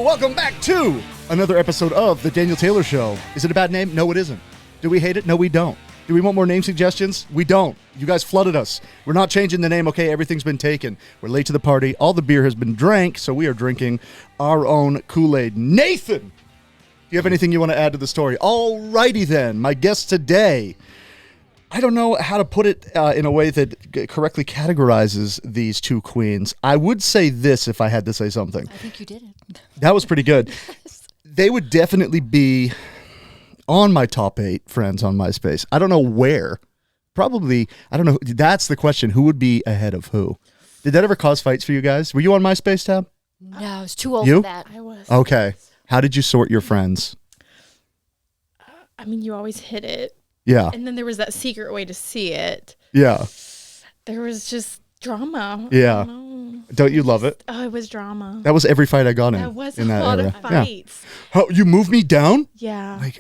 welcome back to another episode of The Daniel Taylor Show. Is it a bad name? No, it isn't. Do we hate it? No, we don't. Do we want more name suggestions? We don't. You guys flooded us. We're not changing the name, okay? Everything's been taken. We're late to the party. All the beer has been drank, so we are drinking our own Kool-aid. Nathan, do you have anything you want to add to the story? All righty then. My guest today, I don't know how to put it in a way that correctly categorizes these two queens. I would say this if I had to say something. I think you did it. That was pretty good. They would definitely be on my top 8 friends on MySpace. I don't know where. Probably, I don't know. That's the question. Who would be ahead of who? Did that ever cause fights for you guys? Were you on MySpace, Tab? No, I was too old for that. I was. Okay. How did you sort your friends? I mean, you always hit it. Yeah. And then there was that secret way to see it. Yeah. There was just drama. Yeah. Don't you love it? Oh, it was drama. That was every fight I got in. That was in a that lot era. of fights. Yeah. How, you moved me down? Yeah. Like,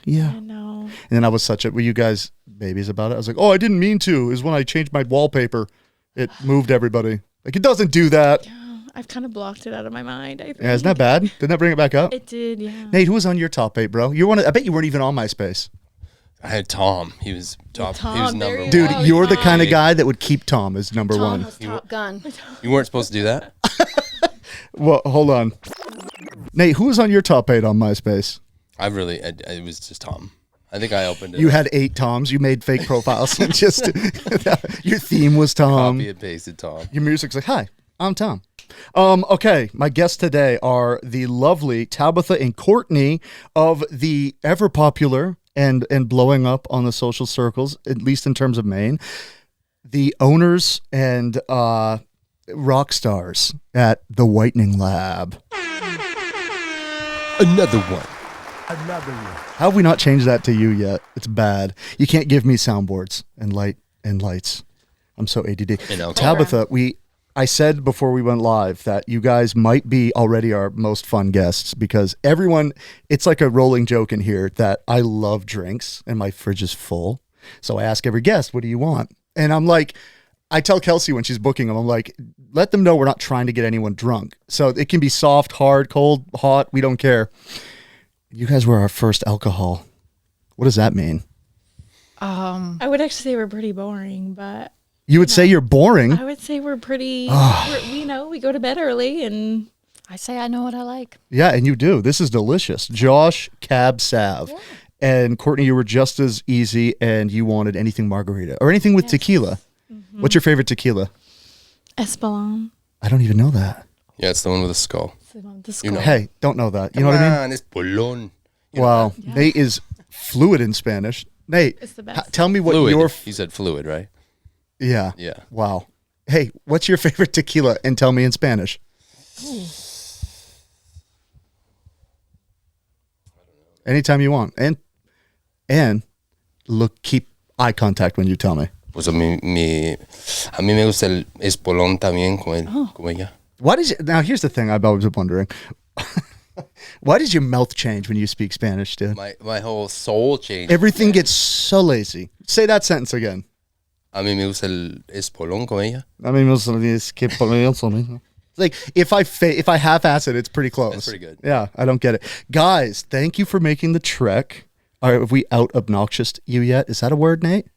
yeah. I know. And then I was were you guys babies about it? I was like, oh, I didn't mean to. Is when I changed my wallpaper, it moved everybody. Like, it doesn't do that. Yeah, I've kind of blocked it out of my mind, I think. Yeah, isn't that bad? Didn't that bring it back up? It did, yeah. Nate, who was on your top 8, bro? I bet you weren't even on MySpace. I had Tom. He was top. Tom, he was there number you one. Dude, go. you're the Tom. kind of guy that would keep Tom as number Tom one. was Top Gun. You weren't supposed to do that. Well, hold on. Nate, who was on your top 8 on MySpace? It was just Tom. I think I opened it. You had 8 Toms. You made fake profiles. And just your theme was Tom. Copy and pasted Tom. Your music's like, hi, I'm Tom. Okay, my guests today are the lovely Tabatha and Courtney of the ever popular and blowing up on the social circles, at least in terms of Maine, the owners and rock stars at the Whitening Lab. Another one. How have we not changed that to you yet? It's bad. You can't give me soundboards and lights. I'm so ADD. Tabatha, I said before we went live that you guys might be already our most fun guests because it's like a rolling joke in here that I love drinks and my fridge is full. So I ask every guest, what do you want? And I'm like, I tell Kelsey when she's booking them, I'm like, let them know we're not trying to get anyone drunk. So it can be soft, hard, cold, hot. We don't care. You guys were our first alcohol. What does that mean? I would actually say we're pretty boring, but... You would say you're boring. I would say we're pretty... we go to bed early and... I say I know what I like. Yeah, and you do. This is delicious. Josh, Cab, Sav. Yeah. And Courtney, you were just as easy and you wanted anything margarita or anything with tequila. Mm-hmm. What's your favorite tequila? Espolon. I don't even know that. Yeah, it's the one with a skull. You know. Hey, don't know that. You know what I mean? Espolon. Wow. Yeah. Nate is fluid in Spanish. Nate, it's the best. Tell me what fluid. your... You said fluid, right? Yeah. Yeah. Wow. Hey, what's your favorite tequila? And tell me in Spanish. Ooh. Anytime you want. And keep eye contact when you tell me. Pues a mí me gusta el espolón también como ella. Now here's the thing I've always been wondering. Why does your mouth change when you speak Spanish, dude? My whole soul changed. Everything gets so lazy. Say that sentence again. A mí me gusta el espolón con ella. Like if I half-ass it, it's pretty close. That's pretty good. Yeah, I don't get it. Guys, thank you for making the trek. All right, have we out-obnoxioused you yet? Is that a word, Nate?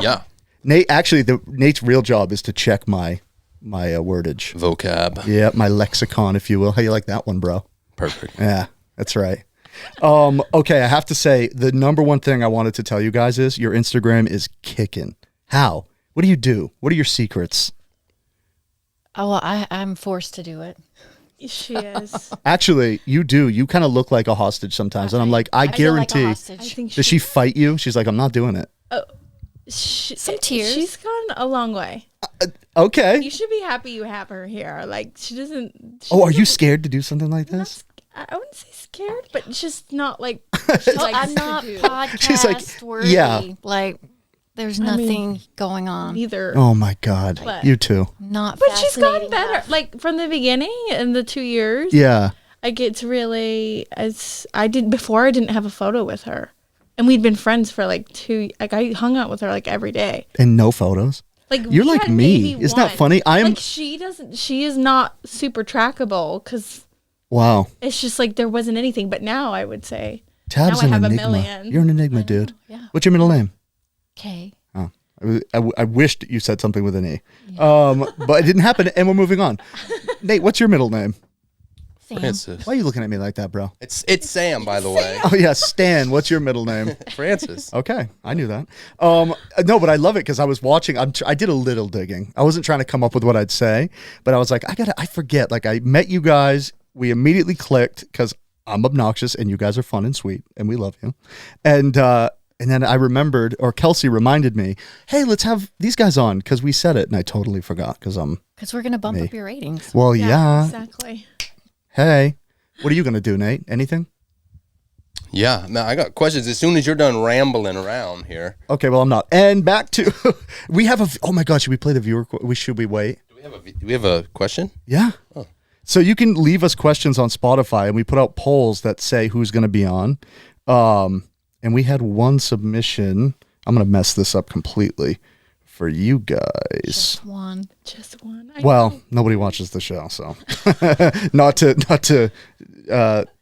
Yeah. Nate, actually, Nate's real job is to check my wordage. Vocab. Yeah, my lexicon, if you will. How you like that one, bro? Perfect. Yeah, that's right. Okay, I have to say, the number one thing I wanted to tell you guys is your Instagram is kicking. How? What do you do? What are your secrets? Oh, well, I'm forced to do it. She is. Actually, you do. You kind of look like a hostage sometimes. And I'm like, I guarantee. Like I think does she fight you? She's like, I'm not doing it. Some tears. She's gone a long way. Okay. You should be happy you have her here. Like, she doesn't... Are you scared to do something like this? I wouldn't say scared, but just not like... I'm not podcast She's like, worthy. Yeah. Like, there's nothing going on. Either. Oh my God. You too. Not But she's gotten fascinating better. enough. Like, from the beginning, in the 2 years. Yeah. Like, it's really... I didn't have a photo with her. And we'd been friends for like I hung out with her like every day. And no photos? Like you're like me. Isn't that funny? Like she is not super trackable because Wow. It's just like there wasn't anything. But now I would say Tab's now I an have a enigma. million. You're an enigma, dude. Yeah. What's your middle name? Okay. Oh, I wished you said something with an E. But it didn't happen, and we're moving on. Nate, what's your middle name? Sam. Francis. Why are you looking at me like that, bro? It's Sam, by the way. Oh yeah, Stan. What's your middle name? Francis. Okay, I knew that. No, but I love it because I was watching. I did a little digging. I wasn't trying to come up with what I'd say, but I was like, I forget. Like I met you guys. We immediately clicked because I'm obnoxious and you guys are fun and sweet and we love you. And then I remembered, or Kelsey reminded me, hey, let's have these guys on because we said it, and I totally forgot because Because we're going to bump Me. up your ratings. Well, yeah. Exactly. Hey, what are you gonna do, Nate? Anything? Yeah, man, I got questions as soon as you're done rambling around here. Okay, well I'm not. And back to we have a. Oh my God, should we play the viewer? Should we wait? Do we have a question? Yeah. Oh. So you can leave us questions on Spotify, and we put out polls that say who's going to be on. And we had one submission. I'm going to mess this up completely for you guys. Just one. Well, nobody watches the show, so not to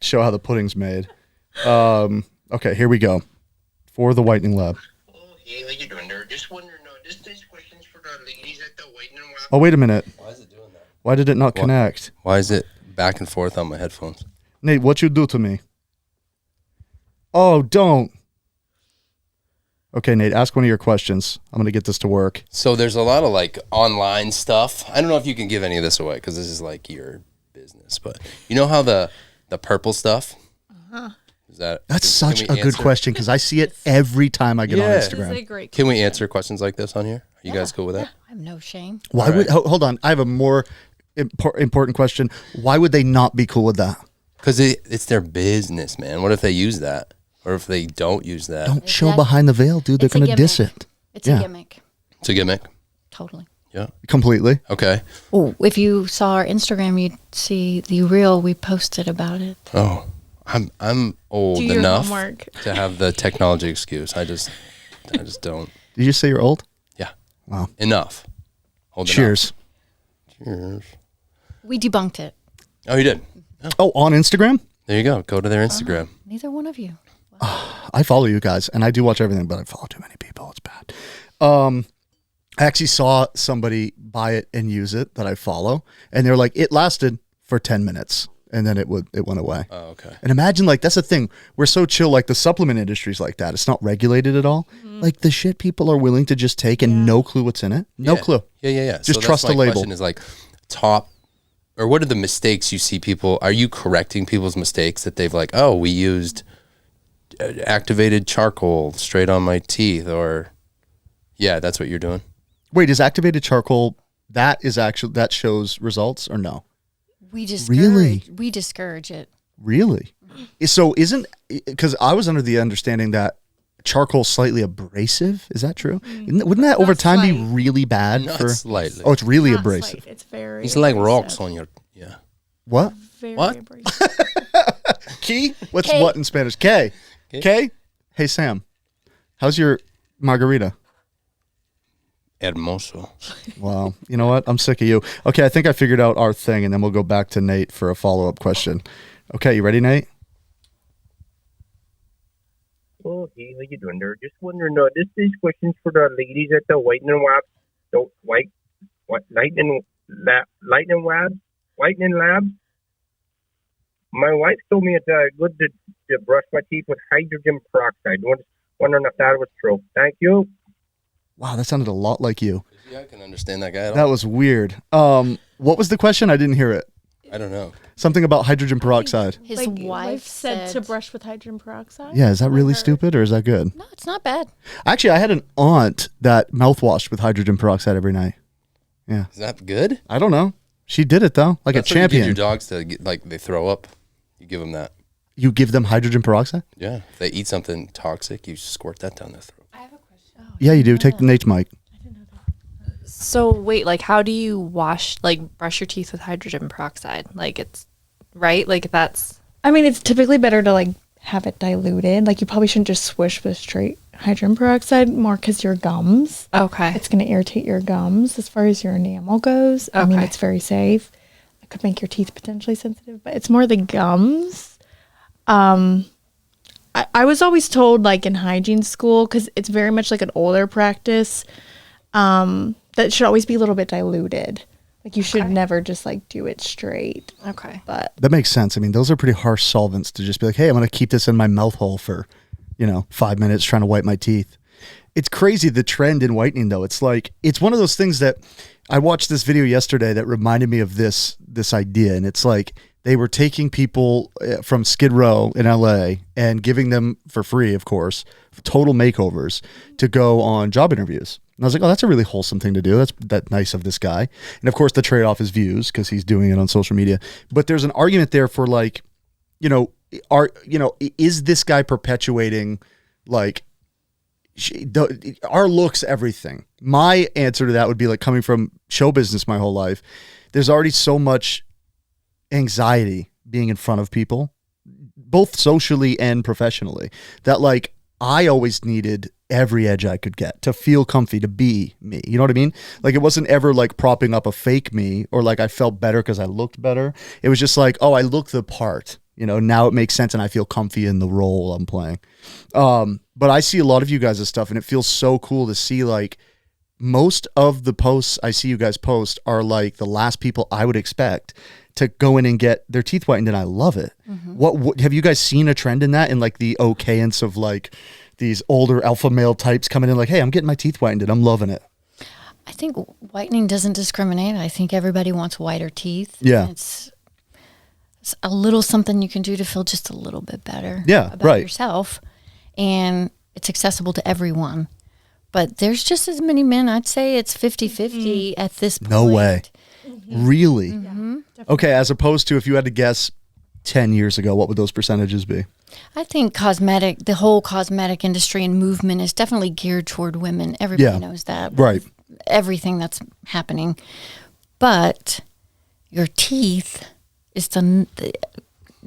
show how the pudding's made. Okay, here we go. For the Whitening Lab. Oh, hey, how you doing there? Just wondering, these questions for the ladies at the Whitening Lab. Oh, wait a minute. Why is it doing that? Why did it not connect? Why is it back and forth on my headphones? Nate, what you do to me? Oh, don't. Okay, Nate, ask one of your questions. I'm going to get this to work. So there's a lot of like online stuff. I don't know if you can give any of this away because this is like your business, but you know how the purple stuff? Is that That's such can a we good answer- question because I see it every time I get on Yeah. This is a Instagram. great Can we answer questions like this on here? Are you guys cool with that? I have no shame. Why All would right. hold on? I have a more important question. Why would they not be cool with that? Because it's their business, man. What if they use that? Or if they don't use that? Don't show that- behind the veil, dude. They're It's a going to diss gimmick. it. It's Yeah. a gimmick. It's a gimmick. Totally. Yeah. Completely. Okay. Oh, if you saw our Instagram, you'd see the reel we posted about it. Oh, I'm old Do your enough homework. to have the technology excuse. I just don't. Did you say you're old? Yeah. Wow. Enough. Hold it Cheers. up. Cheers. We debunked it. Oh, you did. Oh, on Instagram? There you go. Go to their Instagram. Neither one of you. I follow you guys, and I do watch everything, but I follow too many people. It's bad. I actually saw somebody buy it and use it that I follow, and they're like, it lasted for 10 minutes, and then it went away. Oh, okay. And imagine, like, that's the thing. We're so chill, like the supplement industry's like that. It's not regulated at all. Like the shit people are willing to just take and no clue what's in it. No Yeah. clue. Yeah. Just that's trust my the label. question is like top, or what are the mistakes you see people, are you correcting people's mistakes that they've like, oh, we used activated charcoal straight on my teeth, or yeah, that's what you're doing? Wait, is activated charcoal, that shows results or no? We discourage. Really? We discourage it. Really? So because I was under the understanding that charcoal's slightly abrasive. Is that true? Wouldn't that over Not time be slight. really bad Not for? slightly. Oh, it's really Not abrasive. slight. It's very. It's like abrasive. rocks on your, yeah. What? Very What? abrasive. Key? What's K. what in Spanish? K. K. K? Hey, Sam. How's your margarita? Hermoso. Wow. You know what? I'm sick of you. Okay, I think I figured out our thing, and then we'll go back to Nate for a follow-up question. Okay, you ready, Nate? Oh, hey, how you doing there? Just wondering, these questions for the ladies at the Whitening Lab. The Lightning Lab. My wife told me it's good to brush my teeth with hydrogen peroxide. Wondering if that was true. Thank you. Wow, that sounded a lot like you. Yeah, I can understand that guy at That all. was weird. What was the question? I didn't hear it. I don't know. Something about hydrogen peroxide. His Like, wife said to said brush with hydrogen peroxide. Yeah, is that really Or- stupid or is that good? No, it's not bad. Actually, I had an aunt that mouthwashed with hydrogen peroxide every night. Is that good? I don't know. She did it though, like That's a what you champion. give your dogs to get, like they throw up. You give them that. You give them hydrogen peroxide? Yeah. If they eat something toxic, you squirt that down their throat. Yeah, you do. Take the Nate's mic. So wait, like how do you brush your teeth with hydrogen peroxide? Like it's right? Like that's I mean, it's typically better to like have it diluted. Like you probably shouldn't just swish with straight hydrogen peroxide more because your gums. okay. It's going to irritate your gums as far as your enamel goes. I mean, Okay. it's very safe. could make your teeth potentially sensitive, but it's more the gums. I was always told, like in hygiene school, because it's very much like an older practice, that it should always be a little bit diluted. Like you should never just like do it straight. Okay. But That makes sense. I mean, those are pretty harsh solvents to just be like, hey, I'm going to keep this in my mouth hole for, 5 minutes trying to wipe my teeth. It's crazy, the trend in whitening, though. It's like, it's one of those things that I watched this video yesterday that reminded me of this idea. And it's like they were taking people from Skid Row in LA and giving them for free, of course, total makeovers to go on job interviews. And I was like, oh, that's a really wholesome thing to do. That's nice of this guy. And of course, the trade-off is views because he's doing it on social media. But there's an argument there for like, is this guy perpetuating like our looks everything? My answer to that would be like, coming from show business my whole life, there's already so much anxiety being in front of people, both socially and professionally, that like I always needed every edge I could get to feel comfy, to be me. You know what I mean? Like it wasn't ever like propping up a fake me or like I felt better because I looked better. It was just like, oh, I look the part. Now it makes sense and I feel comfy in the role I'm playing. But I see a lot of you guys' stuff and it feels so cool to see like most of the posts I see you guys post are like the last people I would expect to go in and get their teeth whitened, and I love it. Mm-hmm. What have you guys seen a trend in that, in like the okayance of like these older alpha male types coming in like, hey, I'm getting my teeth whitened and I'm loving it? I think whitening doesn't discriminate. I think everybody wants whiter teeth. Yeah. It's a little something you can do to feel just a little bit better about right. yourself. And it's accessible to everyone. But there's just as many men. I'd say it's 50-50 at this point. No way. Mm-hmm. Really? Mm-hmm. Okay, as opposed to if you had to guess 10 years ago, what would those percentages be? I think the whole cosmetic industry and movement is definitely geared toward women. Everybody knows that. Right. Everything that's happening. But your teeth is the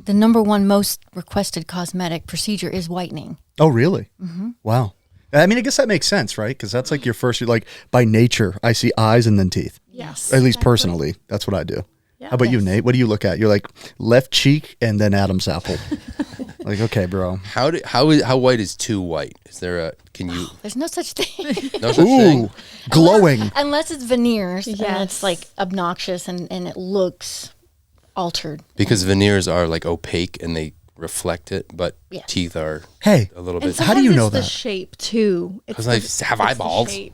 number one most requested cosmetic procedure is whitening. Oh, really? Mm-hmm. Wow. I mean, I guess that makes sense, right? Because that's like your first, like by nature, I see eyes and then teeth. yes, At least personally, that's what I do. Yeah. How about you, Nate? What do you look at? You're like left cheek and then Adam's apple. Like, okay, bro. How white is too white? Is there can you? There's no such thing. No such thing. Glowing. Unless it's veneers and Yes. it's like obnoxious and it looks altered. Because veneers are like opaque and they reflect it, but teeth are Hey, a little And bit. How do you know sometimes it's that? the shape too. Because I have eyeballs. shape.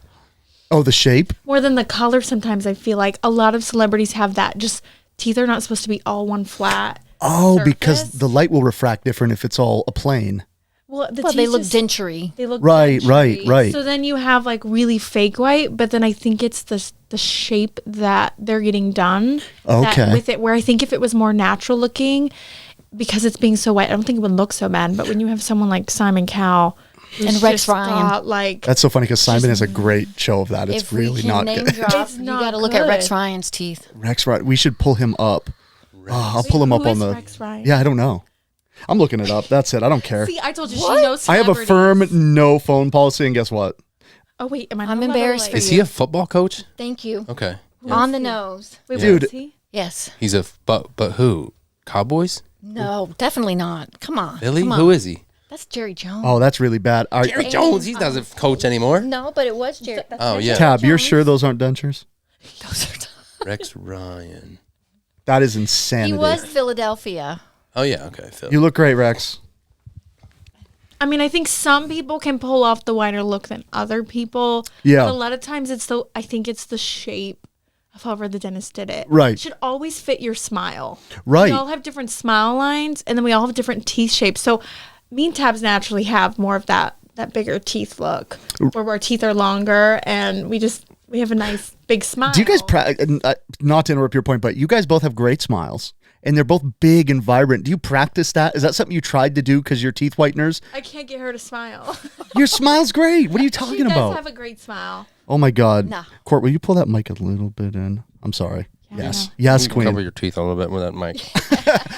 oh, the shape? More than the color. Sometimes I feel like a lot of celebrities have that. Just teeth are not supposed to be all one flat. Oh, because surface. the light will refract different if it's all a plane. Well, the Well, teeth they look just- denture-y. They look Right, denture-y. right. So then you have like really fake white, but then I think it's the shape that they're getting done. that Okay. with it, where I think if it was more natural looking, because it's being so white, I don't think it would look so bad. But when you have someone like Simon Cowell who's And Rex just Ryan. got, like That's so funny because Simon is a great show of that. It's If we really can not name good. drop, It's you not got to look at Rex good. Ryan's teeth. Rex Ryan. We should pull him up. Oh, I'll pull him up who on is the. Rex Ryan? Yeah, I don't know. I'm looking it up. That's it. I don't care. See, I told you she knows. I have a celebrities. firm no phone policy, and guess what? Oh wait, am I? I'm not allowed to, embarrassed like- for Is he a football coach? Thank you. Okay. On the nose. Wait, Dude. what is he? Yes. He's a but who? Cowboys? No, definitely not. Come on. Billy? Come on. Who is he? That's Jerry Jones. Oh, that's really bad. Jerry Jones. He doesn't coach anymore. No, but it was Jerry. Oh yeah. Tab, you're sure those aren't dentures? Those are Rex Ryan. That is he insanity. was Philadelphia. Oh yeah. Okay. Phil. You look great, Rex. I mean, I think some people can pull off the whiter look than other people. Yeah. But a lot of times I think it's the shape of however the dentist did it. Right. It should always fit your smile. Right. We all have different smile lines, and then we all have different teeth shapes. So me and Tabs naturally have more of that bigger teeth look, where our teeth are longer, and we have a nice big smile. Do you guys, not to interrupt your point, but you guys both have great smiles, and they're both big and vibrant. Do you practice that? Is that something you tried to do because you're teeth whiteners? I can't get her to smile. Your smile's great. What are you She talking does about? have a great smile. Oh my God. Nah. Court, will you pull that mic a little bit in? I'm sorry. Yeah, Yes. I know. Yes, You can cover queen. your teeth a little bit with that mic.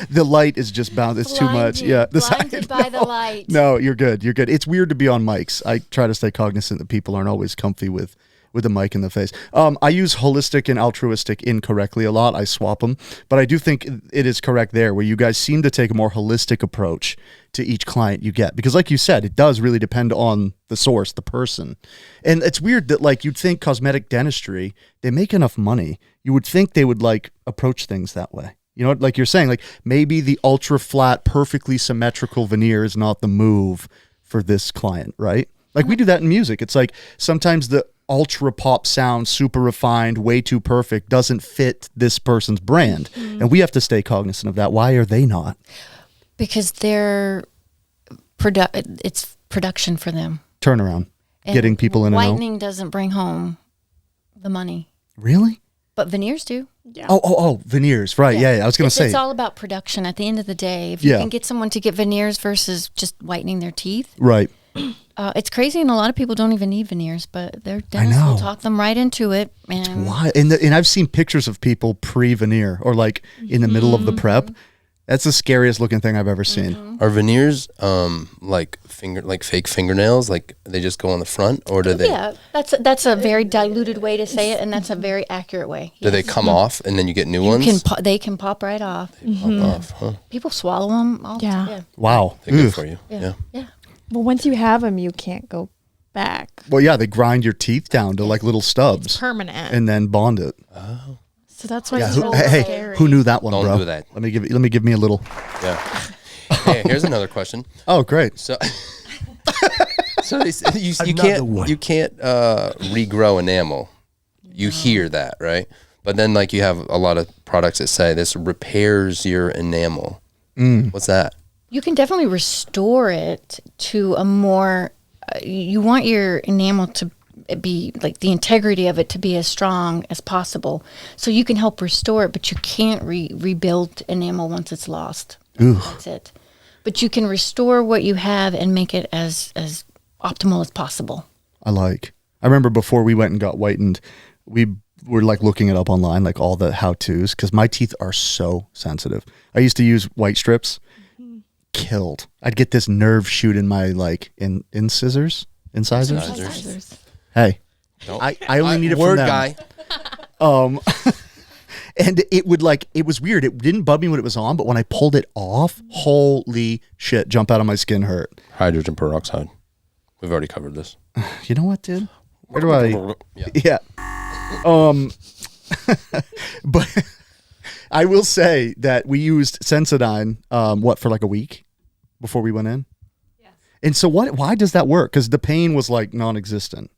The light is just bound. It's too much. Blinded- Yeah. blinded by the light. No, you're good. You're good. It's weird to be on mics. I try to stay cognizant that people aren't always comfy with with the mic in the face. I use holistic and altruistic incorrectly a lot. I swap them, but I do think it is correct there where you guys seem to take a more holistic approach to each client you get. Because like you said, it does really depend on the source, the person. And it's weird that like you'd think cosmetic dentistry, they make enough money. You would think they would like approach things that way. You know, like you're saying, like maybe the ultra flat, perfectly symmetrical veneer is not the move for this client, right? Like we do that in music. It's like sometimes the ultra pop sound, super refined, way too perfect doesn't fit this person's brand. And we have to stay cognizant of that. Why are they not? Because it's production for them. Turnaround. And Getting people in and out. whitening doesn't bring home the money. Really? But veneers do. Yeah. Oh, veneers. Right. Yeah. I was going to say. It's all about production at the end of the day. If you can get someone to get veneers versus just whitening their teeth. Right. It's crazy, and a lot of people don't even need veneers, but their dentist will talk them right into it. And why? And I've seen pictures of people pre-veneer or like in the middle of the prep. That's the scariest looking thing I've ever seen. Are veneers like fake fingernails? Like they just go on the front, or do they? Yeah, that's a very diluted way to say it, and that's a very accurate way. Do they come off and then you get new ones? They can pop right off. They pop off, huh? People swallow them. Yeah. Wow. They're good for you. Yeah. Well, once you have them, you can't go back. Well, yeah, they grind your teeth down to like little stubs Permanent. and then bond it. Oh. So that's why Yeah, it's really hey, scary. who knew that one, Don't bro? do that. Let me give me a little. Yeah. Hey, here's another question. Oh, great. So, you can't regrow enamel. You hear that, right? But then like you have a lot of products that say this repairs your enamel. What's that? You can definitely restore it to a more. You want your enamel to be like the integrity of it to be as strong as possible, so you can help restore it. But you can't rebuild enamel once it's lost. That's it. But you can restore what you have and make it as optimal as possible. I remember before we went and got whitened, we were like looking it up online, like all the how-tos, because my teeth are so sensitive. I used to use white strips. Killed. I'd get this nerve shoot in my like incisors. Hey, I only need it word from them. guy. And it was weird. It didn't bug me when it was on, but when I pulled it off, holy shit, jump out of my skin hurt. Hydrogen peroxide. We've already covered this. You know what, dude? Where do I? Yeah. But I will say that we used Sensodyne, for like a week before we went in. Yes. And so why does that work? Because the pain was like non-existent.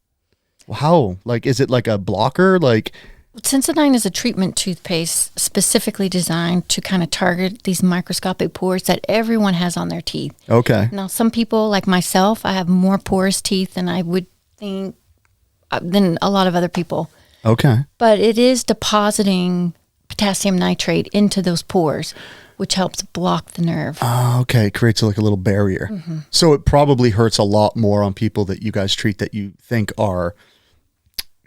How? Like, is it like a blocker? Like, Sensodyne is a treatment toothpaste specifically designed to kind of target these microscopic pores that everyone has on their teeth. Okay. Now, some people, like myself, I have more porous teeth than I would think than a lot of other people. Okay. But it is depositing potassium nitrate into those pores, which helps block the nerve. Oh, okay. It creates like a little barrier. So it probably hurts a lot more on people that you guys treat that you think are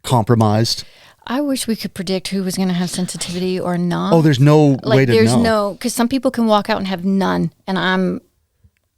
compromised. I wish we could predict who was going to have sensitivity or not. Oh, there's no way to know. There's no, because some people can walk out and have none, and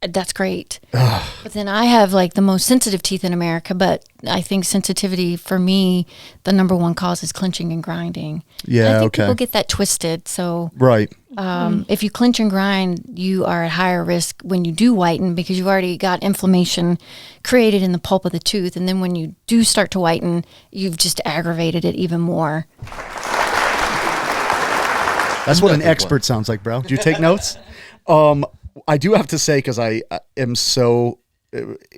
that's great. But then I have like the most sensitive teeth in America, but I think sensitivity for me, the number one cause is clenching and grinding. Yeah, and I think okay. people get that twisted. So Right. if you clench and grind, you are at higher risk when you do whiten because you've already got inflammation created in the pulp of the tooth. And then when you do start to whiten, you've just aggravated it even more. That's what an expert sounds like, bro. Do you take notes? I do have to say, because I am so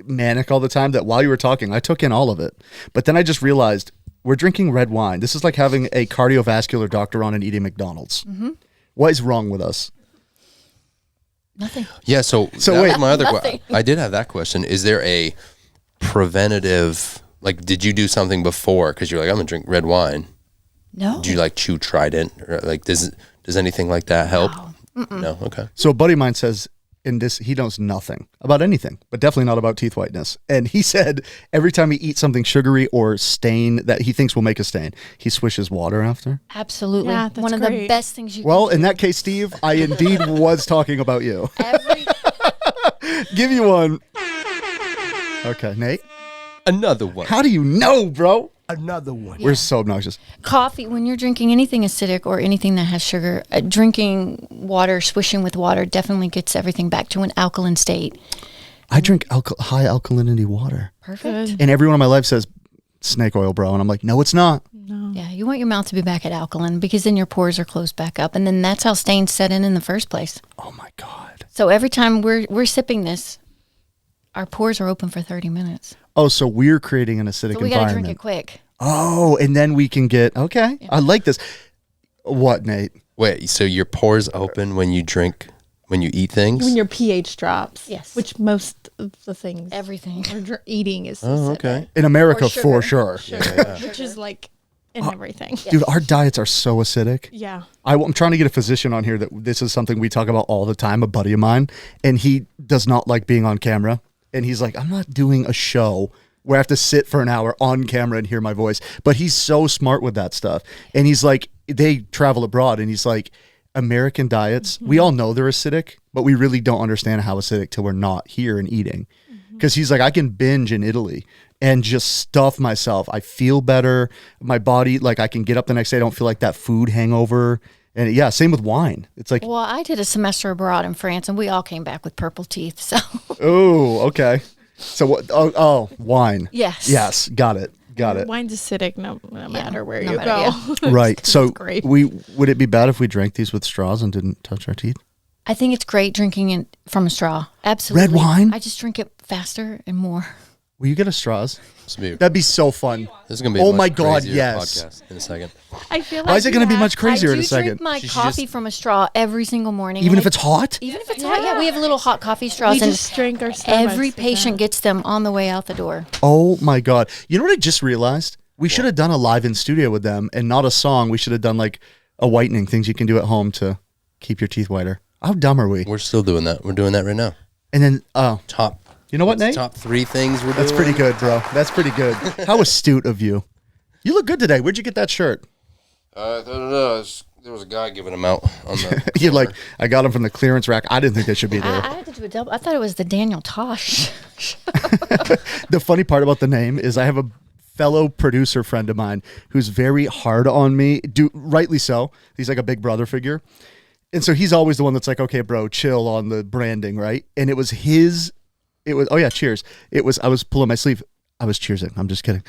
manic all the time, that while you were talking, I took in all of it. But then I just realized we're drinking red wine. This is like having a cardiovascular doctor on and eating McDonald's. What is wrong with us? Nothing. Yeah, so wait. was my other Nothing. I did have that question. Is there a preventative, like, did you do something before? Because you're like, I'm going to drink red wine. No. Do you like chew Trident? Or like, does anything like that help? No? Okay. So a buddy of mine says he knows nothing about anything, but definitely not about teeth whiteness. And he said every time he eats something sugary or stain that he thinks will make a stain, he swishes water after. Absolutely. Yeah, that's one of great. the best things you Well, can in do. that case, Steve, I indeed was talking about you. Every Give you one. Okay, Nate. Another one. How do you know, bro? another one. We're so obnoxious. Coffee, when you're drinking anything acidic or anything that has sugar, drinking water, swishing with water definitely gets everything back to an alkaline state. I drink high alkalinity water. Perfect. And everyone in my life says, snake oil, bro. And I'm like, no, it's not. Yeah, you want your mouth to be back at alkaline because then your pores are closed back up. And then that's how stains set in the first place. Oh, my God. So every time we're sipping this, our pores are open for 30 minutes. Oh, so we're creating an acidic So we got to environment. drink it quick. Oh, and then we can get, okay. Yeah. I like this. What, Nate? Wait, so your pores open when you drink, when you eat things? When your pH drops. Yes. Which most of the things Everything. we're eating is Oh, okay. In America, Or for sugar. sure. which is like in everything. Dude, our diets are so acidic. Yeah. I'm trying to get a physician on here that this is something we talk about all the time, a buddy of mine, and he does not like being on camera. And he's like, I'm not doing a show where I have to sit for an hour on camera and hear my voice. But he's so smart with that stuff. And he's like, they travel abroad, and he's like, American diets, we all know they're acidic, but we really don't understand how acidic till we're not here and eating. Because he's like, I can binge in Italy and just stuff myself. I feel better. My body, like I can get up the next day. I don't feel like that food hangover. And yeah, same with wine. It's like, Well, I did a semester abroad in France, and we all came back with purple teeth. So oh, okay. So what? Oh, wine. Yes. Got it. Wine's acidic no matter where no you matter- go. Right. So great. would it be bad if we drank these with straws and didn't touch our teeth? I think it's great drinking it from a straw. Absolutely. Red wine? I just drink it faster and more. Will you get us straws? This That'd be so fun. is going to be a Oh much my God, crazier yes. podcast in a second. I feel like Why is it going to be much I crazier do in a second? drink my She should coffee just- from a straw every single morning. Even and if it's hot? Even if it's hot, yeah. We have little hot coffee straws. We and just drink our Starbucks every with patient that. gets them on the way out the door. Oh my God. You know what I just realized? We should have done a live in studio with them and not a song. We should have done like a whitening, things you can do at home to keep your teeth whiter. How dumb are we? We're still doing that. We're doing that right now. And then, Top. you know what, what's the Nate? Top 3 things we're doing. That's pretty good, bro. That's pretty good. How astute of you. You look good today. Where'd you get that shirt? I don't know. There was a guy giving them out on the. You're like, I got them from the clearance rack. I didn't think they should be there. I had to do a double. I thought it was the Daniel Tosh. The funny part about the name is I have a fellow producer friend of mine who's very hard on me, rightly so. He's like a big brother figure. And so he's always the one that's like, okay, bro, chill on the branding, right? And it was, oh yeah, cheers. I was pulling my sleeve. I was cheersing. I'm just kidding.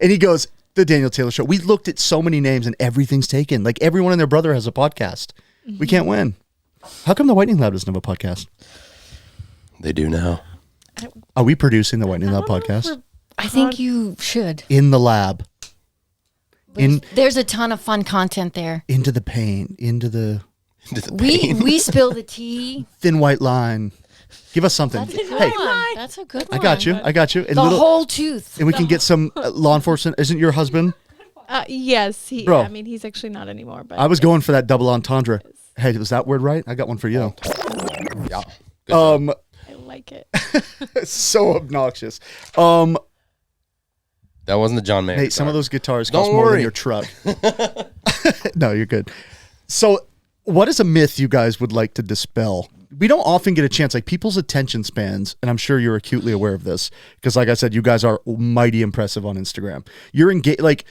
And he goes, the Daniel Taylor Show. We looked at so many names and everything's taken. Like everyone and their brother has a podcast. We can't win. How come the Whitening Lab doesn't have a podcast? They do now. Are we producing the Whitening Lab podcast? I think you should. In the lab. There's a ton of fun content there. Into the pain. Into the We spill the tea. thin white line. Give us something. That's a good Hey, one. That's a good one. I got you. And The whole tooth. and we can get some law enforcement. Isn't your husband? Yes, Bro. I mean, he's actually not anymore. But I was going for that double entendre. Hey, was that word right? I got one for you. Yeah. I like it. So obnoxious. That wasn't the John Mayer. Nate, some of those guitars cost Don't more than worry. your truck. No, you're good. So, what is a myth you guys would like to dispel? We don't often get a chance, like people's attention spans, and I'm sure you're acutely aware of this, because like I said, you guys are mighty impressive on Instagram. You're engaged, like,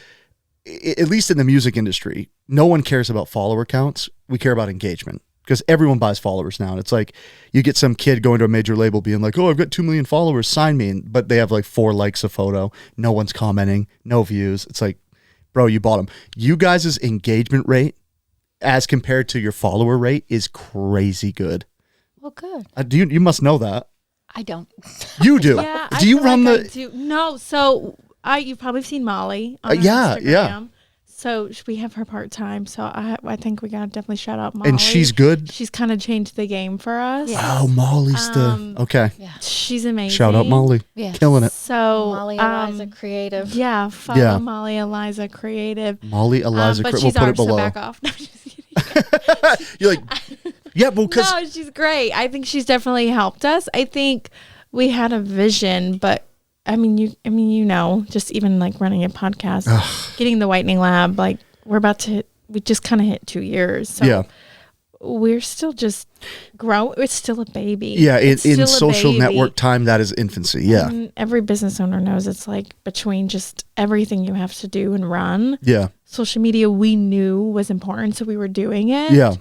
at least in the music industry, no one cares about follower counts. We care about engagement, because everyone buys followers now. And it's like, you get some kid going to a major label being like, oh, I've got 2 million followers, sign me. But they have like 4 likes a photo. No one's commenting, no views. It's like, bro, you bought them. You guys' engagement rate as compared to your follower rate is crazy good. Well, good. You must know that. I don't. You do. Yeah, Do you I feel run like I the? do. No, so you've probably seen Molly on yeah, Instagram. yeah. So we have her part time. So I think we gotta definitely shout out Molly. And she's good. She's kind of changed the game for us. Yeah. Oh, Molly's the okay. Yeah. She's amazing. Shout out Molly, Yeah. killing it. So Molly Eliza Creative. Yeah, follow Yeah. Molly Eliza Creative. Molly Eliza, but we'll she's put it ours, so below. back off. No, just kidding. You're like, yeah, well, because No, she's great. I think she's definitely helped us. I think we had a vision, but I mean, you know, just even like running a podcast, getting the Whitening Lab, like we just kind of hit 2 years. So yeah, we're still just growing. It's still a baby. Yeah, in It's still a social baby. network time, that is infancy. Yeah. And every business owner knows it's like between just everything you have to do and run. Yeah. Social media we knew was important, so we were doing it. Yeah.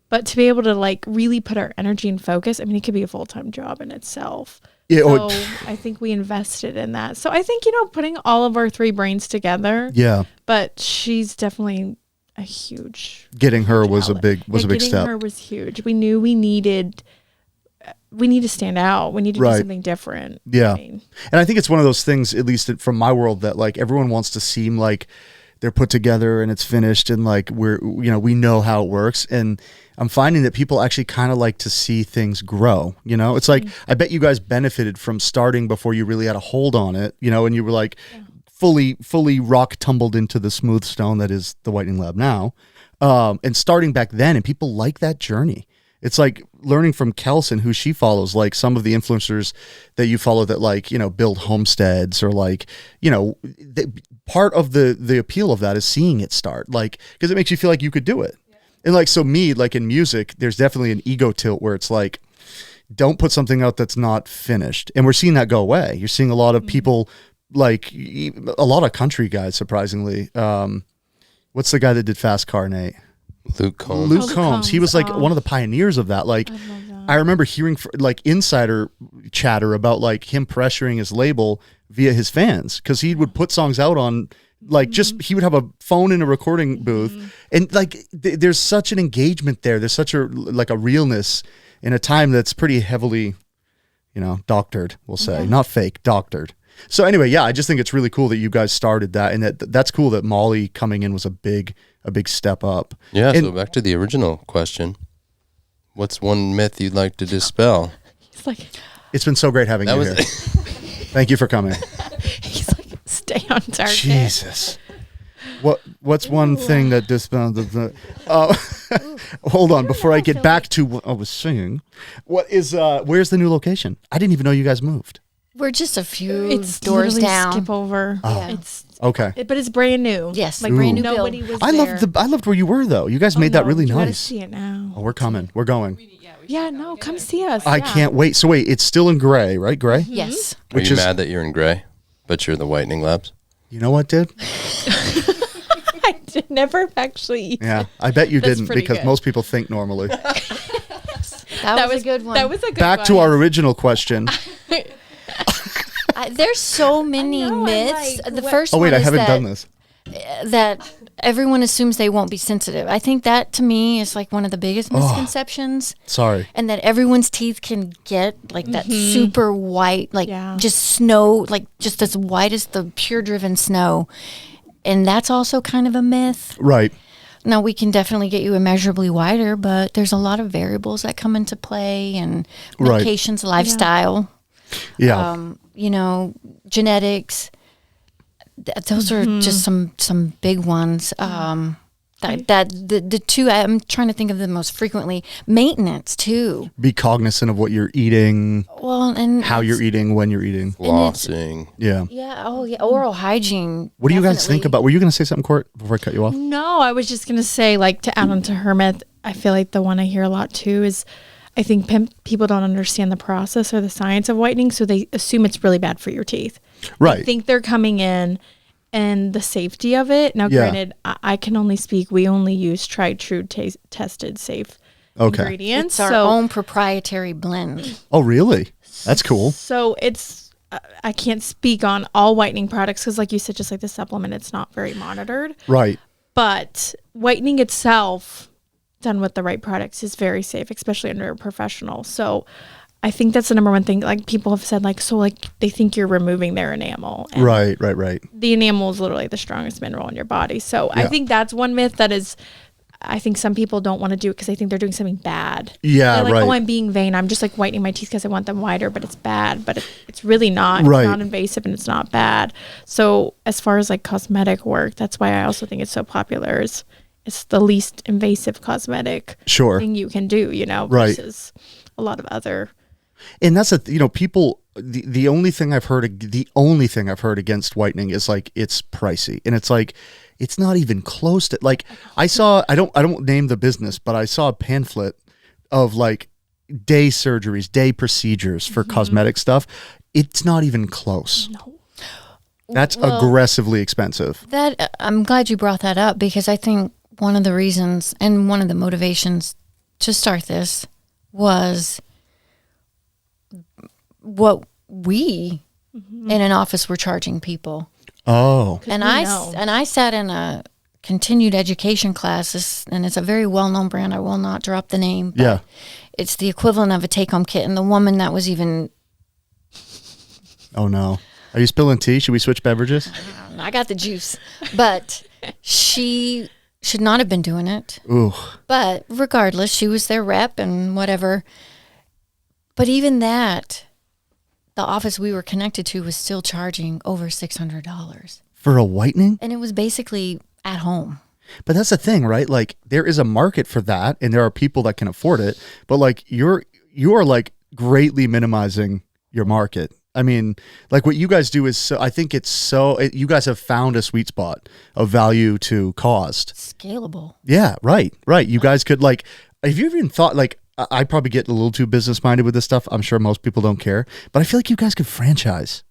But to be able to like really put our energy and focus, I mean, it could be a full-time job in itself. Yeah. So I think we invested in that. So I think, putting all of our three brains together. Yeah. But she's definitely a huge. Getting her was a big getting step. her was huge. We knew we need to stand out. We need to do something different. Yeah. And I think it's one of those things, at least from my world, that like everyone wants to seem like they're put together and it's finished and like we know how it works. And I'm finding that people actually kind of like to see things grow. It's like, I bet you guys benefited from starting before you really had a hold on it, and you were like fully rock tumbled into the smooth stone that is the Whitening Lab now. And starting back then, and people like that journey. It's like learning from Kelson, who she follows, like some of the influencers that you follow that like, build homesteads or like, part of the appeal of that is seeing it start, like, because it makes you feel like you could do it. Yeah. And like, so me, like in music, there's definitely an ego tilt where it's like, don't put something out that's not finished. And we're seeing that go away. You're seeing a lot of people, like a lot of country guys, surprisingly. What's the guy that did Fast Car, Nate? Luke Combs. Luke Combs. He was like one of the pioneers of that. Like, I remember hearing like insider chatter about like him pressuring his label via his fans, because he would put songs out on like he would have a phone in a recording booth, and like there's such an engagement there. There's such a realness in a time that's pretty heavily, doctored. We'll say not fake, doctored. So anyway, yeah, I just think it's really cool that you guys started that, and that's cool that Molly coming in was a big step up. Yeah. And, so back to the original question. What's one myth you'd like to dispel? He's like, it's been so great having you here. Thank you for coming. He's like, stay on target. Jesus. What's one thing that dispelled the hold on, before I get back to what I was saying. Where's the new location? I didn't even know you guys moved. We're just a few It's doors literally down. skip over. Oh. It's Okay. but it's brand new. Yes, like brand new nobody build. was there. I loved where you were though. You guys made that really you gotta nice. see it now. Oh, we're coming. We're going. Yeah, no, come see us. I yeah. can't wait. So wait, it's still in gray, right? Gray? Yes. Are you mad that you're in gray, but you're the Whitening Labs? You know what, dude? I never actually. Yeah, I bet you That's didn't, pretty because good. most people think normally. That was a good one. That was a good Back one. to our original question. There's so many know, I'm myths. like, The what- first Oh wait, one I is haven't done this. that everyone assumes they won't be sensitive. I think that to me is like one of the biggest misconceptions. Sorry. And that everyone's teeth can get like that super white, like just snow, like just as white as the pure driven snow. And that's also kind of a myth. Right. Now, we can definitely get you immeasurably whiter, but there's a lot of variables that come into play, and Right. medications, lifestyle, Yeah. genetics. Those are just some big ones. The two I'm trying to think of the most frequently. Maintenance too. Be cognizant of what you're eating, Well, and how you're eating, when you're eating. Flossing. Yeah. yeah, oral hygiene. What do you guys think definitely. about? Were you going to say something, Court, before I cut you off? No, I was just gonna say, like, to add on to her myth, I feel like the one I hear a lot too is, I think people don't understand the process or the science of whitening, so they assume it's really bad for your teeth. Right. They think they're coming in and the safety of it. Now, Yeah. granted, I can only speak. We only use tried, true, tested, safe ingredients. It's our so, own proprietary blend. Oh, really? That's cool. So it's. I can't speak on all whitening products because, like you said, just like the supplement, it's not very monitored. Right. But whitening itself, done with the right products, is very safe, especially under a professional. So I think that's the number one thing. Like, people have said, like, so like they think you're removing their enamel. And Right. the enamel is literally the strongest mineral in your body. So I Yeah. think that's one myth that is, I think some people don't want to do it because they think they're doing something bad. Yeah, They're like, right. oh, I'm being vain. I'm just like whitening my teeth because I want them whiter, but it's bad. But it's really not. Right. It's not invasive and it's not bad. So as far as like cosmetic work, that's why I also think it's so popular. It's the least invasive cosmetic Sure. thing you can do, Right. versus a lot of other. And that's people, the only thing I've heard against whitening is like, it's pricey. And it's like, It's not even close to like I don't name the business, but I saw a pamphlet of like day surgeries, day procedures for cosmetic stuff. It's not even close. No. That's aggressively expensive. That I'm glad you brought that up because I think one of the reasons and one of the motivations to start this was what we in an office were charging people. Oh. And I sat in a continued education class, and it's a very well-known brand. I will not drop the name. But Yeah. it's the equivalent of a take-home kit. And the woman that was even... Oh, no. Are you spilling tea? Should we switch beverages? I got the juice. But she should not have been doing it. Ooh. But regardless, she was their rep and whatever. But even that, the office we were connected to was still charging over $600. For a whitening? And it was basically at home. But that's the thing, right? Like there is a market for that and there are people that can afford it. But like you are like greatly minimizing your market. I mean, like what you guys do is so, I think it's so, you guys have found a sweet spot of value to cost. Scalable. Yeah, right. You guys could like, have you even thought like, I probably get a little too business minded with this stuff. I'm sure most people don't care, but I feel like you guys could franchise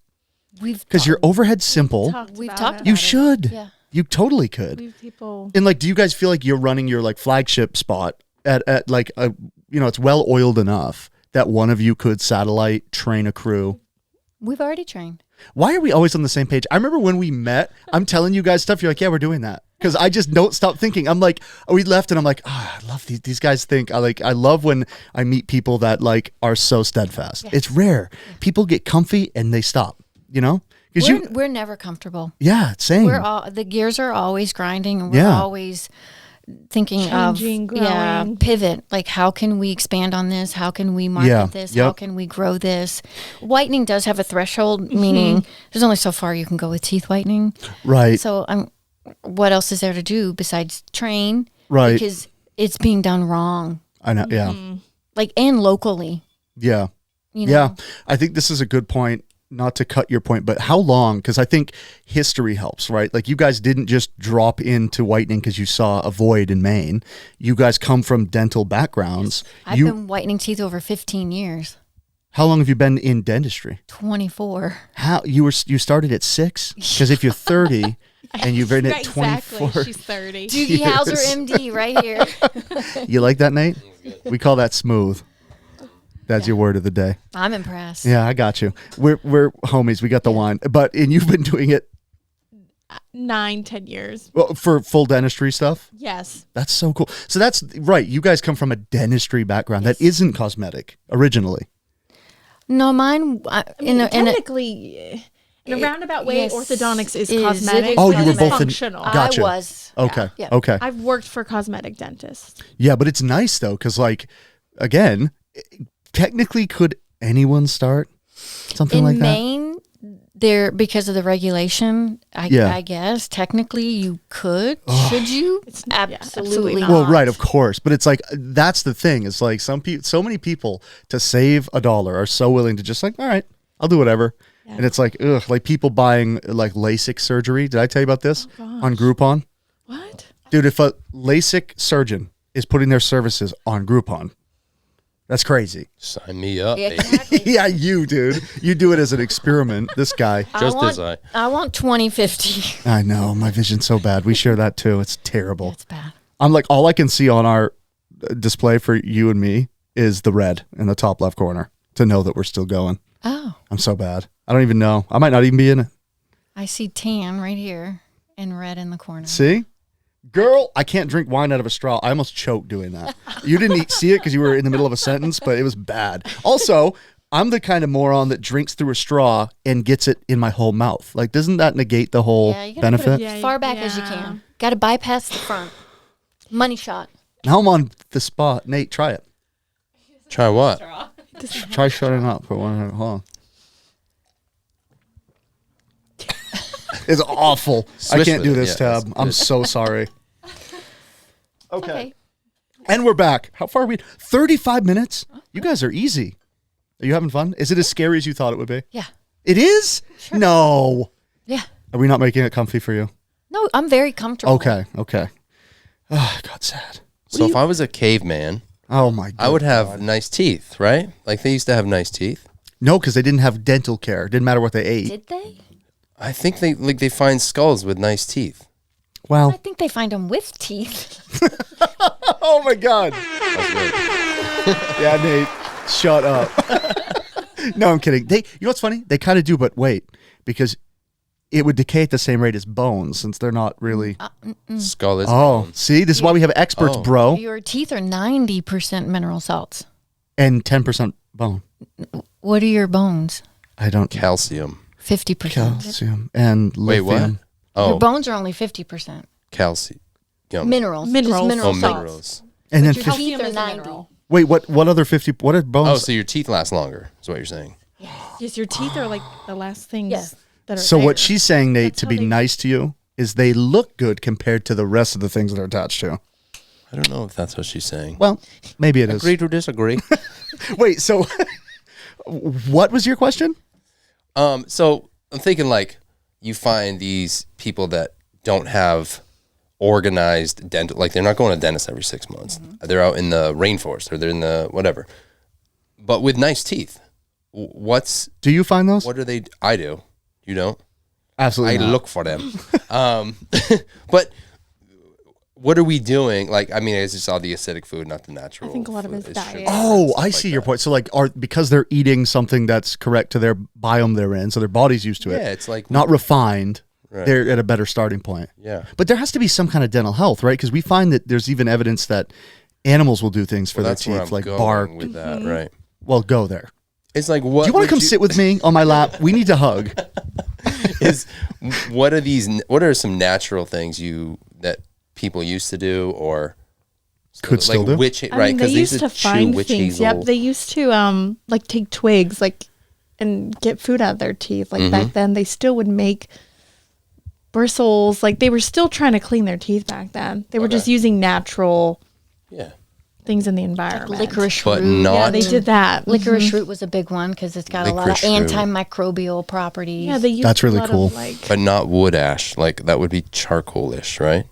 because your overhead's simple. We've talked You about should. it. Yeah. You totally could. Leave people. And like, do you guys feel like you're running your like flagship spot at like a, it's well oiled enough that one of you could satellite train a crew? We've already trained. Why are we always on the same page? I remember when we met, I'm telling you guys stuff. You're like, yeah, we're doing that. Because I just don't stop thinking. I'm like, we left and I'm like, I love these guys think. I love when I meet people that like are so steadfast. Yes. It's rare. People get comfy and they stop, Because We're never comfortable. yeah, same. The gears are always grinding and we're Yeah. always thinking Changing, growing. pivot. Like how can we expand on this? How can we market Yeah, this? yep. How can we grow this? Whitening does have a threshold, meaning there's only so far you can go with teeth whitening. Right. So what else is there to do besides train? Right. Because it's being done wrong. I know. Yeah. Like and locally. Yeah. Yeah. I think this is a good point. Not to cut your point, but how long? Because I think history helps, right? Like you guys didn't just drop into whitening because you saw a void in Maine. You guys come from dental backgrounds. I've been whitening teeth over 15 years. How long have you been in dentistry? 24. How you started at 6? Because if you're 30 and you've been at 24, Exactly. She's 30. Doogie Howser, MD, right here. you like that, Nate? We call that smooth. That's your word of the day. I'm impressed. Yeah, I got you. We're homies. We got the wine. And you've been doing it 9-10 years. well, for full dentistry stuff? Yes. That's so cool. So that's right. You guys come from a dentistry background that isn't cosmetic originally. No, mine. Technically, in a roundabout way, yes, orthodontics is is cosmetic. it Oh, you were but it's both in- functional. Gotcha. I was. Okay. Yeah. Okay. I've worked for cosmetic dentists. Yeah, but it's nice though, because like, again, technically, could anyone start something In like that? Maine, there because of the regulation, I guess technically you could. Should you? Absolutely not. Well, right, of course, but it's like that's the thing. It's like so many people to save $1 are so willing to just like, all right, I'll do whatever. Yeah. And it's like, ugh, like people buying like LASIK surgery. Did I tell you about this on Groupon? What? Dude, if a LASIK surgeon is putting their services on Groupon, that's crazy. Sign me up, Yeah, baby. exactly. Yeah, you, dude. You do it as an experiment. This guy. I want 2050. I know. My vision's so bad. We share that too. It's terrible. That's bad. I'm like, all I can see on our display for you and me is the red in the top left corner to know that we're still going. Oh, I'm so bad. I don't even know. I might not even be in it. I see tan right here and red in the corner. See? Girl, I can't drink wine out of a straw. I almost choked doing that. You didn't see it because you were in the middle of a sentence, but it was bad. Also, I'm the kind of moron that drinks through a straw and gets it in my whole mouth. Like, doesn't that negate the whole You gotta benefit? put it as far back as you can. Got to bypass the front. Money shot. Now I'm on the spot. Nate, try it. Try what? Try shutting up for 1 minute. Hold on. It's awful. I can't do this, Yeah, Tab. I'm so sorry. Okay. And we're back. How far are we? 35 minutes? You guys are easy. Are you having fun? Is it as scary as you thought it would be? Yeah. It is? No. Yeah. Are we not making it comfy for you? No, I'm very comfortable. Okay. Oh, God, sad. So if I was a caveman, Oh my God. I would have nice teeth, right? Like they used to have nice teeth. No, because they didn't have dental care. Didn't matter what they ate. Did they? I think they find skulls with nice teeth. I Well, think they find them with teeth. oh my God. Yeah, Nate, shut up. No, I'm kidding. You know what's funny? They kind of do, but wait, because it would decay at the same rate as bones since they're not really. Skull is Oh, bone. see, this is why we have experts, Oh. bro, Your teeth are 90% mineral salts. and 10% bone. What are your bones? I don't. Calcium. 50%. Calcium and Wait, lithium. what? Your Oh, bones are only 50%. calcium. Minerals. Minerals. Just mineral Oh, salts. minerals. And then Your 50, teeth are is a 90. mineral. wait, what other 50? What are bones? Oh, so your teeth last longer, is what you're saying. Yes, your teeth are like the last things Yes. that are So there. what she's saying, Nate, That's to how be they- nice to you, is they look good compared to the rest of the things they're attached to. I don't know if that's what she's saying. Well, maybe it is. Agree to disagree. Wait, so what was your question? So I'm thinking like you find these people that don't have organized dental, like they're not going to dentist every 6 months. They're out in the rainforest or they're in the whatever, but with nice teeth. Do you find those? What are they? I do. You don't? Absolutely I not. look for them. But what are we doing? Like, I mean, it's just all the acidic food, not the natural. I think a lot of food. it's It's diet. sugar Oh, and stuff I like see your that. point. So like because they're eating something that's correct to their biome they're in, so their body's used to it. Yeah, it's like Not refined. Right. They're at a better starting point. Yeah. But there has to be some kind of dental health, right? Because we find that there's even evidence that animals will do things for Well, their that's where teeth, I'm like going bark. with that, right? Well, go there. It's like what? Do you want would to come sit with me on my lap? We need to hug. Is what are these? What are some natural things that people used to do or Could still do? Witch, I right? mean, they Because used to find witch things. hazel. Yep, they used to like take twigs and get food out of their teeth. Like back then, they still would make bristles. Like they were still trying to clean their teeth back then. They were just using natural yeah, things in the environment. Licorice but root. not. Yeah, they did that. Licorice root was a big one because it's got a lot of Licorice root. antimicrobial proprities. Yeah, they used That's really a lot cool. Of, like, But not wood ash. Like that would be charcoalish, right?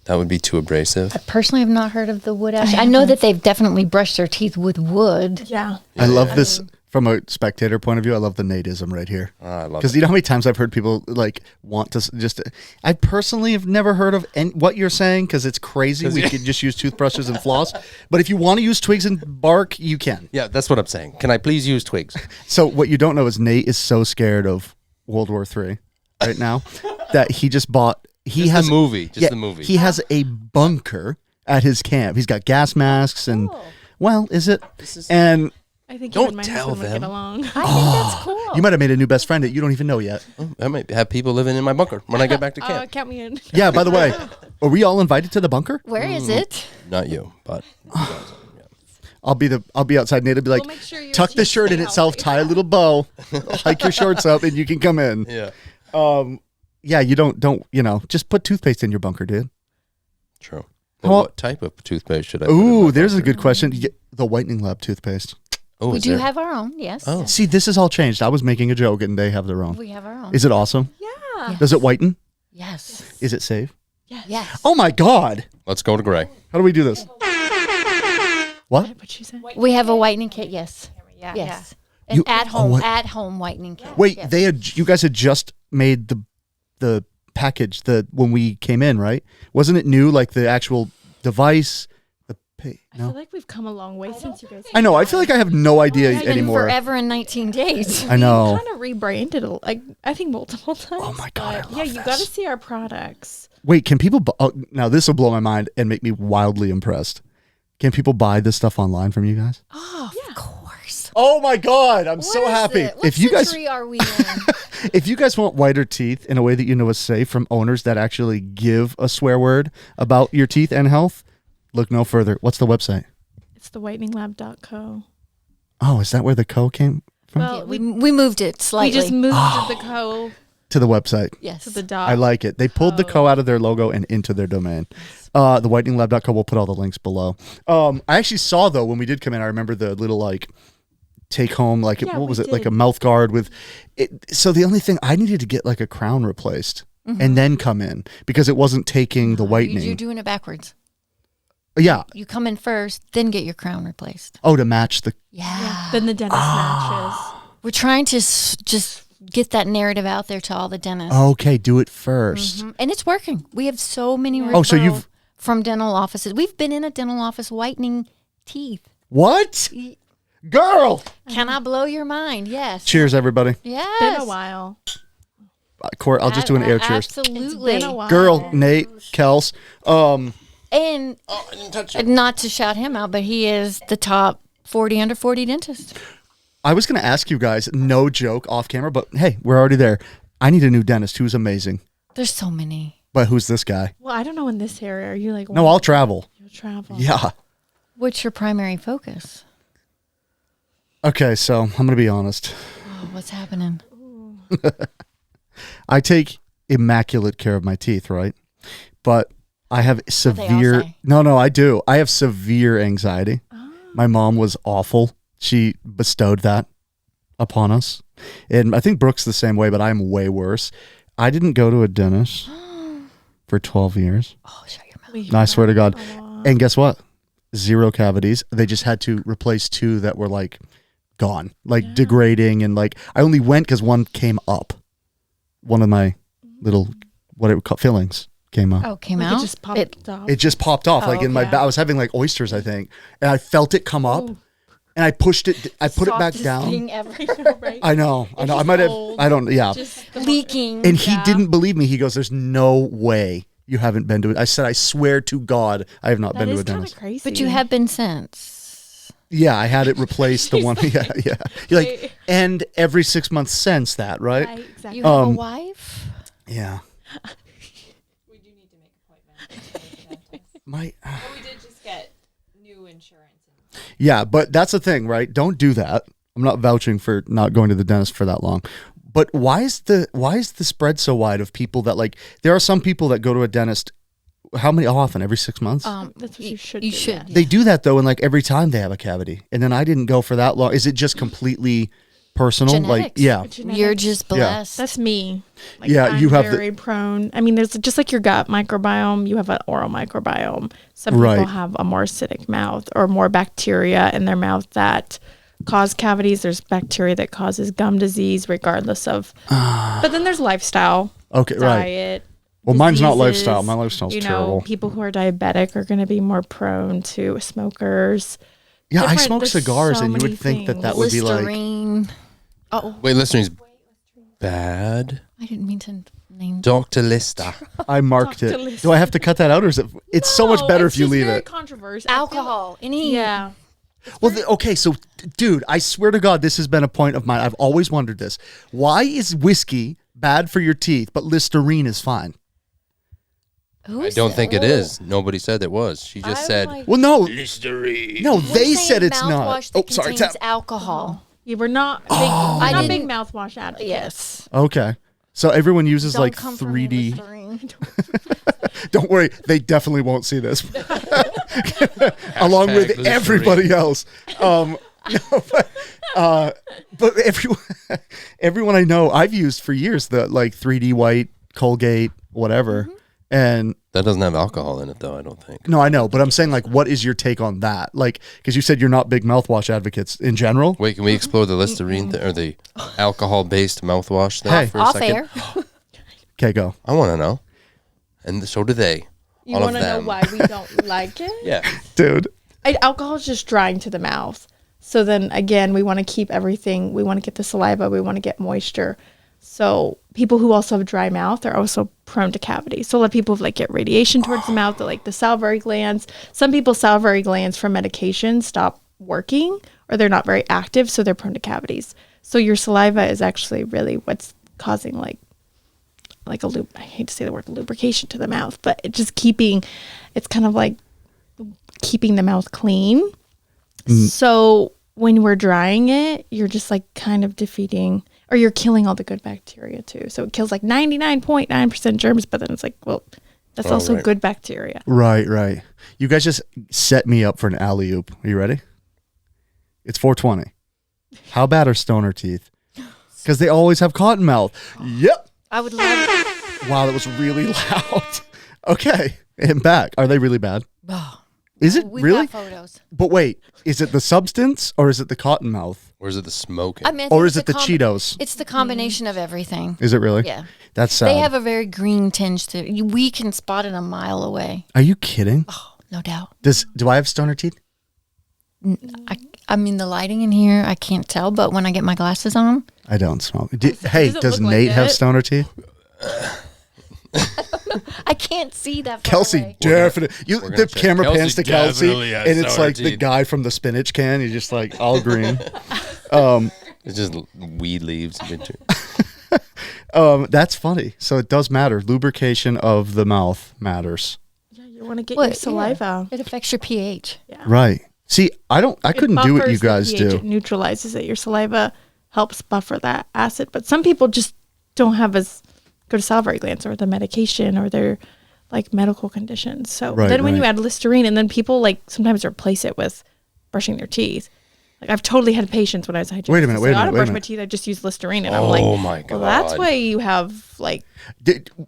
That would be too abrasive. I personally have not heard of the wood ash. I know that they've definitely brushed their teeth with wood. yeah. I love this from a spectator point of view. I love the Nateism right here. I love Because it. you know how many times I've heard people like want to just. I personally have never heard of what you're saying because it's crazy. We could just use toothbrushes and floss. But if you want to use twigs and bark, you can. Yeah, that's what I'm saying. Can I please use twigs? So what you don't know is Nate is so scared of World War III right now that he just bought. He Just has the movie. Just yeah, the movie. He has a bunker at his camp. He's got gas masks and well, is it? And I think Don't you and my tell husband would them. get along. I think that's cool. you might have made a new best friend that you don't even know yet. I might have people living in my bunker when I get back to camp. Count me in. Yeah. By the way, are we all invited to the bunker? Where is it? Not you, but you guys are, yeah. I'll be outside. Nate will be like, We'll make sure your tuck the teeth shirt stay in itself, healthy." tie a little bow, hike your shorts up, and you can come in. Yeah, Yeah, you don't just put toothpaste in your bunker, dude. true. But Well- what type of toothpaste should I? put in Ooh, my there's a bunker? good question. The Whitening Lab toothpaste. Oh, We is do there? have our own, yes. Oh. See, this has all changed. I was making a joke, and they have their own. We have our own. Is it awesome? Yeah. Does it whiten? Yes. Is it safe? Yes. Oh my God! Let's go to Gray. How do we do this? What? What you say? We have a whitening kit, yes. Yeah. Yes. You- An oh, at home whitening kit. Wait, yes. you guys had just made the package when we came in, right? Wasn't it new? Like the actual device, I no. feel like we've come a long way since you guys. I know. I feel like I have no idea It's been anymore. forever and 19 days. I know. Kind of rebranded, like I think multiple times. Oh my God, I but love yeah, you this. got to see our products. Wait, can people? Now this will blow my mind and make me wildly impressed. Can people buy this stuff online from you guys? Oh, of course. Oh my God, I'm so What is happy. it? What If you guys, century are we in? if you guys want whiter teeth in a way that you know is safe from owners that actually give a swear word about your teeth and health, look no further. What's the website? It's the whiteninglab.co. Oh, is that where the co came from? Well, Yeah, we moved it we slightly. just moved the co To the website. yes. to the dot. I like it. They pulled the co out of their logo and into their domain. The whiteninglab.co, we'll put all the links below. I actually saw, though, when we did come in, I remember the little, like, take home, like, Yeah, what we was it? Like did. a mouth guard with it. So the only thing, I needed to get, like, a crown replaced. and then come in because it wasn't taking the whitening. You're doing it backwards. Yeah. You come in first, then get your crown replaced. Oh, to match the. Yeah. Then the dentist matches. We're trying to just get that narrative out there to all the dentists. Okay, do it 1st. And it's working. We have so many referrals so you've from dental offices. We've been in a dental office whitening teeth. What? Girl. Can I blow your mind? Yes. Cheers, everybody. Yes. Been a while. Court, I'll just do an air cheers. Absolutely. It's been a while. Girl, Nate, Kels. And I didn't touch it. not to shout him out, but he is the top 40 under 40 dentist. I was going to ask you guys, no joke, off camera, but hey, we're already there. I need a new dentist who's amazing. There's so many. But who's this guy? Well, I don't know in this area. Are you like? No, I'll travel. You'll travel. Yeah. What's your primary focus? Okay, so I'm going to be honest. Oh, what's happening? I take immaculate care of my teeth, right? But I have they all severe. say. No, I do. I have severe anxiety. My mom was awful. She bestowed that upon us. And I think Brooke's the same way, but I'm way worse. I didn't go to a dentist for 12 years. Oh, shut your mouth. I swear to God. And guess what? 0 cavities. They just had to replace 2 that were like gone, like degrading. And like, I only went because one came up. One of my little, what it would call fillings came up. Oh, came Like out? it just popped off. It just popped off, Oh, like in my okay. back. I was having like oysters, I think. And I felt it come up and I pushed it. I put it back Softest down. thing ever. Right? I know. I just might have, old. I don't, yeah. Just the Leaking. And he didn't believe me. He goes, there's no way you haven't been to it. I said, I swear to God, I have not That been to is a kind of dentist. crazy. But you have been since. Yeah, I had it replaced. The one, yeah. You're like, Wait. and every 6 months since that, right? Right, exactly. You have a wife? Yeah. We do need to make appointments with the dentist. My, But we did just get new insurance. yeah, but that's the thing, right? Don't do that. I'm not vouching for not going to the dentist for that long. But why is the spread so wide of people that like, there are some people that go to a dentist, how often? Every 6 months? That's what you should. You do, should. yeah. They do that though, and like every time they have a cavity, and then I didn't go for that long. Is it just completely personal? Like, Genetics. yeah, You're just blessed. That's me. Like, Yeah, I'm you have the- very prone. I mean, there's just like your gut microbiome. You have an oral microbiome. Some people Right. have a more acidic mouth or more bacteria in their mouth that cause cavities. There's bacteria that causes gum disease, regardless of. But then there's lifestyle, okay, right. diet. Well, mine's not diseases. lifestyle. My lifestyle's terrible. People who are diabetic are going to be more prone to smokers. Yeah, I different- smoke there's cigars, so and you many would think that things. that would be like, Listerine. Oh, Wait, Lister's bad. I didn't mean to name. Dr. Lister. I marked Dr. it. List. Do I have to cut that out, or is it? It's so much better if you leave it. Controversial. Alcohol. Any. Yeah. Well, okay, so, dude, I swear to God, this has been a point of mine. I've always wondered this. Why is whiskey bad for your teeth, but Listerine is fine? I don't think it is. Nobody said it was. She just said Well, no, Listerine. no, they said it's not. Mouthwash that Oh, sorry. contains alcohol. Yeah, we're not big, Oh. we're I not big didn't- mouthwash advocates. Yes. Okay, so everyone uses Don't like come for me, 3D. Listerine. Don't worry, they definitely won't see this. Along with Listerine. everybody else. No, but everyone I know, I've used for years the like 3D white, Colgate, whatever. And That doesn't have alcohol in it, though, I don't think. no, I know, but I'm saying like, what is your take on that? Like, because you said you're not big mouthwash advocates in general. Wait, can we explore the Listerine or the alcohol-based mouthwash thing Hey. for a Off second? air. Okay, go. I want to know. And so do they. You All of want to know them. why we don't like it? Yeah. Dude. Alcohol is just drying to the mouth. So then again, we want to keep everything. We want to get the saliva. We want to get moisture. So people who also have dry mouth are also prone to cavities. So a lot of people have, like get radiation towards the mouth, like the salivary glands. Some people's salivary glands from medication stop working or they're not very active, so they're prone to cavities. So your saliva is actually really what's causing like a loop. I hate to say the word lubrication to the mouth, but it just it's kind of like keeping the mouth clean. So when we're drying it, you're just like kind of defeating, or you're killing all the good bacteria too. So it kills like 99.9% germs, but then it's like, well, that's also right. good bacteria. Right. You guys just set me up for an alley-oop. Are you ready? It's 420. How bad are stoner teeth? Because they always have cotton mouth. Yep. I would love Wow, that was really loud. Okay, and back. Are they really bad? Oh, Is it we've really? got photos. But wait, is it the substance or is it the cotton mouth? Or is it the smoking? I mean, I Or think is it's it the Cheetos? It's the combination of everything. Is it really? Yeah. That's sad. They have a very green tinge to. We can spot it a mile away. Are you kidding? Oh, no doubt. Do I have stoner teeth? I mean, the lighting in here, I can't tell, but when I get my glasses on, I don't smoke. Hey, it does look Nate like have it? stoner teeth? I can't see that far Kelsey away. definitely. we're gonna The check. camera Kelsey pans to Kelsey, definitely has and it's stoner like the teeth. guy from the spinach can. He's just like all green. It's just weed leaves. That's funny. So it does matter. Lubrication of the mouth matters. Yeah, you want to get Well, your saliva. It affects your pH. Right. See, I couldn't do what you buffers the guys pH, do. It neutralizes it. Your saliva helps buffer that acid, but some people just don't have as good salivary glands or the medication or their like medical conditions. So Right, then when you right. add Listerine, and then people like sometimes replace it with brushing their teeth. Like I've totally had patients when I was a hygienist. Wait a minute, say, wait a I minute, don't wait a brush my minute. teeth. I just use Listerine, and I'm Oh like, my well, that's God. why you have like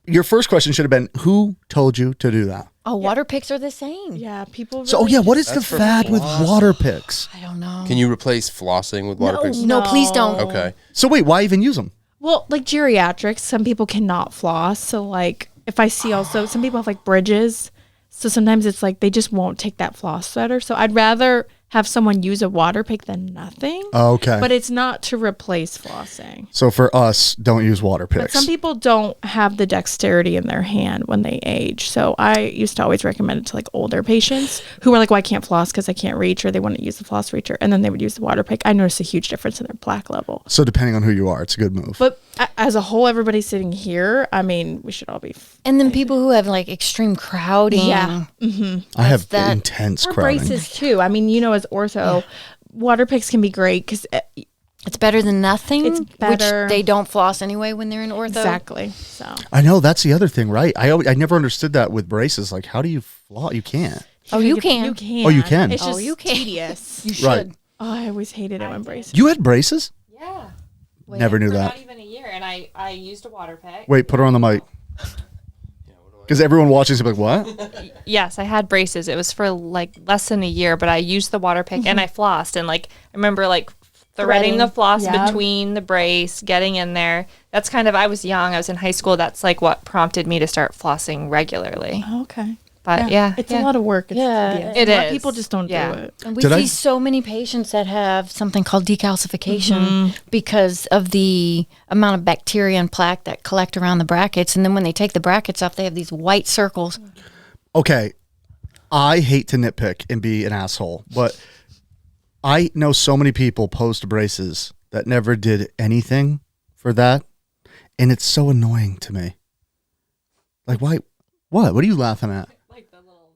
Your first question should have been, who told you to do that? Oh, water picks are the same. people. So, really what is the That's for fad with floss. water picks? I don't know. Can you replace flossing with water No. picks? No, please don't. Okay. So wait, why even use them? Well, like geriatrics, some people cannot floss. So like if I see also some people have like bridges. So sometimes it's like they just won't take that floss setter. So I'd rather have someone use a water pick than nothing. Okay. But it's not to replace flossing. So for us, don't use water But picks. some people don't have the dexterity in their hand when they age. So I used to always recommend it to like older patients who were like, well, I can't floss because I can't reach, or they wouldn't use the floss reacher. And then they would use the water pick. I noticed a huge difference in their plaque level. So depending on who you are, it's a good move. But as a whole, everybody sitting here, I mean, we should all be. And then people who have like extreme crowding. Yeah. I have that- intense Or crowding. braces too. I mean, as ortho, water picks can be great because It's better than nothing. It's better. Which they don't floss anyway when they're in ortho. exactly. So I know that's the other thing, right? I never understood that with braces. Like, how do you floss? You can't. Oh, you can. You can. Oh, you can. It's Oh, just you can. tedious. You should. Right. Oh, I always hated it when braces. You had braces? Yeah. Never knew For that. not even a year, and I used a water pick. Wait, put her on the mic. Because everyone watching is like, what? Yes, I had braces. It was for like less than a year, but I used the water pick and I flossed. And like, I remember like threading the floss Yeah. between the brace, getting in there. That's kind of, I was young. I was in high school. That's like what prompted me to start flossing regularly. Okay. But yeah, It's a lot of work. It's Yeah, tedious. it A lot of is. People just don't Yeah. do it. And we Did see I- so many patients that have something called decalcification Mm-hmm. because of the amount of bacteria and plaque that collect around the brackets. And then when they take the brackets off, they have these white circles. Okay. I hate to nitpick and be an asshole, but I know so many people post braces that never did anything for that. And it's so annoying to me. Like, why? What? What are you laughing at?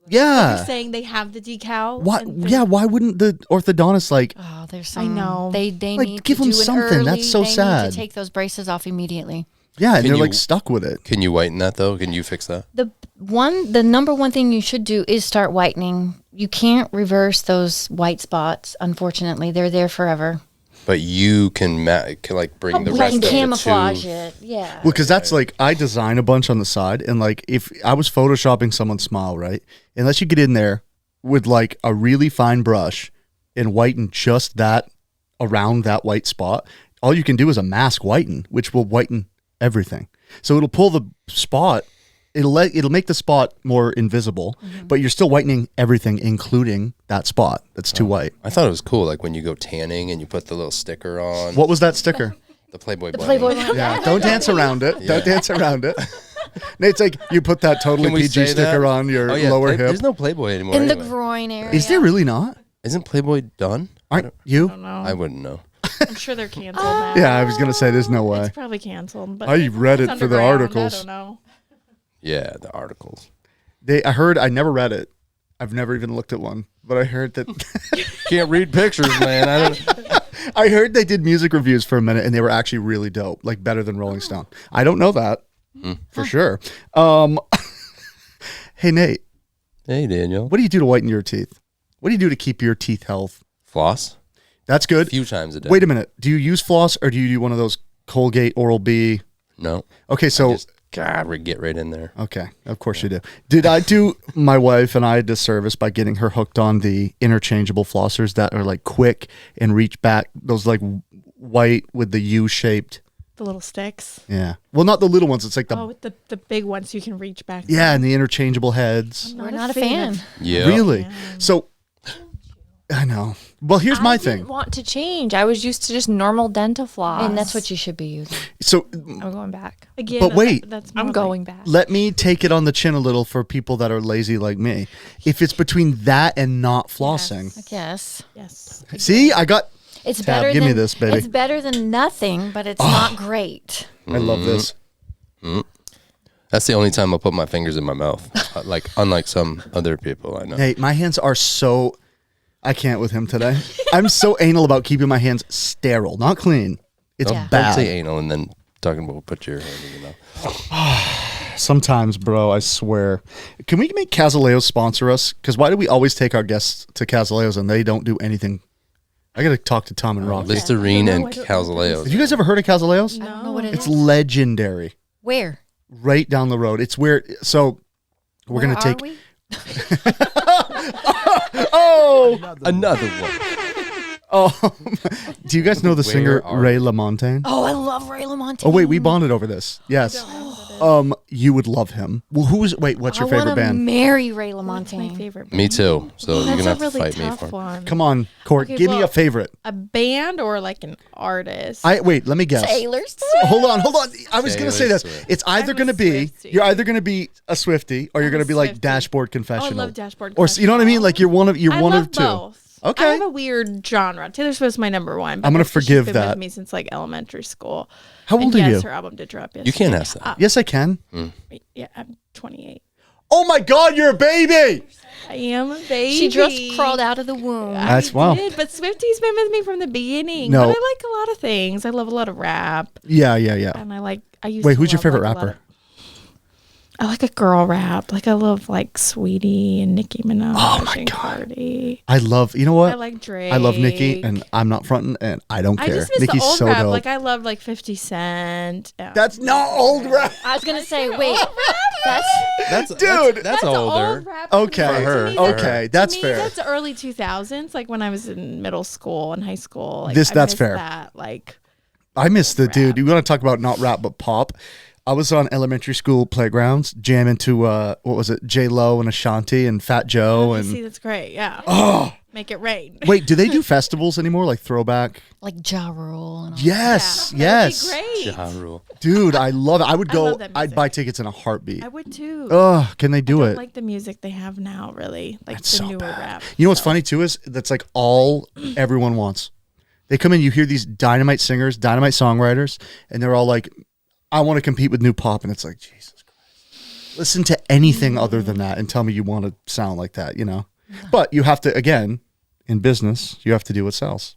Yeah. You're saying they have the decal. Why? and they- Yeah. Why wouldn't the orthodontist like? Oh, there's I some. know. They Like, need give to them do an something. early, That's so they sad. Need to take those braces off immediately. Yeah, and Can they're you- like stuck with it. Can you whiten that though? Can you fix that? The number one thing you should do is start whitening. You can't reverse those white spots. Unfortunately, they're there forever. But you can like bring the You rest can of the camouflage tube. it. Yeah. Well, because that's like I design a bunch on the side, and like if I was photoshopping someone's smile, right? Unless you get in there with like a really fine brush and whiten just that around that white spot, all you can do is a mask whiten, which will whiten everything. So it'll pull the spot. It'll make the spot more invisible, but you're still whitening everything, including that spot that's too white. I thought it was cool, like when you go tanning and you put the little sticker on. What was that sticker? The Playboy bunny. Playboy one. Yeah, don't dance around it. Don't dance around it. Nate's like, you put that totally Can we PG say sticker that? on your Oh, yeah, lower hip. There's no Playboy anymore. In the anyway. groin area. Is there really not? Isn't Playboy done? Aren't you? I don't know. I wouldn't know. I'm sure they're canceled now. Yeah, I was gonna say there's no way. It's probably canceled. But I read it's it for the underground, articles. I don't know. Yeah, the articles. I heard. I never read it. I've never even looked at one, but I heard that. Can't read pictures, man. I don't. I heard they did music reviews for a minute, and they were actually really dope, like better than Rolling Stone. I don't know that for sure. Hey Nate, Hey, Daniel. what do you do to whiten your teeth? What do you do to keep your teeth health? Floss? That's A good. few times a day. Wait a minute. Do you use floss or do you do one of those Colgate Oral B? No. Okay, so Just get right in there. Okay, of course you do. Did I do my wife and I a disservice by getting her hooked on the interchangeable flossers that are like quick and reach back? Those like white with the U-shaped. The little sticks. Yeah. Well, not the little ones. It's like the big ones you can reach back. Yeah, and the interchangeable heads. We're not a fan. Yeah. Really? Yeah. So, I know. Well, here's my I thing. didn't want to change. I was used to just normal dental floss. And that's what you should be using. So, I'm going back. Again, But wait. I'm going back. let me take it on the chin a little for people that are lazy like me. If it's between that and not flossing. I guess. Yes. See, I got. It's Tab, better give than me this, baby. It's better than nothing, but it's not great. I love this. That's the only time I'll put my fingers in my mouth. Like, unlike some other people I know. Hey, my hands are so. I can't with him today. I'm so anal about keeping my hands sterile, not clean. It's Don't bad. say anal and then talking about put your hand in your mouth. Sometimes, bro, I swear. Can we make Casaleos sponsor us? Because why do we always take our guests to Casaleos and they don't do anything? I got to talk to Tom and Rob. Listerine and I don't know. Calzaleos. Have you guys ever heard of Casaleos? I don't know what it It's is. legendary. Where? Right down the road. It's where. So we're Where going to take. are we? Oh! Another one. Oh! Do you guys know the Where singer are Ray we? LaMontagne? Oh, I love Ray LaMontagne. Oh, wait, we bonded over this. Yes. You would love him. Well, wait, what's your favorite I want to band? marry Ray That's my LaMontagne. favorite. Me too. So you're That's gonna a have to really fight me tough for it. one. Come on, Court, Okay, give me well- a favorite. A band or like an artist? Wait, let me guess. Taylor Hold on. I was going to say Taylor this. Swift. It's either I'm a going to be Swiftie. you're either going to be a Swiftie or you're I'm going a to be like Swiftie. Dashboard Oh, I Confessional. love Dashboard. Or you know what I mean? Like you're one of I love two. both. Okay. I have a weird genre. Taylor Swift's my number one. but I'm gonna that's 'cause forgive she's been that. with me since like elementary school. How And old are yes, you? her album did drop. You can't ask that. Yes, I can. Yeah, I'm 28. Oh my God, you're a baby. I am a baby. She just crawled out of the womb. That's I wow. did, but Swiftie's been with me from the beginning. No. But I like a lot of things. I love a lot of rap, Yeah. and I used. Wait, to who's your love, favorite like, a lot rapper? of- I like a girl rap. Like I love like Sweetie and Nicki Minaj and Cardi. I love. You know what? I like Drake. I love Nicki, and I'm not fronting, and I don't I care. just miss Nicki's the old so rap. dope. Like I love like 50 Cent. That's not old rap. I was going to say, wait, that's That's Dude. That's older. Old rap Okay. to me. For her. To me, For Okay, her. that's to me, fair. That's early 2000s, like when I was in middle school and high school. Like, That's I miss fair. That, like, I miss the dude. You want to talk about not rap but pop? I was on elementary school playgrounds jamming to what was it? J Lo and Ashanti and Fat Joe see, and. that's great. Yeah. Make it rain. Wait, do they do festivals anymore? Like throwback? like Ja Rule and all. Yes, Yeah, yes, that'd be great. Ja Rule. dude, I love it. I would I go. love that I'd music. buy tickets in a heartbeat. I would too. Oh, can they do I it? don't like the music they have now, really. Like That's the so newer bad. rap. You know what's funny too is that's like all everyone wants. They come in, you hear these dynamite singers, dynamite songwriters, and they're all like, "I want to compete with new pop," and it's like, Jesus Christ, listen to anything other than that and tell me you want to sound like that, you know. But you have to, again, in business, you have to do what sells.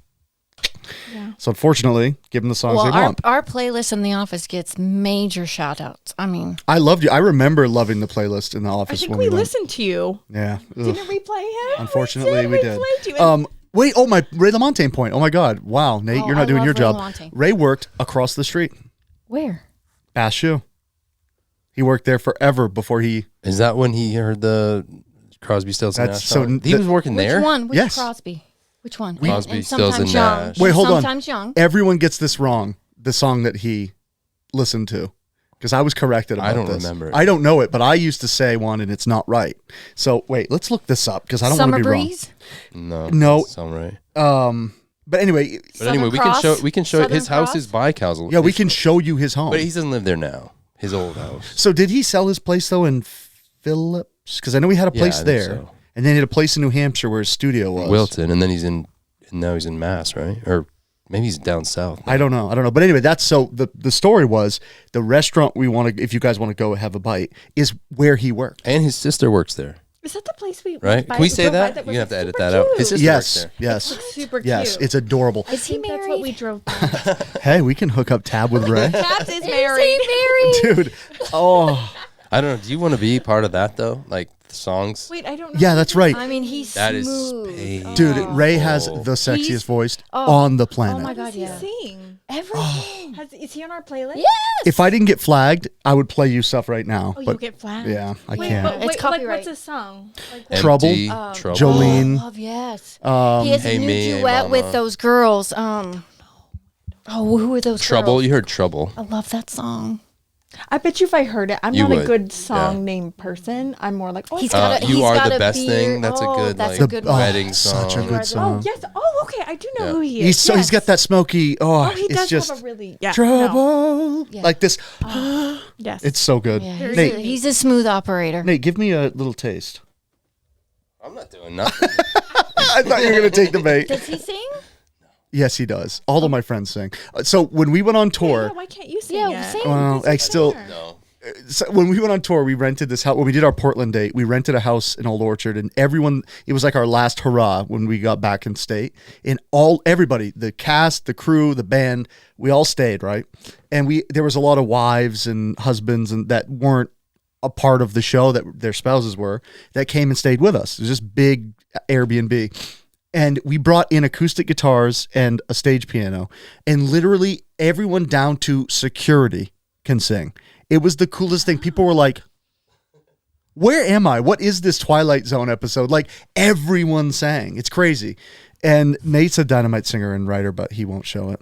Yeah. So unfortunately, give them the songs Well, they want. our playlist in the office gets major shout outs. I mean, I loved you. I remember loving the playlist in the I office think when we we went. listened to you. Yeah. Ugh. Didn't we play him? Unfortunately, we did. played you. And Wait. Oh, my Ray LaMontagne point. Oh my God. Wow, Nate, Oh, you're not I doing love your Ray job. LaMontagne. Ray worked across the street. where? Bass Shoe. He worked there forever before he. Is that when he heard the Crosby, Stills, and That's Nash so song? He the- was working Which there. one? Which Yes. Crosby? Which one? Crosby, and Stills, sometimes and young. Nash. Wait, hold on. Sometimes young. Everyone gets this wrong. The song that he listened to, because I was corrected about I don't this. remember it. I don't know it, but I used to say one, and it's not right. So wait, let's look this up because I don't want Summer to be Breeze. No, No. that's all right. wrong. But anyway, But anyway, Southern we can show Southern his house Cross? is by Castle. yeah, we can show you his home. But he doesn't live there now. His old house. So did he sell his place though in Phillips? Because I know he had a Yeah, place I think there, so. and then he had a place in New Hampshire where his studio was. Wilton, and then now he's in Mass, right? Or maybe he's down south. I don't know. But anyway, that's so the story was the restaurant we want to, if you guys want to go have a bite, is where he worked. And his sister works there, is that the place we right? by- Can we say drove by that? was You're gonna have to edit super that out. cute? His sister Yes, works there. yes, Super yes. cute. It's adorable. Is he I think married? that's what we drove by. Hey, we can hook up Tab with Ray. Tabs is Is married. he married? Dude, oh, I don't know. Do you want to be part of that though? Like the songs? Wait, I don't know. Yeah, that's right. I mean, he's That is smooth. painful. Dude, Ray has the sexiest He's- voice on the Oh planet. my god, God, yeah. he's sing. Everything. Is he on our playlist? Yes. If I didn't get flagged, I would play you stuff right now. Oh, you but get flagged. yeah, I Wait, can't. but It's wait, like, copyright. what's a song? Like, Empty, Trouble. Trouble. Jolene. Love, yes. he has Hey a new Me, duet with Mama. those girls. Who are those Trouble. girls? You heard Trouble. I love that song. I bet you if I heard it, I'm You not a would, good song yeah. name person. I'm more like, oh, He's yeah. got a- You he's Are got the a Best beard. Thing. That's Oh, a good that's like a good one. wedding song. Such a good song. Oh yes. Oh okay. I do know Yeah. who he is. So he's got that smoky. Oh, Oh, he it's does just have a really no. trouble. Yeah. Like this. Yes. It's so good. Yeah, Nate, he's a smooth operator. Nate, give me a little taste. I'm not doing nothing. I thought you were gonna take the bait. Does he sing? Yes, he does. All of my friends sing. So when we went on tour, Yeah, why can't you sing Yeah, it? sing. well, I still. No. So when we went on tour, we rented this house. When we did our Portland date, we rented a house in Old Orchard, and everyone. It was like our last hurrah when we got back in state. And everybody, the cast, the crew, the band, we all stayed, right? And there was a lot of wives and husbands and that weren't a part of the show, that their spouses were, that came and stayed with us. It was just big Airbnb. And we brought in acoustic guitars and a stage piano, and literally everyone down to security can sing. It was the coolest thing. People were like, where am I? What is this Twilight Zone episode? Like, everyone sang. It's crazy. And Nate's a dynamite singer and writer, but he won't show it.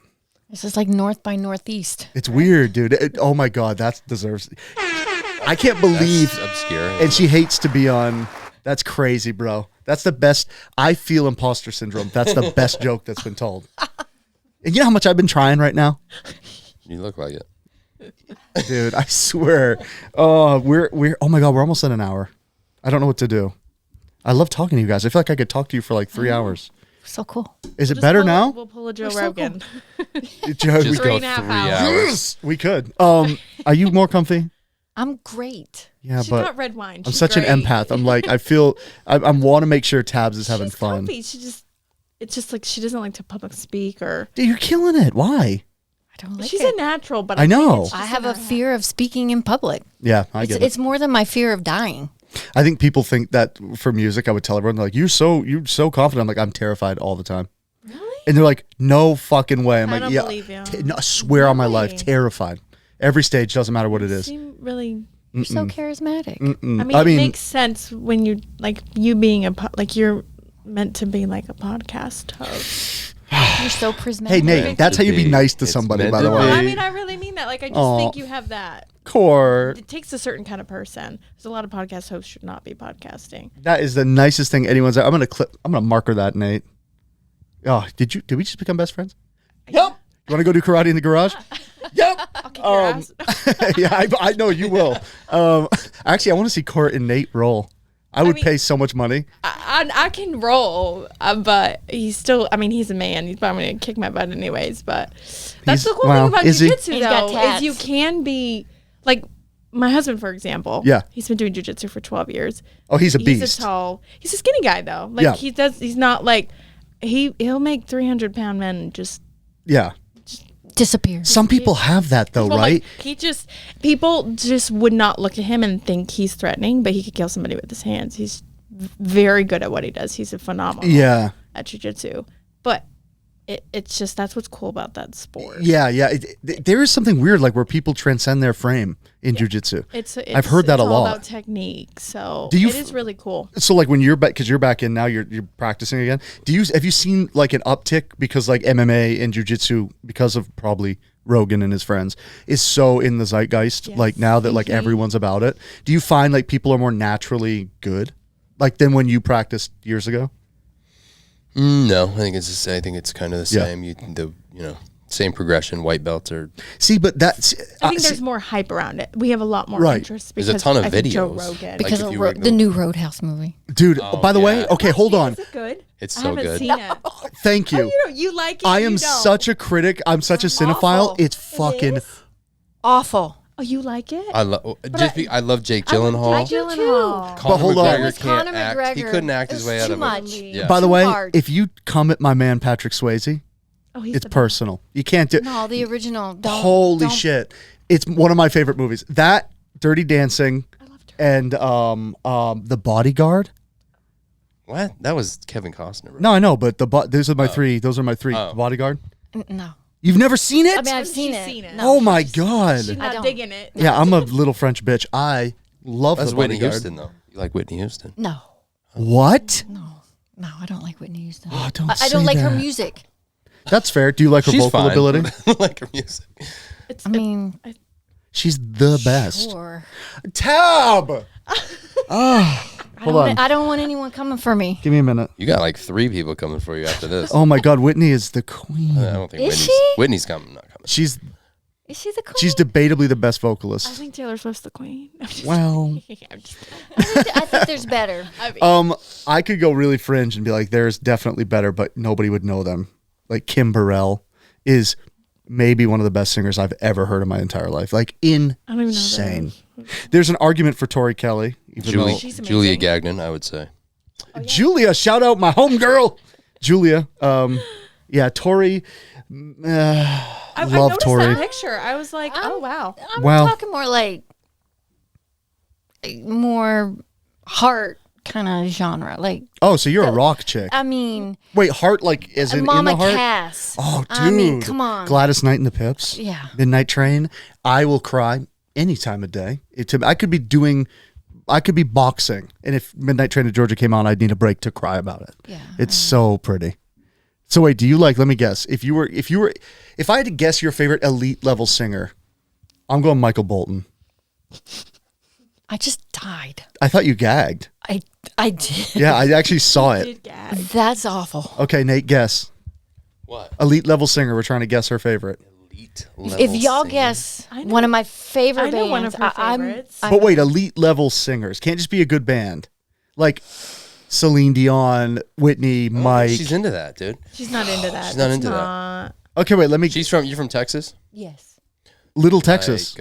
This is like North by Northeast. It's weird, dude. Oh my God, that deserves. I can't believe. That's obscure. And she hates to be on. That's crazy, bro. That's the best. I feel imposter syndrome. That's the best joke that's been told. And you know how much I've been trying right now? You look like it. Dude, I swear. Oh, we're oh my God, we're almost at an hour. I don't know what to do. I love talking to you guys. I feel like I could talk to you for like 3 hours. So cool. Is it better now? We'll pull a Joe so Rogan. Joe, Just we go 3.5 3 hours. hours. we could. Are you more comfy? I'm great. Yeah, She's but got red wine. I'm She's such great. an empath. I'm like, I feel, I want to make sure Tabs is having She's fun. comfy. It's just like she doesn't like to public speak or. Dude, you're killing it. Why? I don't like She's it. a natural, but I think know. it's just I have in a her head. fear of speaking in public. Yeah, I get it. It's more than my fear of dying. I think people think that for music, I would tell everyone, they're like, you're so confident. I'm like, I'm terrified all the time. Really? And they're like, no fucking way. I'm I like, don't yeah, believe you. no, I swear on my life, Really? terrified. Every stage, doesn't matter what it You is. seem really. You're so charismatic. I mean, it makes sense when you like you being like you're meant to be like a podcast host. You're so prismatic. Hey, Nate, that's how you be nice to It's somebody, meant by to the be. way. I mean, I really mean that. Like, I just think you have that. Court. It takes a certain kind of person. There's a lot of podcast hosts should not be podcasting. That is the nicest thing anyone's. I'm gonna marker that, Nate. Oh, did we just become best friends? Yep. You want to go do karate in the garage? Yep. I'll kick your ass. Yeah, I know you will. Actually, I want to see Court and Nate roll. I would pay so much money. I can roll, but he's still. I mean, he's a man. He's probably gonna kick my butt anyways. But that's the cool thing about is he? jujitsu, He's got though, tats. is you can be like my husband, for example. Yeah. he's been doing jujitsu for 12 years. Oh, he's a He's beast. a tall. He's a skinny guy though. Like Yeah. He's not like he'll make 300-pound men just. Yeah. Disappear. Some people have that though, Well, right? like, people just would not look at him and think he's threatening, but he could kill somebody with his hands. He's very good at what he does. He's a phenomenal Yeah. at jiu-jitsu. But it's just, that's what's cool about that sport. Yeah, yeah. There is something weird, like where people transcend their frame in jujitsu. I've heard that a all lot. about technique, so Do you it is really cool. So, like when you're back, because you're back in now, you're practicing again. Have you seen like an uptick because like MMA and jujitsu, because of probably Rogan and his friends, is so in the zeitgeist? Yes. Like now that like everyone's about it, do you find like people are more naturally good, like than when you practiced years ago? No, I think it's kind of the Yeah. same. Same progression. White belts are. See, but that's I think there's more hype around it. We have a lot more Right. interest There's because a ton of I think Joe videos. Rogan. because if of you were the new Roadhouse movie. dude. by the way, yeah. okay, hold on. Is it good? It's I so haven't good. seen it. Thank you. You like it? I you am don't. such a critic. I'm such a cinephile. awful. It's fucking. is? Awful. Oh, you like it? I love Jake Gyllenhaal. I do too. But Conor hold on. McGregor It was can't Conor act. He McGregor. couldn't act It his was way out too of much. it. Yeah. By the Too way, hard. if you come at my man Patrick Swayze, Oh, he's it's the best. personal. You can't do. No, the original. Don't, Holy don't- shit! It's one of my favorite movies. That Dirty Dancing, and The Bodyguard. What? That was Kevin Costner. Right? No, I know, but those are my three. Those are my three. Oh. The Bodyguard. No. You've never seen it? I mean, I've seen it. Oh my God. She's not digging it. Yeah, I'm a little French bitch. I love That's The Whitney Bodyguard. Houston, though. You like Whitney Houston? No. What? No, I don't like Whitney Houston. Oh, don't I don't say like her that. music. That's fair. Do you like her She's vocal fine. ability? I like her music. I mean, She's the best. sure. Tab. Hold on. I don't want anyone coming for me. Give me a minute. You got like 3 people coming for you after this. Oh my God, Whitney is the queen. I don't think Is Whitney's, she? Whitney's coming. Not coming. She's Is she the queen? she's debatably the best I vocalist. think Taylor Swift's the queen. I'm just Well, I'm just- I think there's better. I could go really fringe and be like, there's definitely better, but nobody would know them. Like Kim Burrell is maybe one of the best singers I've ever heard in my entire life. Like I don't even know insane. that. There's an argument for Tori Kelly. Even though She's amazing. Julia Gagnon, I would say. Julia, shout out my homegirl, Julia. Yeah, Tori. I Love noticed Tori. that picture. I was like, oh wow. I'm Well- talking more like more heart kind of genre. Like, Oh, so you're a rock chick. I mean, Wait, heart like as in Mama the heart? Cass. Oh, dude. I mean, come on. Gladys Knight and the Pips. Yeah. Midnight Train. I will cry any time of day. I could be boxing, and if Midnight Train to Georgia came on, I'd need a break to cry about it. Yeah. It's so pretty. So wait, do you like? Let me guess. If I had to guess your favorite elite level singer, I'm going Michael Bolton. I just died. I thought you gagged. I did. Yeah, I actually saw it. Did gag. That's awful. Okay, Nate, guess. What? Elite level singer. We're trying to guess her favorite. Elite If y'all singer. guess I know- one of my favorite I know bands, one of her favorites. But wait, elite level singers can't just be a good band. Like Celine Dion, Whitney, Mike. She's into that, dude. She's not into that. She's not That's into that. not- Okay, wait. Let me. You're from Texas? yes. Little Texas. Like,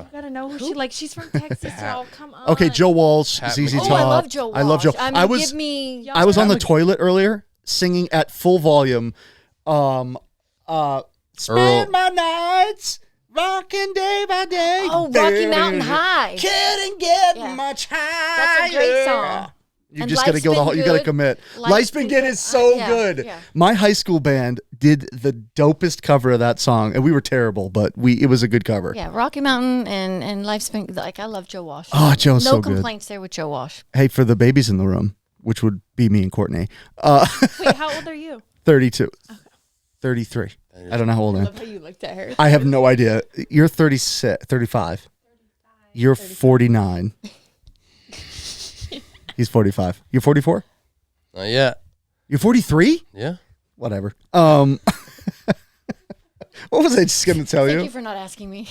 You gotta know who she like. She's from Texas, y'all. Come on. Okay, Joe Walsh, Pat ZZ McGee. Top. Oh, I love Joe Walsh. I love Joe. I mean, give me. I was on the Pat toilet earlier singing at full volume. Spend my nights rocking day by day. Oh, Rocky Mountain High. Couldn't get Yeah. much higher. That's a great song. You And just got to Life's go the Been whole. You got to Good. commit. Life's Life's Been Been Good Good. is so Yeah, good. yeah. My high school band did the dopest cover of that song, and we were terrible, but it was a good cover. Yeah, Rocky Mountain and Life's Been like I love Joe Walsh. Oh, Joe's no so good. complaints there with Joe Walsh. Hey, for the babies in the room, which would be me and Courtney, Wait, how old are you? 32, 33. I don't know how old I I am. love how you looked at her. I have no idea. You're 36, 35. You're 49. He's 45. You're 44? Not yet. You're 43? Yeah. Whatever. What was I just going to tell Thank you? you for not asking me.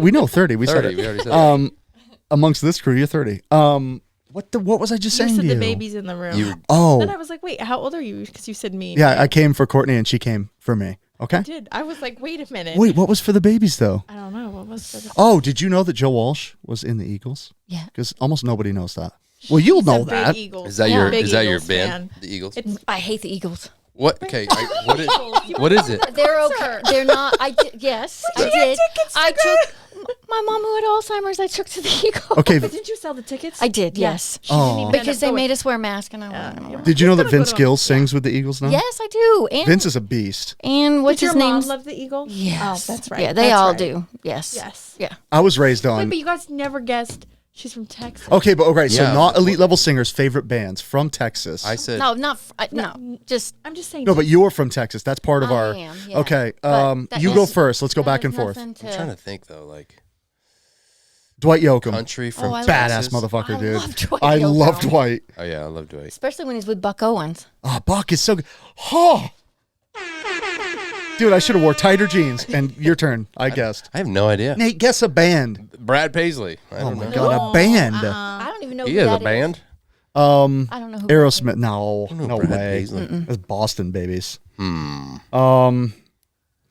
We know 30. We 30. said We it. already said that. Amongst this crew, you're 30. What was I just You saying said to the you? baby's in the room. You Oh, Then I was like, wait, how old are you? Because you said me. yeah, I came for Courtney and she came for me. Okay? I did. I was like, wait a minute. Wait, what was for the babies though? I don't know. What was the Oh, did you know that Joe Walsh was in the Eagles? Yeah. Because almost nobody knows that. Well, you'll He's a know big that. Eagles. is that Yeah. your Big is that your Eagles band? fan. The Eagles. It's I hate the Eagles. What? Okay. What is? What is it? They're okay. They're not. Yes, I did. I took my mom who had Alzheimer's. I took to the Eagles. Okay, But didn't you sell the tickets? I did. Yes. She didn't Oh. even end Because up they going. made us wear masks, and I went. did you know that gotta go Vince to a- Gill sings with the Eagles now? Yes, I do. And Vince is a beast. and what's Did your his mom name? love the Eagles? Yes. Oh, that's right. Yeah, they That's all right. do. Yes. Yes. Yeah. I was raised Wait, on. but you guys never guessed she's from Texas. Okay, but okay, so Yeah. not elite level singers, favorite bands from Texas. I said. No, not no. Just I'm just saying. No, but you're from Texas. That's part of I our. am, yeah. Okay, But that you go is- first. Let's go that back has and forth. nothing I'm to- trying to think though, like Dwight Yoakam, country from I love- badass Texas. motherfucker, I dude. love Dwight I Yoakam. love Dwight. Oh yeah, I love Dwight. especially when he's with Buck Owens. Oh, Buck is so good. Oh, dude, I should have wore tighter jeans. And your turn. I guessed. I have no idea. Nate, guess a band. Brad Paisley. I Oh don't my know. god, a band. I don't even know. He who has a that is. band. I don't know. Who Aerosmith. No, know no Brad way. Paisley. That's Boston babies.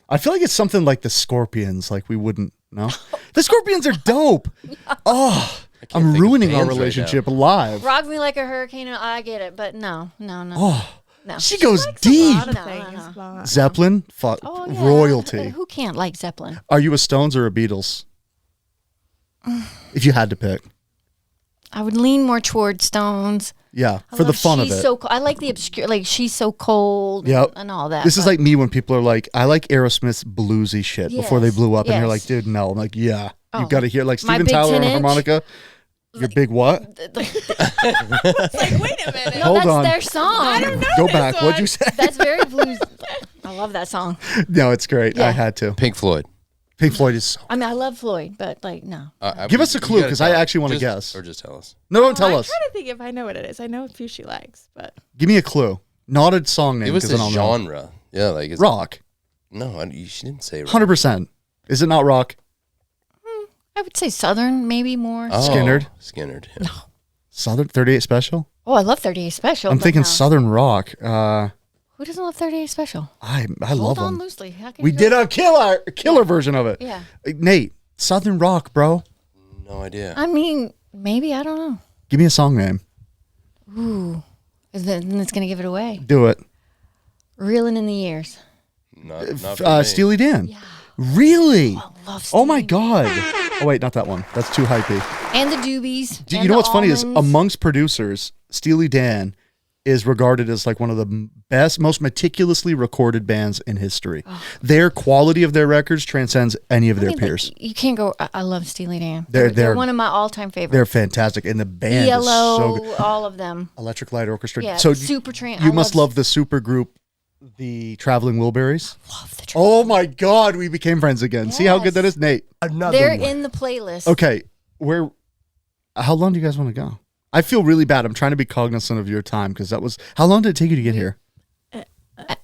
I feel like it's something like the Scorpions. Like we wouldn't know. The Scorpions are dope. Oh, I'm think of ruining our bands right relationship live. Rock Me Like a Hurricane. I get it, but no. Oh, No. she goes A deep. lot of No, things, no. but- Zeppelin, fuck, Oh, yeah. royalty. Who can't like Zeppelin? Are you a Stones or a Beatles? If you had to pick. I would lean more towards Stones. Yeah, I for the love fun of She's it. So I like the obscure, like She's So Cold Yep. and all that. This is like me when people are like, I like Aerosmith's bluesy shit before they Yes, blew up. And you're yes. like, dude, no. I'm like, yeah. Oh. You got to hear like My Steven Big Tyler on 10 inch? harmonica. Your big what? It's like, wait a minute. no, Hold that's on. their song. I don't know. Go back. What'd you say? That's very blues. I love that song. No, it's great. Yeah. I had to. Pink Floyd. Pink Floyd is so. I mean, I love Floyd, but like, no. Give us a clue, You gotta 'cause I tell us. actually wanna Just- guess. Or just tell us. No, don't tell I'm us. trying to think if I know what it is. I know a few she likes, but Give me a clue. Not a song name. It was 'cause the I don't know. genre. Yeah, like it's Rock. No, she didn't say rock. 100%. Is it not rock? I would say Southern, maybe more. Oh, Skinnerd? Skinnerd. Yeah. Southern 38 Special? Oh, I love 38 Special. I'm but thinking no. Southern rock. Who doesn't love 38 Special? I Hold love on them. loosely. How can We you did not- a killer version of it. Yeah. Nate, Southern rock, bro. No idea. I mean, maybe, I don't know. Give me a song name. Ooh. Then it's going to give it away. Do it. Reeling in the Years. Not for me. Steely Dan. Yeah. Really? I love Oh my Steely God. Oh wait, not that one. That's too hypey. And the Doobies. You and know the what's funny is Almonds. amongst producers, Steely Dan is regarded as like one of the best, most meticulously recorded bands in history. Their quality of their records transcends any of I their mean, like, peers. you can't go. I love Steely Dan. They're- They're one of my all-time favorites. They're fantastic, and the band is so good. ELO, all of them. Electric Light Orchestra. Yeah, so Supertramp. you must love the super group, the Traveling Wilburys. Love the Oh my God, we became friends again. See how good that Yes. is, Nate. They're in the playlist. Okay, how long do you guys want to go? I feel really bad. I'm trying to be cognizant of your time because that was. How long did it take you to get here? An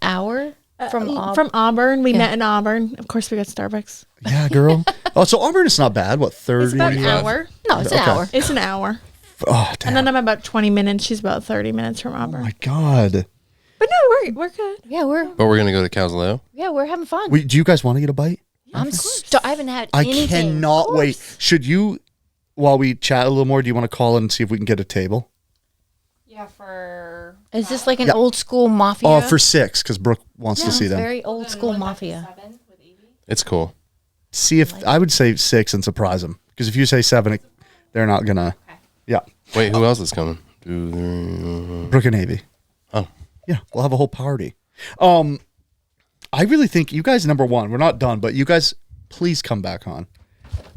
hour from from Auburn. We Yeah. met in Auburn. Of course, we got Starbucks. Yeah, girl. Oh, so Auburn is not bad. What, 30? It's about an hour. No, it's an Okay. hour. It's an hour. Oh, And damn. then I'm about 20 minutes. She's about 30 minutes from Oh Auburn. my God. But no, we're good. Yeah, we're But we're gonna go to Calzaleo. we're having fun. Do you guys want to get a bite? I haven't had I anything. cannot Of wait. course. Should you, while we chat a little more, do you want to call in and see if we can get a table? Yeah, for Is this like an Yeah. old school mafia? Oh, for 6, because Brooke wants yeah, to see it's them. very old school mafia. It's cool. See if I would say 6 and surprise them. Because if you say 7, they're not gonna. Yeah, Wait, who else is coming? Brooke and Navy. Oh, Yeah, we'll have a whole party. I really think you guys, number one, we're not done, but you guys, please come back on.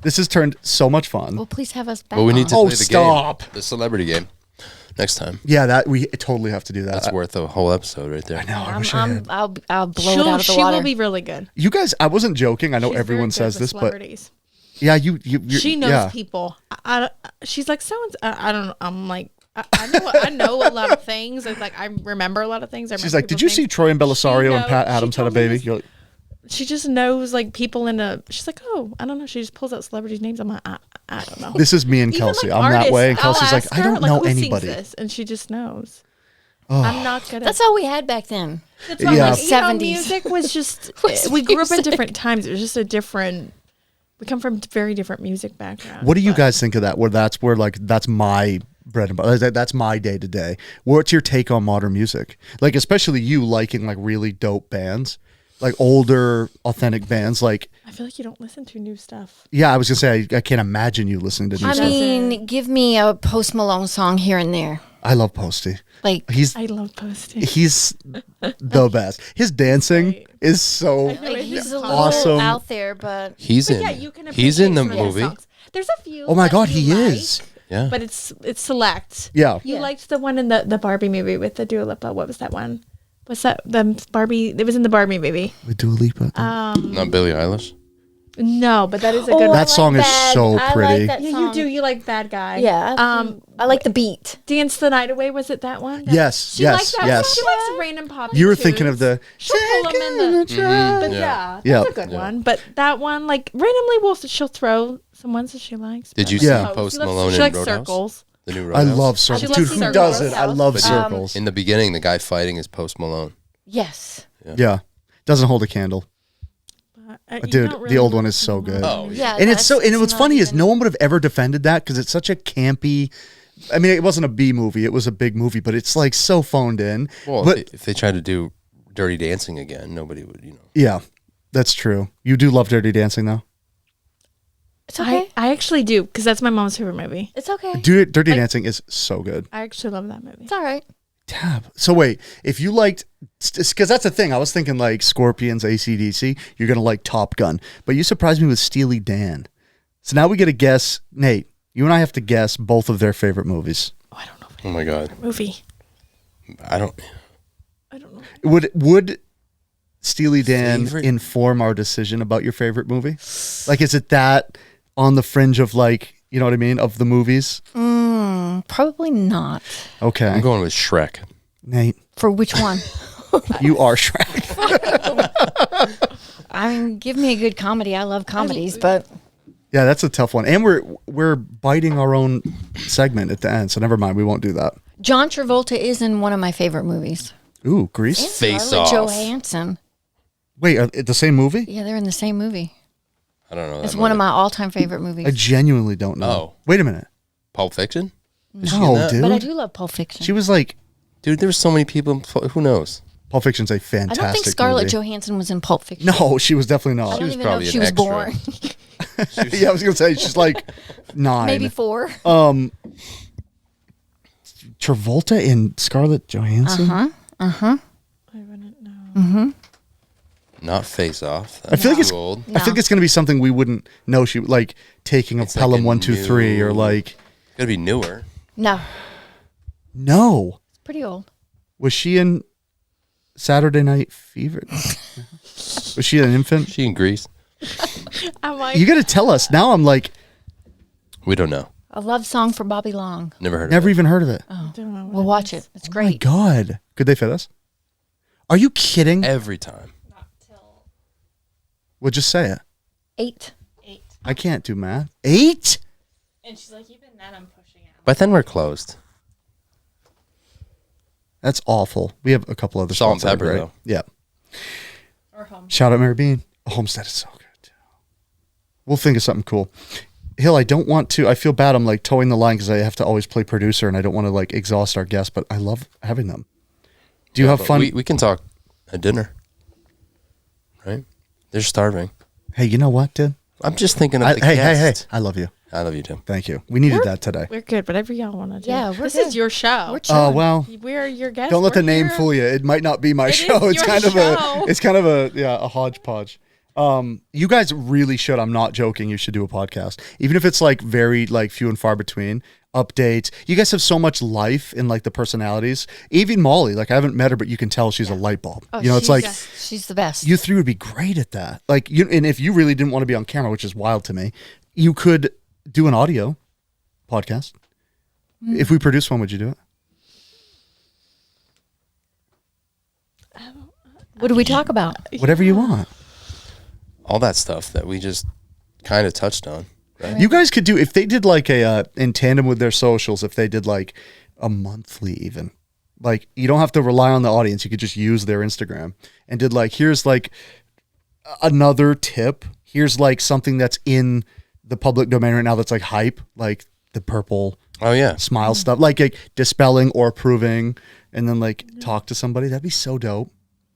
This has turned so much fun. Well, please have us back. but we need to Oh, play the stop. game, the celebrity game, next time. Yeah, that we totally have to do that. That's worth a whole episode right there. No, I wish I had. I'll blow it out of the She water. will be really good. You guys, I wasn't joking. I know She's everyone very good says with this, but celebrities. yeah, you're, She knows yeah. people. She's like, I don't know. I'm like, I know a lot of things. It's like, I remember a lot of things. She's like, did you see Troy and Belisario and Pat Adams had a baby? You're like, She just knows like people in a. She's like, oh, I don't know. She just pulls out celebrities' names. I'm like, I don't know. this is me and Even, Kelsey. like, I'm that artists, way, and I'll Kelsey's like, ask I her, don't know who sings anybody. this? And she just knows. I'm not good at. That's all we had back then. That's why, Yeah. like, you know, 70s. music was just. Was we grew up in music. different times. It was just a different. We come from very different music backgrounds. What do you but- guys think of that? Where like that's my bread and butter. That's my day to day. What's your take on modern music? Like especially you liking like really dope bands, like older authentic bands. Like I feel like you don't listen to new stuff. yeah, I was gonna say I can't imagine you listening to new I stuff. mean, give me a Post Malone song here and there. I love Posty. Like, He's I love posting. he's the best. His dancing Right. is so. like he's a little Awesome. out there, but He's But in. yeah, you can He's in the appreciate some of movie. songs. There's a few. Oh my that God, you he like, is. Yeah. But it's select. Yeah. You Yeah. liked the one in the Barbie movie with the Dua Lipa. What was that one? What's that? The Barbie. It was in the Barbie movie. With Dua Lipa. Not Billie Eilish. No, but that is a Oh, good. I That one. like song is so I pretty. like that Yeah, song. you do. You like Bad Guy. Yeah. I like the beat. Dance the Night Away. Was it that one? Yes, She yes, likes that. yes. She likes random pop. You were thinking of the. She'll pull 'em in the. But Yeah. yeah, Yeah. that's a good one. But that one, like randomly, she'll throw some ones that she likes. Did you Yeah. see Post She loves- Malone she in likes Roadhouse? circles. The new I Roadhouse. love She circles. loves Dude, who circles. doesn't? I love But circles. In the beginning, the guy fighting is Post Malone. Yes. Yeah. Doesn't hold a candle. You Dude, don't the really old one know. is so good. Oh, Yeah. And it's so, and what's not funny is even- no one would have ever defended that because it's such a campy. I mean, it wasn't a B movie; it was a big movie, but it's like so phoned in. Well, but if they tried to do Dirty Dancing again, nobody would, yeah, that's true. You do love Dirty Dancing, though. It's okay. I actually do, because that's my mom's favorite movie. It's okay. Dirty Dancing is so good. I actually love that movie. It's all right. Tab. So wait, if you liked, because that's the thing. I was thinking like Scorpions, AC/DC. You're gonna like Top Gun, but you surprised me with Steely Dan. So now we get to guess. Nate, you and I have to guess both of their favorite movies. Oh, I don't know. Oh my God. Movie. I don't know. Would Steely Dan Favorite? inform our decision about your favorite movie? Like, is it that on the fringe of like, you know what I mean, of the movies? Probably not. Okay. I'm going with Shrek. Nate, For which one? you are Shrek. I mean, give me a good comedy. I love comedies, but Yeah, that's a tough one. And we're biting our own segment at the end, so never mind. We won't do that. John Travolta is in one of my favorite movies. Ooh, Grease. Face Scarlett Off. Johansson. Wait, the same movie? Yeah, they're in the same movie. I don't know. It's one of my all-time favorite movies. I genuinely don't know. Oh. Wait a minute. Pulp Fiction? Is she in No, that? dude. But I do love Pulp Fiction. She was like, Dude, there were so many people. Who knows? Pulp Fiction's a I fantastic don't think Scarlett movie. Johansson was in Pulp Fiction. No, she was definitely I not. don't was even know probably if she an was extra. born. Yeah, I was gonna say she's like 9. Maybe 4. Travolta and Scarlett Johansson. I wouldn't know. Not Face Off. I feel like it's too old. I think it's gonna be something we wouldn't know. She like taking of It's like Pelham a 1, 2, 3 or new- like Gotta be newer. No, no. it's pretty old. Was she in Saturday Night Fever? Was she an infant? She in Grease. I'm like, You got to tell us now. I'm like We don't know. A love song for Bobby Long. Never heard never of it. even heard of it. I don't know. We'll watch it. It's Oh my great. god, could they fit us? Are you kidding? Every time. Well, just say it. 8. I can't do math. 8? And she's like, even then I'm pushing out. But then we're closed. That's awful. We have a couple other Salt and spots that are pepper, great. though. Yeah. Or home. Shout out Mary Bean. Homestead is so good too. We'll think of something cool. Hill, I don't want to. I feel bad. I'm like towing the line because I have to always play producer, and I don't want to like exhaust our guests. But I love having them. Do you have But fun? We can talk at dinner. Right? They're starving. Hey, you know what, dude? I'm just thinking of the Hey, guest. I love you. I love you, Tim. Thank you. We needed that today. We're good, whatever y'all want to do. Yeah, we're this good. is your show. We're chilling. Well, We're your guests. don't let the We're name here. fool you. It might not be my It show. is It's your kind show. of a hodgepodge. You guys really should. I'm not joking. You should do a podcast, even if it's like very like few and far between. Updates. You guys have so much life in like the personalities. Even Molly, like I haven't met her, but you can tell she's a light bulb. Oh, You know, it's like she's the best. you three would be great at that. Like you, and if you really didn't want to be on camera, which is wild to me, you could do an audio podcast. If we produce one, would you do it? What do we talk about? Whatever you want. All that stuff that we just kind of touched on. Right? You guys could do if they did like a in tandem with their socials. If they did like a monthly, even like you don't have to rely on the audience. You could just use their Instagram and did like here's like another tip. Here's like something that's in the public domain right now that's like hype, like the purple Oh, yeah. smile stuff, like dispelling or proving, and then like talk to somebody. That'd be so dope.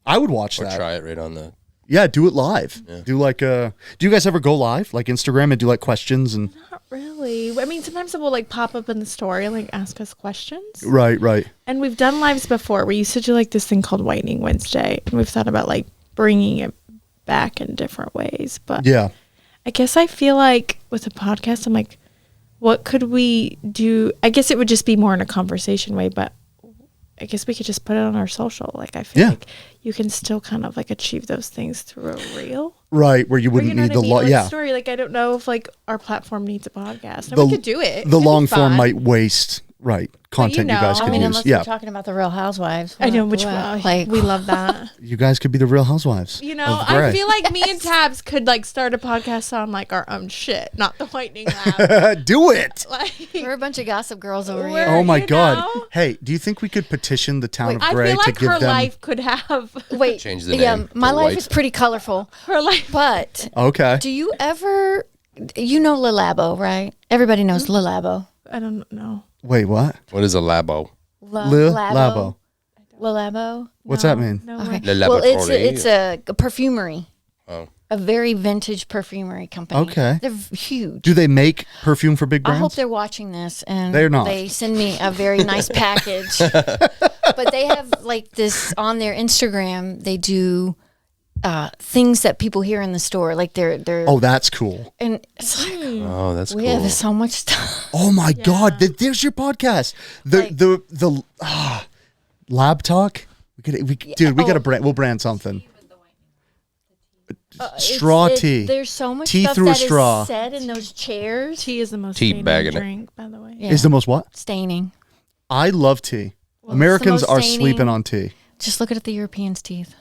I would watch Or that. try it right on the... Yeah, do it live. Do like do you guys ever go live like Instagram and do like questions and Not really. I mean, sometimes it will like pop up in the story and like ask us questions. right. And we've done lives before. We used to do like this thing called Whitening Wednesday, and we've thought about like bringing it back in different ways. But Yeah. I guess I feel like with a podcast, I'm like, what could we do? I guess it would just be more in a conversation way, but I guess we could just put it on our social. Like I feel Yeah. like you can still kind of like achieve those things through a reel. Right, where you Or wouldn't you know need what I the mean? long, Like yeah. story. Like I don't know if like our platform needs a podcast. And The- we could do it. It The could be long form fun. might waste content you know, guys I could I mean, use. unless Yeah, we're talking about the Real Housewives. I know which Well, one. like We love that. you guys could be the Real Housewives. You know, of I Gray. feel like me and Tabs could like start a podcast on like our own shit, not the Whitening Lab. Do it. Like, we're a bunch of gossip girls over We're- here. Oh my you God! know? Hey, do you think we could petition the town of I Gray feel like to give her them? life could have Wait, Change the yeah, name my to life White. is pretty colorful, her life. but Okay. do you ever, you know Lilabo, right? Everybody knows Mm-hmm. Lilabo. I don't know. Wait, what? What is a labo? Labo. Lilabo. What's that mean? No Okay. way. Le Well, laboratory. it's a perfumery. Oh. a very vintage perfumery company. Okay. They're huge. Do they make perfume for big I brands? hope they're watching this and They're not. they send me a very nice package. But they have like this on their Instagram. They do things that people hear in the store. Like they're Oh, that's cool. and it's like, Oh, that's we cool. have so much stuff. Oh my God. There's your podcast. The lab talk. We gotta brand. We'll brand something. Straw tea. There's so much Tea stuff through a that is straw. said in those chairs. Tea is the most Tea staining bagging it. drink, by the way. Yeah. Is the most what? Staining. I love tea. Well, Americans it's the are most staining. sleeping on tea. Just look at the Europeans' teeth.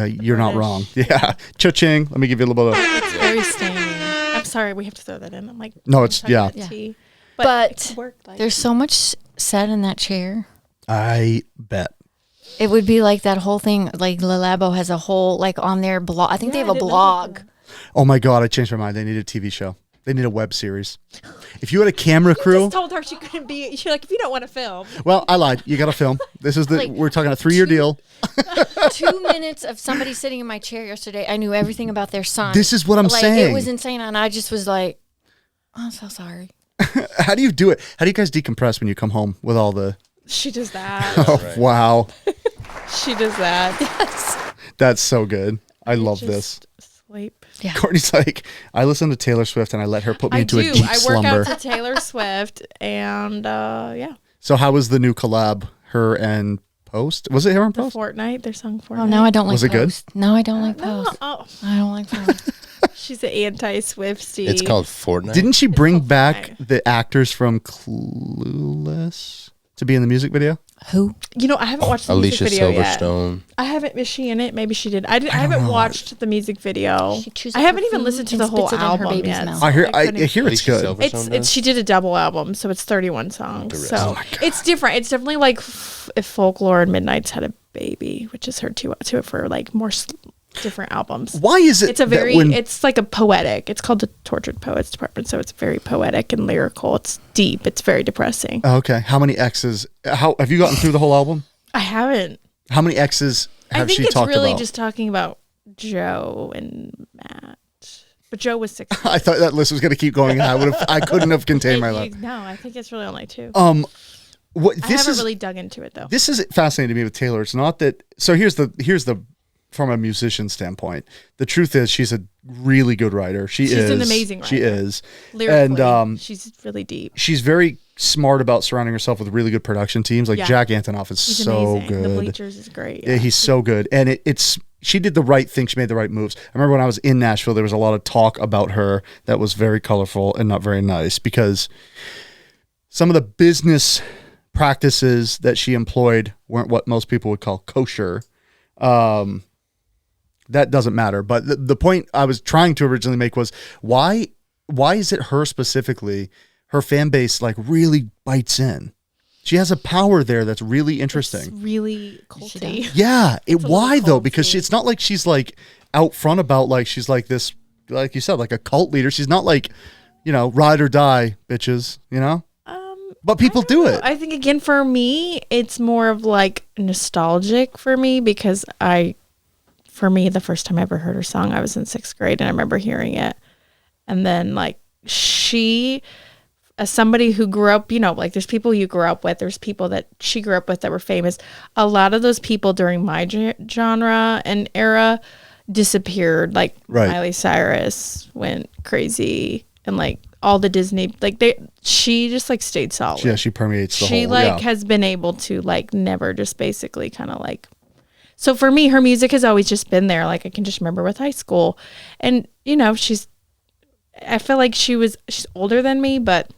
You're not wrong. Yeah. Cha-ching. Let me give you a little bit of. It's very staining. I'm sorry, we have to throw that in. I'm like, No, it's- talking yeah. about Yeah. tea. But it could work, like, there's so much said in that chair. I bet. It would be like that whole thing. Like Le Labo has a whole like on their blog. I think they have a blog. Oh my God, I changed my mind. They need a TV show. They need a web series. If you had a camera crew, just told her she couldn't be. You're like, if you don't want to film, well, I lied. You got to film. This is Like, we're talking a 3-year deal. 2 minutes of somebody sitting in my chair yesterday. I knew everything about their son. This is what I'm like, saying. It was insane, and I just was like, I'm so sorry. How do you do it? How do you guys decompress when you come home with all the? she does that. Oh wow, She does that. that's so good. I love this. Just sleep. Yeah. Courtney's like, I listen to Taylor Swift and I let her put me I into do. a deep I work slumber. out to Taylor Swift, and yeah, So how was the new collab? Her and Post? Was it her and the Post? Fortnite. Their song Fortnite. Oh, now I don't like Was it good? Post. No, I don't like No, Post. oh, I don't like Post. she's an anti-Swiftie. It's called Fortnite. Didn't she bring called back Fortnite. the actors from Clueless to be in the music video? Who? You know, I haven't watched the Alicia music video yet. Silverstone? I haven't. Is she in it? Maybe she did. I don't haven't know. watched the music video. She chews I up haven't her even food listened to and the whole spits it in her album baby's yet. mouth. so I hear couldn't- it's Alicia good. Silverstone does? She did a double album, so it's 31 songs. So Oh it's different. It's definitely like if Folklore and Midnight's had a baby, which is her to it for like more different albums. Why is it? It's a that very, when- it's like a poetic. It's called the Tortured Poets Department, so it's very poetic and lyrical. It's deep. It's very depressing. Okay, how many X's? How have you gotten through the whole album? I haven't. How many X's I have think she it's talked really about? just talking about Joe and Matt. But Joe was 6. I thought that list was going to keep going. I couldn't have contained my laugh. No, I think it's really only 2. What I this haven't is? really dug into it though. This is fascinating to me with Taylor. It's not that. So here's the from a musician standpoint. The truth is, she's a really good writer. She's an amazing She writer. is. Lyrically, And she's really deep. she's very smart about surrounding herself with really good production teams. Like Yeah. Jack Antonoff is He's so amazing. good. The Bleachers is great. Yeah, he's so good. And it's she did the right thing. She made the right moves. I remember when I was in Nashville, there was a lot of talk about her that was very colorful and not very nice because some of the business practices that she employed weren't what most people would call kosher. That doesn't matter. But the point I was trying to originally make was why is it her specifically, her fan base like really bites in? She has a power there that's really interesting. It's really culty. Yeah. Why though? culty. Because it's not like she's like out front about like she's like this, like you said, like a cult leader. She's not like, ride or die, bitches, But people do it. I think again for me, it's more of like nostalgic for me because for me, the first time I ever heard her song, I was in 6th grade and I remember hearing it. And then like she, as somebody who grew up, like there's people you grew up with, there's people that she grew up with that were famous. A lot of those people during my genre and era disappeared. Like Right. Miley Cyrus went crazy and like all the Disney, like she just like stayed solid. Yeah, she permeates the She whole. like has been able to like never just basically kind of like, so for me, her music has always just been there. Like I can just remember with high school and I feel like she's older than me, but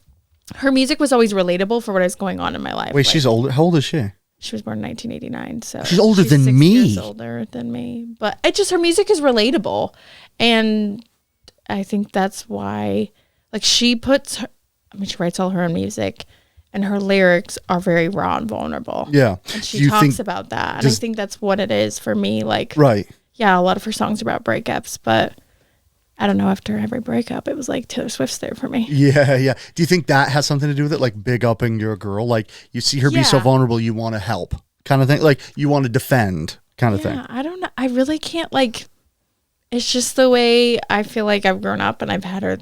her music was always relatable for what is going on in my life. Wait, Like, she's older. How old is she? she was born in 1989, so She's older than 6 me. years older than me, but it just her music is relatable, and I think that's why, like she writes all her own music, and her lyrics are very raw and vulnerable. Yeah. And Do she you talks think- about that, and I think that's what it is for me. Like, Right. yeah, a lot of her songs are about breakups, but I don't know. After every breakup, it was like Taylor Swift's there for me. Yeah, yeah. Do you think that has something to do with it? Like big upping your girl? Like you see her be so Yeah. vulnerable, you want to help kind of thing? Like you want to defend kind of thing? Yeah, I don't know. I really can't like. It's just the way I feel like I've grown up and I've had her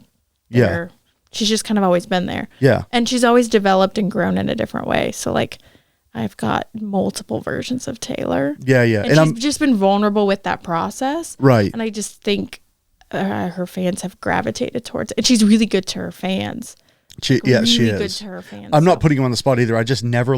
there. Yeah. She's just kind of always been there. Yeah. And she's always developed and grown in a different way. So like I've got multiple versions of Taylor. Yeah, yeah. And she's just been vulnerable with that process. Right. And I just think her fans have gravitated towards it. And she's really good to her fans. She is. Good to her fans. I'm not putting you on the spot either. I just never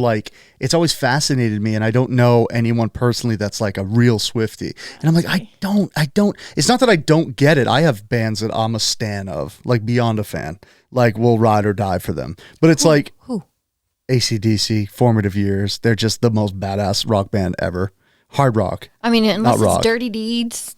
it's always fascinated me, and I don't know anyone personally that's like a real Swiftie. And I'm like, I don't, it's not that I don't get it. I have bands that I'm a stan of, like beyond a fan, like we'll ride or die for them. But it's who? AC/DC, Formative Years. They're just the most badass rock band ever. Hard rock. I mean, unless it's Dirty Deeds.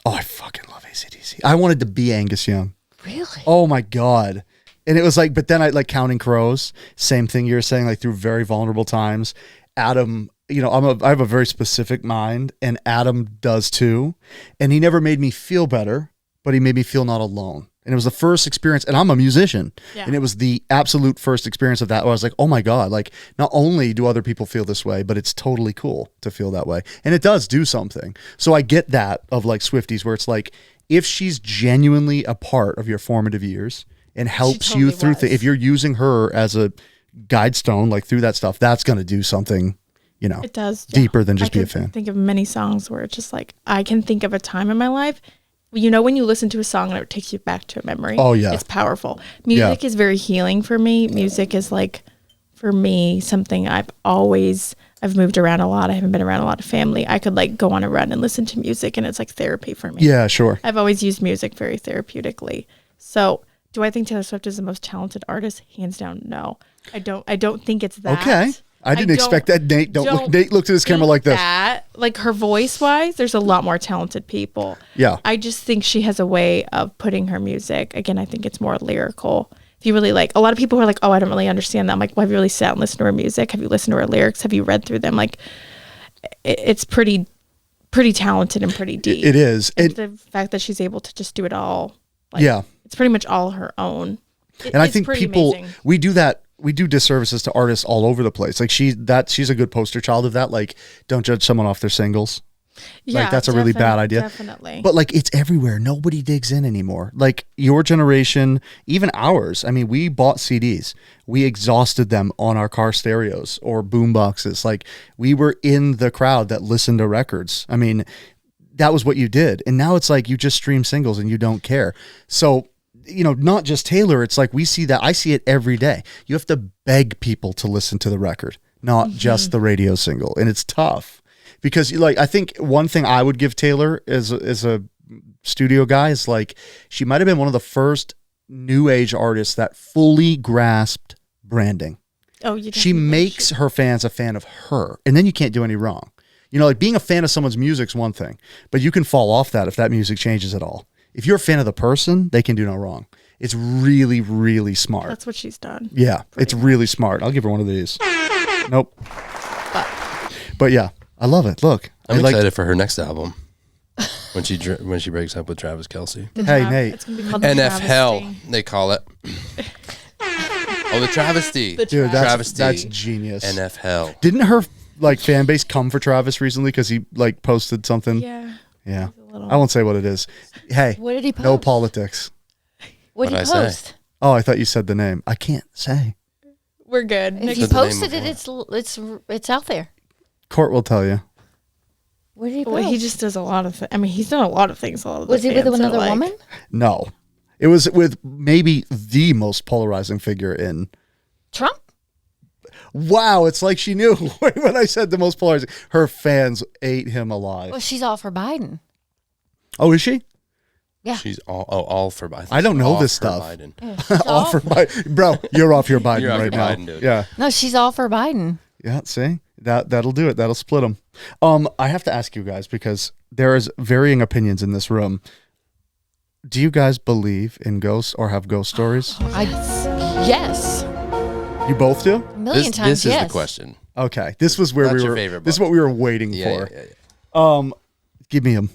Oh, I fucking love AC/DC. I wanted to be Angus Young. Really? Oh my God. And it was like, but then I like Counting Crows, same thing you were saying, like through very vulnerable times. Adam, I have a very specific mind, and Adam does too. And he never made me feel better, but he made me feel not alone. And it was the first experience, and I'm a musician. Yeah. And it was the absolute first experience of that where I was like, oh my God, like not only do other people feel this way, but it's totally cool to feel that way. And it does do something. So I get that of like Swifties where it's like, if she's genuinely a part of your formative years, and helps you through if you're using her as a guide stone, like through that stuff, that's going to do something, it does deeper than just be a fan. I think of many songs where it's just like, I can think of a time in my life, when you listen to a song and it takes you back to a memory. Oh yeah. It's powerful. Music is very healing for me. Music is like, for me, something I've moved around a lot. I haven't been around a lot of family. I could like go on a run and listen to music, and it's like therapy for me. Yeah, sure. I've always used music very therapeutically. So do I think Taylor Swift is the most talented artist? Hands down, no. I don't think it's that. Okay. I didn't expect that. Nate looked at his camera like this. Like her voice wise, there's a lot more talented people. Yeah. I just think she has a way of putting her music. Again, I think it's more lyrical. If you really a lot of people are like, oh, I don't really understand that. I'm like, well, have you really sat and listened to her music? Have you listened to her lyrics? Have you read through them? Like, it's pretty talented and pretty deep. It is. And the fact that she's able to just do it all. It's pretty much all her own. And I think people, amazing. we do disservices to artists all over the place. Like she's a good poster child of that. Like, don't judge someone off their singles. Yeah, like that's a really bad idea. Definitely. But like it's everywhere. Nobody digs in anymore. Like your generation, even ours. I mean, we bought CDs. We exhausted them on our car stereos or boom boxes. Like we were in the crowd that listened to records. I mean, that was what you did. And now it's like you just stream singles and you don't care. So, not just Taylor, it's like we see that. I see it every day. You have to beg people to listen to the record, not just the radio single. And it's tough because I think one thing I would give Taylor as a studio guy is like, she might've been one of the first new age artists that fully grasped branding. Oh, she makes her fans a fan of her, and then you can't do any wrong. Like being a fan of someone's music's one thing, but you can fall off that if that music changes at all. If you're a fan of the person, they can do no wrong. It's really, really smart. That's what she's done. Yeah, it's really smart. I'll give her one of these. Nope. But yeah, I love it. Look, I'm excited for her next album when she breaks up with Travis Kelce. Hey, Nate. It's gonna be called NFL, they call it. Oh, the travesty. Dude, that's genius. NFL. Didn't her fan base come for Travis recently because he posted something? Yeah. I won't say what it is. Hey, what did he post? No politics. What did he post? Oh, I thought you said the name. I can't say. We're good. If he posted it, it's out there. Court will tell you. What did he post? Well, he just does a lot of. I mean, he's done a lot of things. Was he with another woman? No, it was with maybe the most polarizing figure in Trump. Wow, it's like she knew when I said the most polarizing. Her fans ate him alive. Well, she's all for Biden. Oh, is she? Yeah. She's all for Biden. I don't know this stuff. Biden. Yeah, all for Biden. Bro, you're off your Biden You're off right your now. Biden, dude. Yeah. No, she's all for Biden. Yeah, see? That'll do it. That'll split them. I have to ask you guys because there is varying opinions in this room. Do you guys believe in ghosts or have ghost stories? Yes. You both do? A million times, This yes. is the question. Okay. This was where What's we your were. favorite This is book? what we were waiting for. Yeah. Give me them.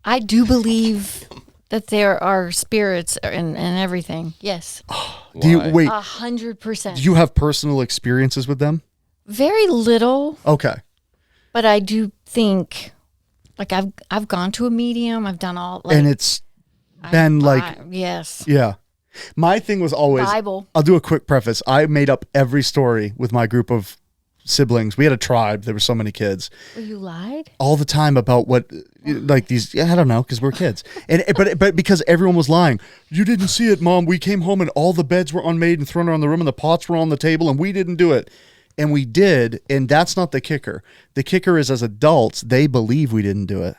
I do believe that there are spirits and everything. Yes. Do you wait? 100%. Do you have personal experiences with them? Very little, Okay. but I do think Like I've gone to a medium. I've done all. Like, and it's been yes. Yeah. My thing was always Bible. I'll do a quick preface. I made up every story with my group of siblings. We had a tribe. There were so many kids. Well, you lied all the time about what, like these. I don't know, because we're kids, and but because everyone was lying. You didn't see it, Mom. We came home and all the beds were unmade and thrown around the room, and the pots were on the table, and we didn't do it. And we did, and that's not the kicker. The kicker is, as adults, they believe we didn't do it,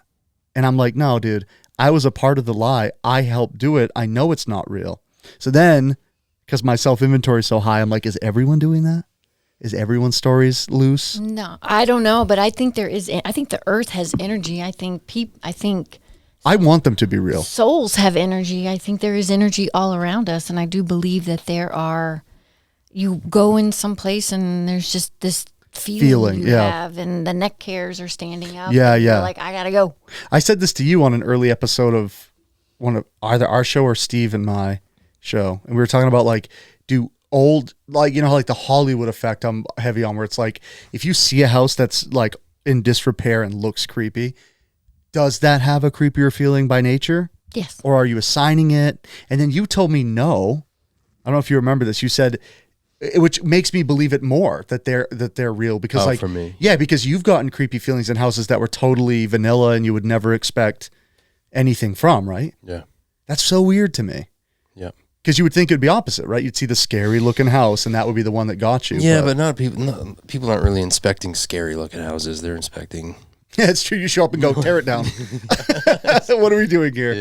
and I'm like, no, dude. I was a part of the lie. I helped do it. I know it's not real. So then, because my self-inventory is so high, I'm like, is everyone doing that? Is everyone's stories loose? No, I don't know, but I think there is. I think the earth has energy. I think I want them to be real. souls have energy. I think there is energy all around us, and I do believe that there are. You go in some place and there's just this feeling you have, and the neck hairs are standing up. Yeah, and yeah. you're like, I gotta go. I said this to you on an early episode of one of either our show or Steve and my show, and we were talking about like, do old, like, you know, like the Hollywood effect I'm heavy on, where it's like, if you see a house that's like in disrepair and looks creepy, does that have a creepier feeling by nature? Yes. Or are you assigning it? And then you told me no. I don't know if you remember this. You said, which makes me believe it more that they're real, because like, for me. Yeah, because you've gotten creepy feelings in houses that were totally vanilla and you would never expect anything from, right? Yeah. That's so weird to me. Yeah. Because you would think it'd be opposite, right? You'd see the scary looking house and that would be the one that got you. Yeah, but not people. No, people aren't really inspecting scary looking houses. They're inspecting. Yeah, it's true. You show up and go, tear it down. What are we doing here?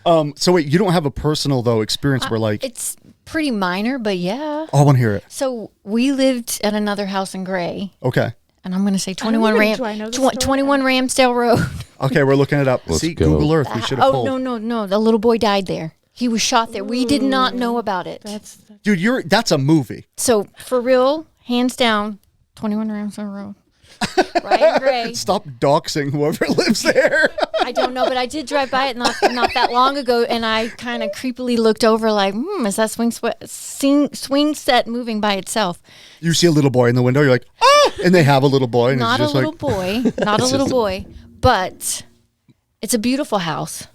Yeah. So wait, you don't have a personal though experience where like, It's pretty minor, but yeah. oh, I want to hear it. So we lived at another house in Gray, Okay. and I'm going to say don't 21 even- do I know this story? 21 Ramsdale Road. Okay, we're looking it up. Let's See, go. Google Earth. We should have pulled. No. The little boy died there. He was shot there. We did not know about it. That's Dude, that's a movie. So for real, hands down, 21 Ramsdale Road. Ryan Gray. Stop doxing whoever lives there. I don't know, but I did drive by it not that long ago, and I kind of creepily looked over like, is that swing set moving by itself? You see a little boy in the window, you're like, oh, and they have a little boy. And Not it's a just little like, boy, not a little boy, but it's a beautiful house,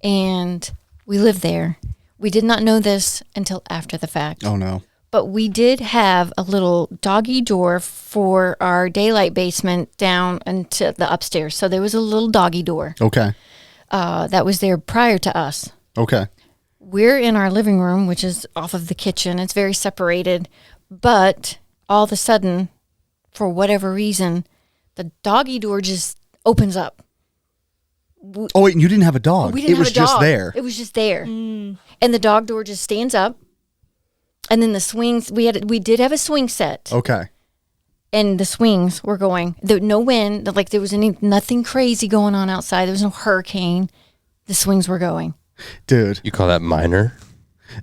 and we live there. We did not know this until after the fact. oh no. But we did have a little doggy door for our daylight basement down into the upstairs. So there was a little doggy door Okay. that was there prior to us. Okay. We're in our living room, which is off of the kitchen. It's very separated. But all of a sudden, for whatever reason, the doggy door just opens up. Oh wait, and you didn't have a dog. We didn't it was have a dog. just there. It was just there. And the dog door just stands up. And then the swings, we did have a swing set. Okay. And the swings were going. No wind, like there was nothing crazy going on outside. There was no hurricane. The swings were going. Dude. You call that minor?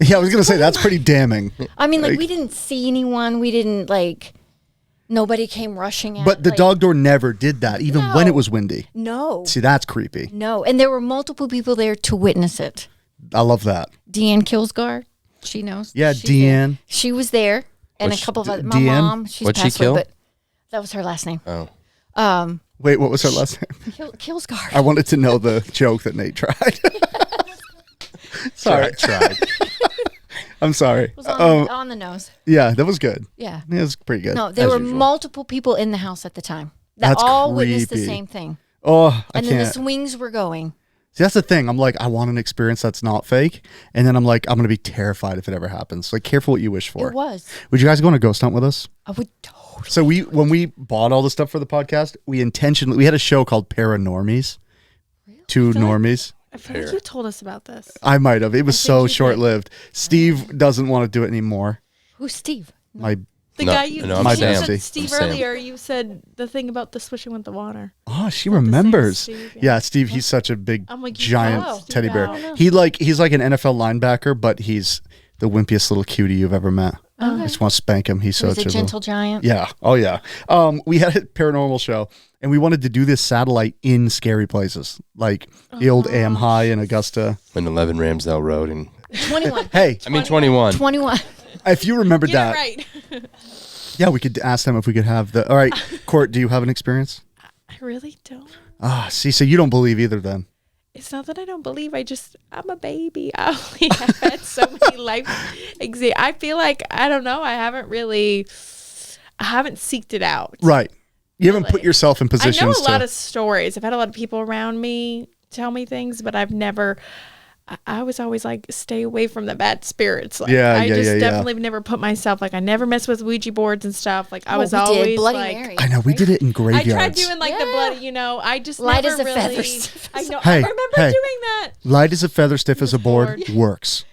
Yeah, I was gonna say that's pretty damning. I mean, like we didn't see anyone. We didn't nobody came rushing at. But the like, dog door never did that, even No. when it was windy. No. See, that's creepy. No. And there were multiple people there to witness it. I love that. Deanne Kilsgard, she knows. Yeah, She's there. Deanne. She was there. And What's a couple of other, my Deanne? mom, she's What'd she passed away, kill? but that was her last name. Oh. Wait, what was her last name? Kilsgard. I wanted to know the joke that Nate tried. Sorry. Tried. I'm sorry. was on the nose. Yeah, that was good. Yeah. It was pretty good. No, there As were usual. multiple people in the house at the time that That's all witnessed the creepy. same thing. Oh, I And then the can't. swings were going. See, that's the thing. I'm like, I want an experience that's not fake. And then I'm like, I'm going to be terrified if it ever happens. Like, careful what you wish for. It was. Would you guys go on a ghost hunt with us? I would totally. So when we bought all the stuff for the podcast, we had a show called Paranormies. Two normies. I feel like you told us about this. I might have. It was think so you did. short-lived. Steve doesn't want to do it anymore. Who's Steve? My The No, guy you, no, you I'm said Sam. Steve I'm Sam. earlier, you said the thing about the swishing with the water. Oh, she Not the same remembers. Steve, yeah. yeah. Steve, he's such a big, I'm like, you giant know Steve teddy bear. out. He's like an NFL linebacker, but he's the wimpiest little cutie you've ever met. I just want to spank him. He's He was such a gentle giant. Yeah. Oh, yeah. We had a paranormal show, and we wanted to do this satellite in scary places, like the old AM High in Augusta. And 11 Ramsdale Road. And 21. Hey, I mean, 21. 21. if you remembered Yeah, that, right. yeah, we could ask them if we could have the. All right, Court, do you have an experience? I really don't. See, so you don't believe either then. It's not that I don't believe. I'm a baby. I only have had so many life I feel like, I don't know. I haven't seeked it out. Right. You haven't put yourself in positions I know a lot of stories. I've had a lot of people around me tell me things, but I've never, I was always like, stay away from the bad spirits. Like, I definitely never put myself, like, I never mess with Ouija boards and stuff. Like, I was always Bloody like, Mary, I know, we did it in graveyards. I tried doing like the bloody, I just light never as a really, feather. I know, Hey, I remember doing that. Light as a feather, stiff as a board works.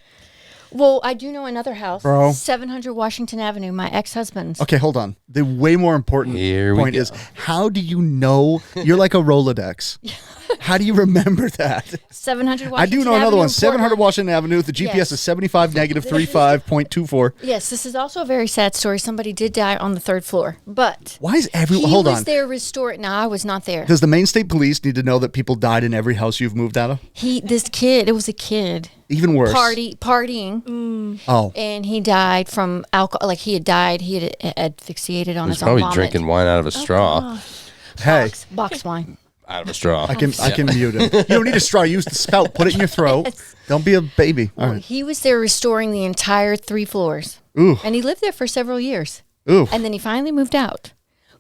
Well, I do know another house, Bro. 700 Washington Avenue, my ex-husband's. Okay, hold on. The way more important point is, how do you know? You're like a Rolodex. How do you remember that? 700 Washington I do know another Avenue one. in 700 Portland. Washington Avenue. The GPS Yes. is 75 negative 35.24. Yes, this is also a very sad story. Somebody did die on the 3rd floor, but Why is everyone? he Hold was on. there restoring. No, I was not there. Does the Maine State Police need to know that people died in every house you've moved out of? It was a kid. Even worse. Partying, Oh, and he died from alcohol. Like he had died. He had asphyxiated on He's his own probably vomit. drinking wine out of a straw. hey, Box wine. Out of a straw. I can mute him. You don't need a straw. Use the spout. Put it in your throat. Yes. Don't be a baby. All right. He was there restoring the entire 3 floors. Ooh. And he lived there for several years. Ooh. And then he finally moved out.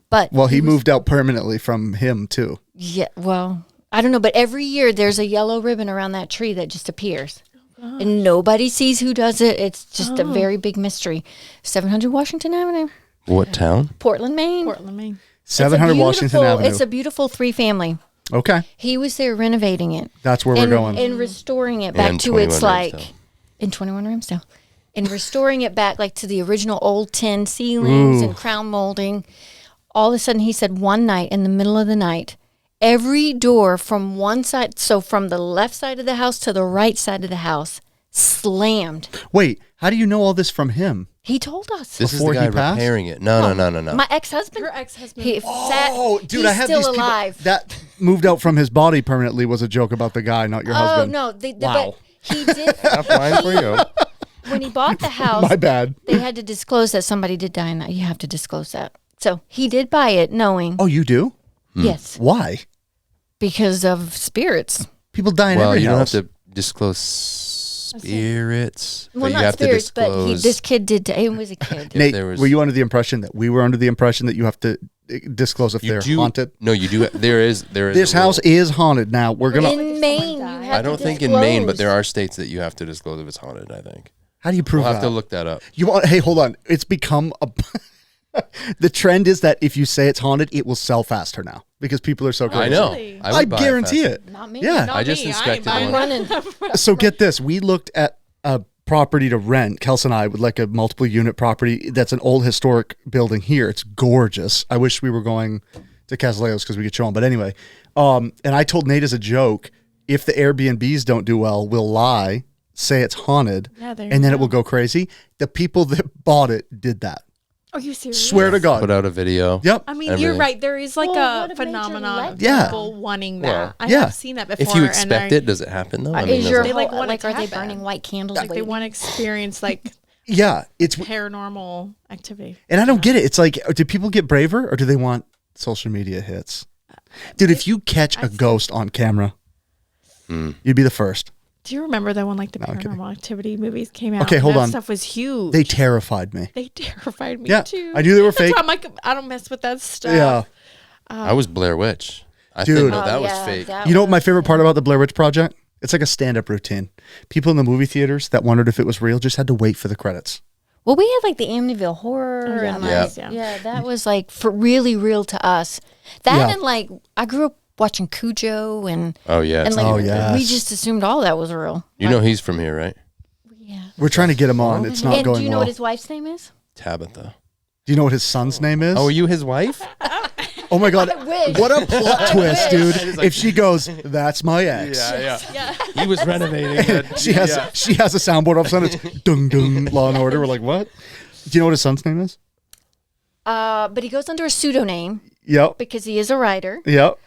But Well, he moved out permanently from him too. yeah, well, I don't know, but every year there's a yellow ribbon around that tree that just appears. And nobody sees who does it. It's just a very big mystery. 700 Washington Avenue, What town? Portland, Maine. Portland, Maine. 700 Washington Avenue. It's a beautiful 3-family. Okay, He was there renovating it. that's where we're going. And restoring it back And to 21 its like Ramsdale. in 21 Ramsdale. And restoring it back like to the original old tin ceilings and crown molding. All of a sudden he said one night in the middle of the night, every door from one side, so from the left side of the house to the right side of the house, slammed. Wait, how do you know all this from him? He told us. This Before is the he guy passed? repairing it. No. My ex-husband. Her ex-husband. He sat. Oh, dude, he's I have still these people alive. that moved out from his body permanently was a joke about the guy, not your Oh husband. no! Wow. But he did. Not fine for you. When he bought the house, My bad. they had to disclose that somebody did die in that. You have to disclose that. So he did buy it, knowing Oh, you do? yes, Why? because of spirits. People die in Well, every you don't house. have to disclose spirits. Well, but you not have spirits, to but disclose. this kid did. He was a kid. Nate, there was- were you under the impression that we were under the impression that you have to disclose if You they're do- haunted? No, you do. There is. This a rule. house is haunted. Now we're gonna. In Maine, you have I don't to think in Maine, but disclose. there are states that you have to disclose if it's haunted. I think. How do you prove We'll have that? to look that up. You want? Hey, hold on. It's become a. The trend is that if you say it's haunted, it will sell faster now because people are so crazy. I know. Really? I would buy guarantee fast. it. Not me. Yeah. Not I just me. inspected ain't one. buying running. So get this. We looked at a property to rent, Kels and I, with like a multiple unit property that's an old historic building here. It's gorgeous. I wish we were going to Casaleos because we could show them. But anyway, and I told Nate as a joke, if the Airbnbs don't do well, we'll lie, say it's haunted, Yeah, there and you then it go. will go crazy. The people that bought it did that. Are you serious? Swear to God. Put out a video. Yep. I mean, Everything. you're right. There is like Well, what a a major phenomenon of letdown. Yeah. people wanting that. Well, I yeah. have seen that before. If you and expect I- it, does it happen though? I Is mean, your They, does like, whole, want it like to are they happen. burning white candles? like they waiting? want to experience like Yeah. It's paranormal activity. And I don't get it. It's like, do people get braver or do they want social media hits? Dude, if you catch a ghost on camera, you'd be the first. Do you remember that when like the I'm kidding. paranormal activity movies came out? Okay, hold that on. Stuff was huge. They terrified me. They terrified me Yeah, too. I knew they were That's fake. why I'm like, I don't mess with that stuff. Yeah. I was Blair Witch. I Dude. think no, Oh, that was yeah, fake. that You know what my was- favorite part about the Blair Witch Project? It's like a stand-up routine. People in the movie theaters that wondered if it was real just had to wait for the credits. Well, we had like the Amityville horror. Oh, yeah, and nice, like, yeah. yeah, that was like for really real to us. That Yeah. and like I grew up watching Cujo and Oh yeah. and like Oh, yes. we just assumed all that was real. You know he's from here, right? Yeah. We're trying to get him on. It's not And going do you know well. what his wife's name is? Tabitha. Do you know what his son's name is? Oh, are you his wife? Oh my God. wish. What a plot twist, dude. If she goes, that's my ex. Yeah. He was renovating it. She has a soundboard. All of a sudden it's dung dung Law and Order. We're like, what? Do you know what his son's name is? But he goes under a pseudonym Yep. because he is a writer. Yep.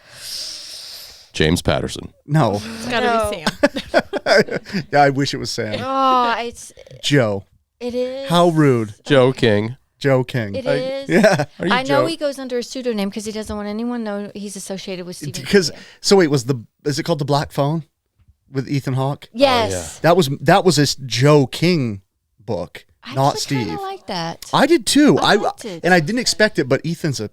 James Patterson. No. It's gotta be Sam. Yeah, I wish it was Sam. Oh, it Joe. is. How rude. Joe King. Joe King. It is. Yeah. Are you I know Joe? he goes under a pseudonym because he doesn't want anyone to know he's associated with Stephen Because King. so wait, is it called The Black Phone with Ethan Hawke? Yes. That was this Joe King book, not Steve. I like that. I did too. I liked it. And I didn't expect it, but Ethan's a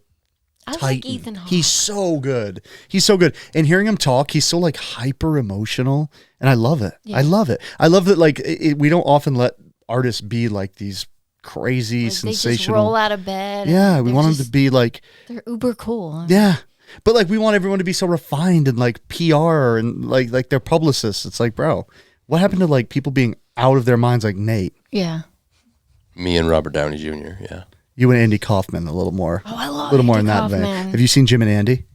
I like titan. Ethan Hawke. He's so good. He's so good. And hearing him talk, he's so like hyper emotional, and I love it. Yeah. I love it. I love that like we don't often let artists be like these crazy, Like, they just sensational. roll out of bed. Yeah, and we they're want them just- to be like They're uber cool. yeah. But like we want everyone to be so refined and like PR and like their publicists. It's like, bro, what happened to like people being out of their minds like Nate? Yeah. Me and Robert Downey Jr. Yeah. You and Andy Kaufman a little more. Oh, I love a little more in Andy that vein. Kaufman. Have you seen Jim and Andy?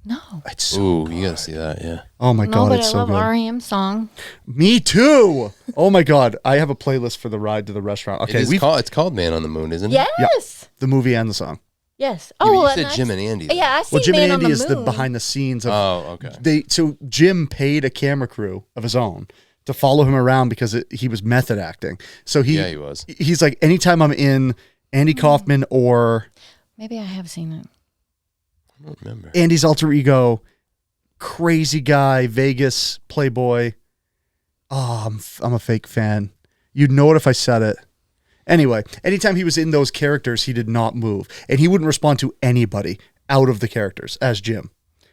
No. It's so Ooh, you gotta see that. Yeah. oh my No, god, but it's I so love good. R.E.M. song. Me too. Oh my god, I have a playlist for the ride to the restaurant. Okay, It's called Man on the Moon, isn't it? Yes. the movie and the song. Yes. Yeah, but Oh, you and said I- Jim and Andy. though. Yeah, I see Well, Jim Man and on Andy the is the Moon. behind the scenes of Oh, okay. So Jim paid a camera crew of his own to follow him around because he was method acting. So Yeah, he was. He's like, anytime I'm in Andy Kaufman or Maybe I have seen it. I don't remember. Andy's alter ego, crazy guy, Vegas playboy. Oh, I'm a fake fan. You'd know it if I said it. Anyway, anytime he was in those characters, he did not move, and he wouldn't respond to anybody out of the characters as Jim.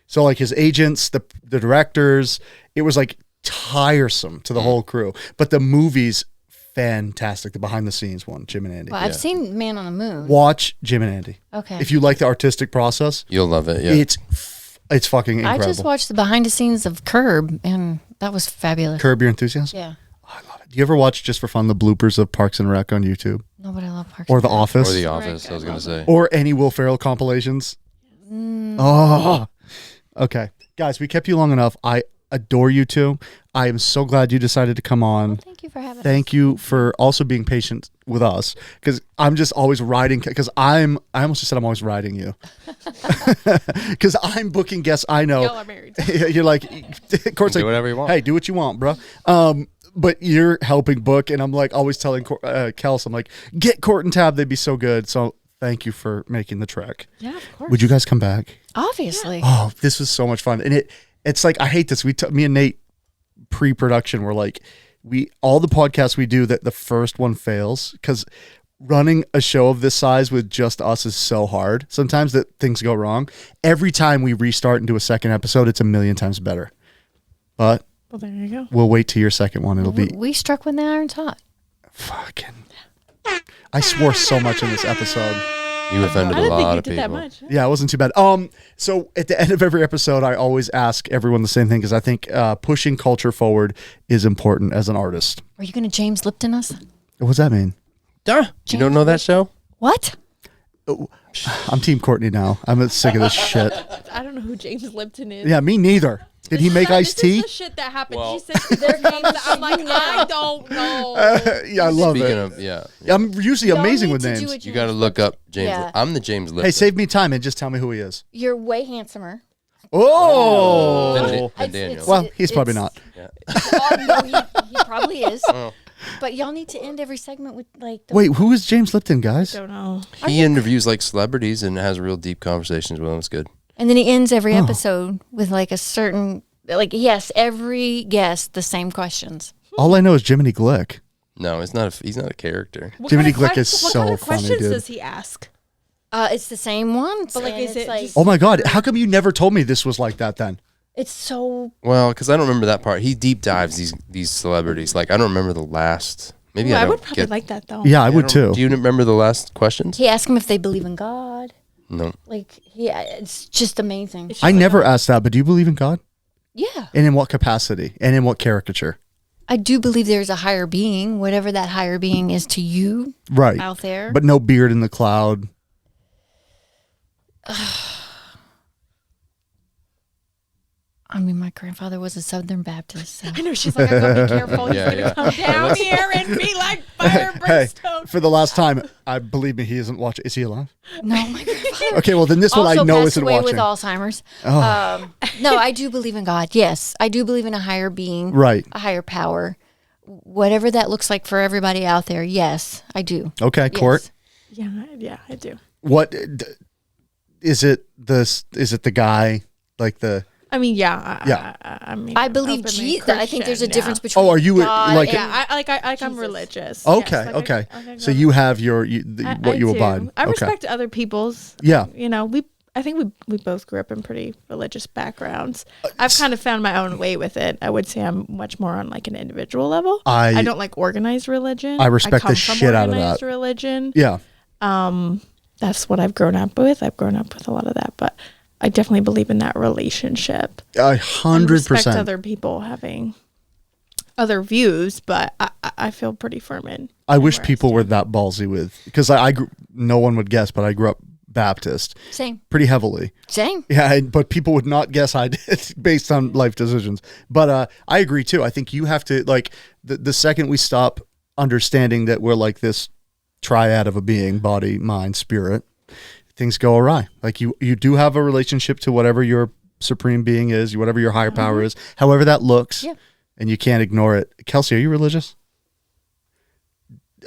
So like his agents, the directors, it was like tiresome to the whole crew. But the movie's fantastic. The behind the scenes one, Jim and Andy. Well, I've seen Man on the Moon. Watch Jim and Andy. Okay. If you like the artistic process, You'll love it. Yeah. it's fucking I incredible. just watched the behind the scenes of Curb, and that was fabulous. Curb Your Enthusiasm. Yeah. Do you ever watch just for fun the bloopers of Parks and Rec on YouTube No, but I love Parks or and The Rec. Office or The Office. I was gonna say. or any Will Ferrell compilations? Oh, okay, guys, we kept you long enough. I adore you two. I am so glad you decided to come on. Thank you for having us. Thank you for also being patient with us because I'm just always riding. Because I almost just said I'm always riding you because I'm booking guests. I know Y'all are married. you're like, Court's Do like, whatever you want. Hey, do what you want, bro. But you're helping book, and I'm like always telling Kels, I'm like, get Court and Tab. They'd be so good. So thank you for making the trek. Yeah, of course. Would you guys come back? Obviously. Oh, this was so much fun, and it's like I hate this. Me and Nate pre-production were like, all the podcasts we do that the first one fails because running a show of this size with just us is so hard. Sometimes that things go wrong. Every time we restart and do a second episode, it's a million times better. But Well, there you go. we'll wait to your second one. It'll be We struck when the iron's hot. fucking. I swore so much in this episode. You offended I a didn't think lot you of did people. that much. Yeah, it wasn't too bad. So at the end of every episode, I always ask everyone the same thing because I think pushing culture forward is important as an artist. Are you going to James Lipton us? What does that mean? Duh. You don't know that show? What? I'm Team Courtney now. I'm sick of this shit. I don't know who James Lipton is. Yeah, me neither. Did he make iced This is tea? the shit that happened. Well- She said their names. I'm like, I don't know. Yeah, I love Speaking it. of, yeah. I'm usually Y'all amazing need with to do names. a You James got to look up James. Yeah. I'm the James Lipton. Hey, save me time and just tell me who he is. You're way handsomer. Oh. Than It's- Daniel. Well, he's probably it's- not. No, he probably is. Oh. But y'all need to end every segment with like. The, Wait, who is James Lipton, guys? Don't know. He interviews like celebrities and has real deep conversations with them. It's good. And then he ends every Oh. episode with like a certain, like he asks every guest the same questions. All I know is Jiminy Glick. No, he's not a character. What Jiminy kind of Glick is what so kind of funny, questions dude. does he ask? It's the same ones. But, like, and is it's it just- Oh my God. How come you never told me this was like that then? It's so. Well, because I don't remember that part. He deep dives these celebrities. Like I don't remember the last. Maybe Ooh, I I don't would probably get. like that though. Yeah, I I would don't- too. Do you remember the last questions? He asks them if they believe in God. No. Like, it's just amazing. It's I just never like, asked that, but do you believe in God? Yeah. And in what capacity? And in what caricature? I do believe there's a higher being, whatever that higher being is to you Right. out there. But no beard in the cloud. I mean, my grandfather was a Southern Baptist. So. I know she's like, I gotta be careful. He's Yeah, gonna yeah. come down here and be like fire and Hey, brimstone. for the last time, I believe me, he isn't watching. Is he alive? No, my grandfather Okay, well then this one also I know passed isn't away watching. with Alzheimer's. Oh. No, I do believe in God. Yes, I do believe in a higher being, Right. a higher power, whatever that looks like for everybody out there. Yes, I do. Okay, Yes. Court. Yeah, I do. What is it? Is it the guy like the? I mean, I mean, I believe Jesus. I think there's a difference Yeah. between. Oh, are you God like? Yeah, I'm religious. Okay, Yes, okay. I So you have your what you do. abide. I Okay. respect other people's. Yeah. You know, I think we both grew up in pretty religious backgrounds. I've kind of found my own way with it. I would say I'm much more on like an individual level. I don't like organized religion. I respect the from shit out of organized that. religion. Yeah. That's what I've grown up with. I've grown up with a lot of that, but I definitely believe in that relationship. 100%. Respect other people having other views, but I feel pretty firm in. I wish people were that ballsy with, because no one would guess, but I grew up Baptist. Same. Pretty heavily. Same. Yeah, but people would not guess I did based on life decisions. But I agree too. I think you have to, like, the second we stop understanding that we're like this triad of a being, body, mind, spirit, things go awry. Like you do have a relationship to whatever your supreme being is, whatever your higher power is, however that looks, and you can't ignore it. Kelsey, are you religious?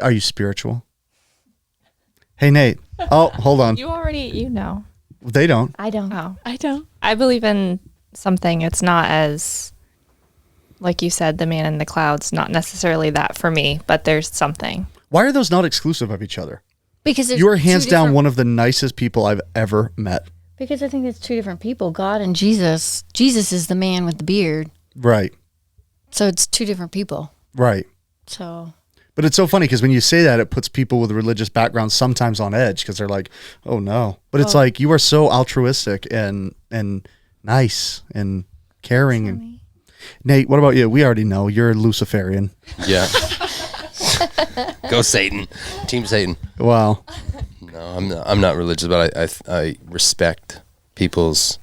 Are you spiritual? Hey, Nate. Oh, hold on. You know. They don't. I don't. Oh. I don't. I believe in something. It's not as, like you said, the man in the clouds, not necessarily that for me, but there's something. Why are those not exclusive of each other? Because you are hands down one of the nicest people I've ever met. Because I think it's two different people, God and Jesus. Jesus is the man with the beard. Right. So it's two different people. Right. So. But it's so funny because when you say that, it puts people with religious backgrounds sometimes on edge because they're like, oh no. But it's like, you are so altruistic and nice and caring. And Nate, what about you? We already know you're Luciferian. Yeah. Go Satan. Team Satan. Wow. No, I'm not religious, but I respect people's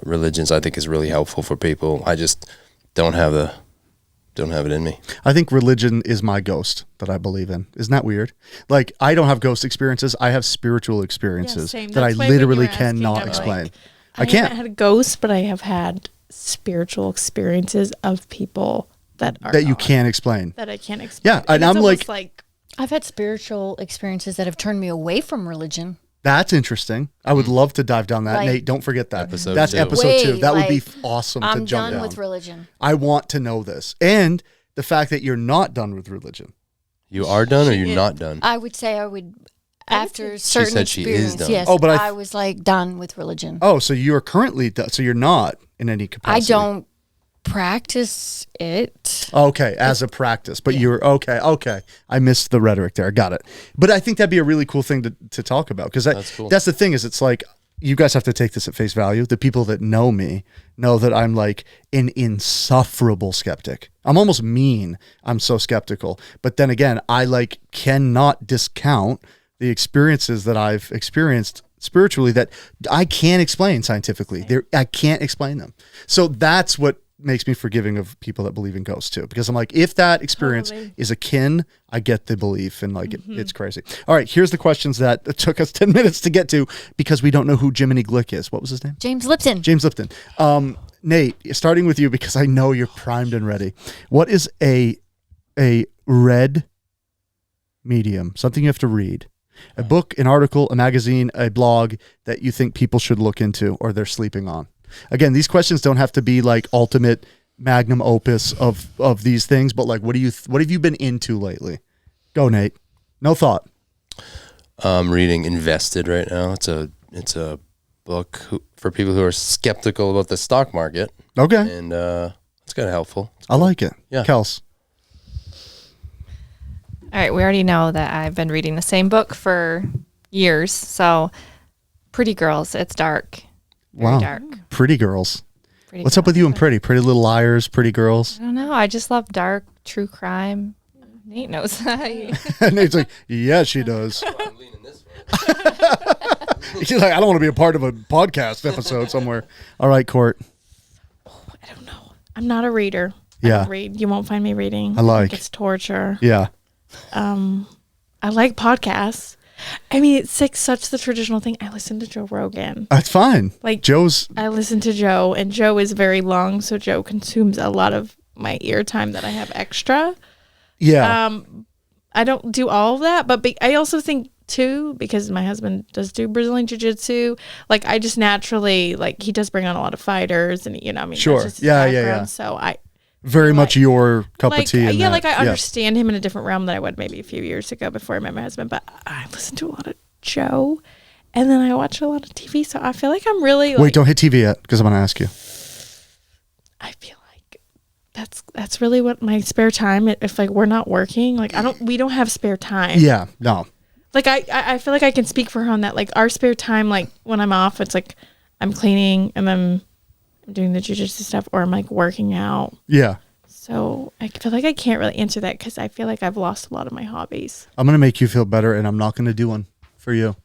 religions. I think is really helpful for people. I just don't have it in me. I think religion is my ghost that I believe in. Isn't that weird? Like, I don't have ghost experiences. I have spiritual experiences that I literally cannot explain. Like, I can't. haven't had a ghost, but I have had spiritual experiences of people that you can't explain. That I can't explain. Yeah, and I'm like, I've had spiritual experiences that have turned me away from religion. That's interesting. I would love to dive down that. Like, Nate, don't forget that. That's episode 2. That would be like, awesome to I'm jump down. done with religion. I want to know this. And the fact that you're not done with religion. You are done or you're not done? I would say I would, after certain said she is experience, done. yes, but I was like done with religion. Oh, so you're currently done. So you're not in any capacity. I don't practice it. Okay, as a practice. But you're okay. I missed the rhetoric there. I got it. But I think that'd be a really cool thing to talk about. Because That's cool. That's the thing is it's like, you guys have to take this at face value. The people that know me know that I'm like an insufferable skeptic. I'm almost mean. I'm so skeptical. But then again, I like cannot discount the experiences that I've experienced spiritually that I can't explain scientifically. I can't explain them. So that's what makes me forgiving of people that believe in ghosts too, because I'm like, if that experience is akin, I get the belief, and like it's crazy. All right, here's the questions that took us 10 minutes to get to because we don't know who Jiminy Glick is. What was his name? James Lipton. James Lipton. Nate, starting with you because I know you're primed and ready. What is a read medium, something you have to read? A book, an article, a magazine, a blog that you think people should look into or they're sleeping on? Again, these questions don't have to be like ultimate magnum opus of these things, but like, what have you been into lately? Go, Nate. No thought. I'm reading Invested right now. It's a book for people who are skeptical about the stock market. Okay. And it's kind of helpful. I like it. Yeah. Kels. All right, we already know that I've been reading the same book for years. So, Pretty Girls. It's dark. Very dark. Pretty Girls. Pretty What's up with you and Pretty Little Liars, Pretty Girls? I don't know. I just love dark, true crime. Nate knows that. And Nate's like, yeah, she does. I'm leaning this way. She's like, I don't want to be a part of a podcast episode somewhere. All right, Court. I don't know. I'm not a reader. Yeah. I don't read. You won't find me reading. I like. It's torture. Yeah. I like podcasts. I mean, it's like such the traditional thing. I listen to Joe Rogan. That's fine. Like I listen to Joe, and Joe is very long, so Joe consumes a lot of my ear time that I have extra. Yeah. I don't do all of that, but I also think too, because my husband does do Brazilian jiu-jitsu. Like I just naturally, like he does bring on a lot of fighters, and I mean, Sure. that's just his Yeah. background. So I Very much your cup like, of tea. yeah, like I understand him in a different realm than I would maybe a few years ago before I met my husband. But I listen to a lot of Joe, and then I watch a lot of TV. So I feel like I'm really Wait, don't hit TV yet, because I'm going to ask you. I feel like that's really what my spare time. If like we're not working, like we don't have spare time. Yeah, no. Like I feel like I can speak for her on that. Like our spare time, like when I'm off, it's like I'm cleaning and then I'm doing the jiu-jitsu stuff, or I'm like working out. Yeah. So I feel like I can't really answer that because I feel like I've lost a lot of my hobbies. I'm going to make you feel better, and I'm not going to do one for you.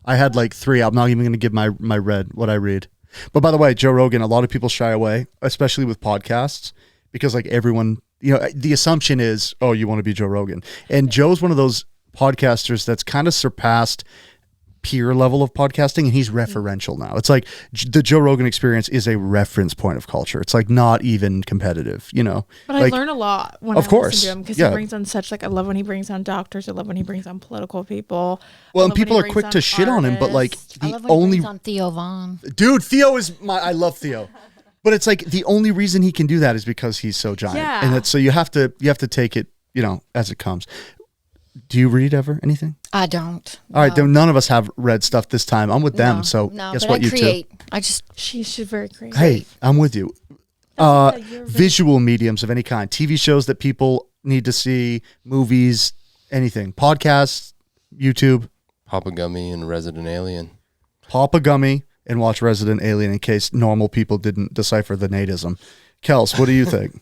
I had like 3. I'm not even going to give my what I read. But by the way, Joe Rogan, a lot of people shy away, especially with podcasts, because like everyone, the assumption is, oh, you want to be Joe Rogan. And Joe's one of those podcasters that's kind of surpassed peer level of podcasting, and he's referential now. It's like the Joe Rogan experience is a reference point of culture. It's like not even competitive, But like, I learn a lot when of I course, listen to him because yeah. he brings on such I love when he brings on doctors. I love when he brings on political people. Well, I and love when people he are brings quick to on shit on him, but like artists. I the love when he only brings on Theo Vaughn. dude, Theo is I love Theo. But it's like the only reason he can do that is because he's so giant. Yeah. And so you have to take it, as it comes. Do you read ever anything? I don't. All right, then none of us have read stuff this time. I'm with them, so no, guess but what, I you create. two? She's very creative. Hey, I'm with you. Visual mediums of any kind, TV shows that people need to see, movies, anything, podcasts, YouTube. Papa Gummy and Resident Alien. Pop a gummy and watch Resident Alien in case normal people didn't decipher the Nateism. Kels, what do you think?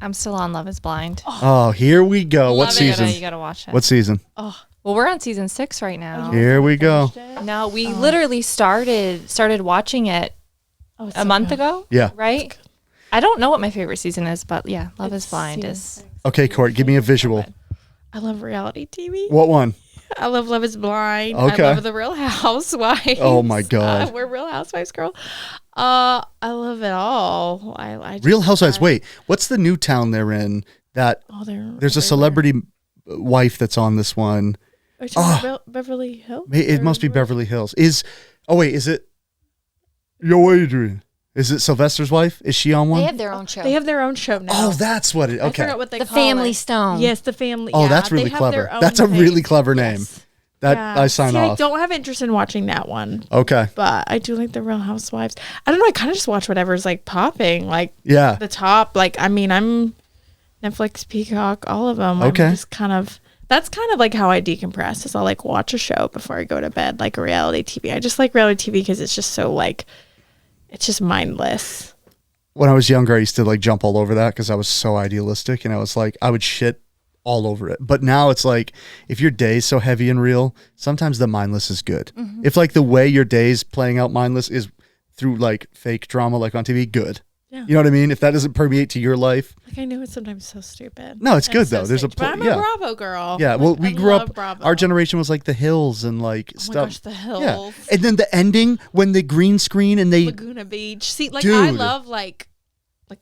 I'm still on Love is Blind. Oh, here we go. What season? You gotta watch it. What season? Well, we're on season 6 right now. Here we go. No, we literally started watching it a month ago. Yeah. Right? I don't know what my favorite season is, but yeah, Love is Blind is. Okay, Court, give me a visual. I love reality TV. What one? I love Love is Blind. Okay. I love The Real Housewives. Oh my God. We're Real Housewives, girl. I love it all. I Real Housewives. Wait, what's the new town they're in that there's a celebrity wife that's on this one? Are you talking about Beverly Hills? It must be Beverly Hills. Is it Yo Adrian? Is it Sylvester's wife? Is she on one? They have their own show. They have their own show now. Oh, that's what it. I Okay. forgot what they the call Family it. Stone. Yes, the family. Oh, yeah, that's really they have clever. their own That's a thing. really clever name. Yes. That Yeah. I sign See, off. I don't have interest in watching that one, Okay. but I do like the Real Housewives. I don't know. I kind of just watch whatever's like popping, like Yeah. the top. Like I mean, I'm Netflix, Peacock, all of them. Okay. I'm just that's kind of like how I decompress. Is I'll like watch a show before I go to bed, like a reality TV. I just like reality TV because it's just so like, it's just mindless. When I was younger, I used to like jump all over that because I was so idealistic, and I was like, I would shit all over it. But now it's like, if your day's so heavy and real, sometimes the mindless is good. Mm-hmm. If like the way your day's playing out mindless is through like fake drama, like on TV, good. Yeah. You know what I mean? If that doesn't permeate to your life. Like I know it's sometimes so stupid. No, it's And good so though. There's a strange. But I'm a yeah. Bravo girl. Yeah, well, Like, we I grew love up. Bravo. Our generation was like the hills and like Oh stuff. my gosh, the hills. Yeah, and then the ending when the green screen and they. Laguna Beach. See, like I Dude. love like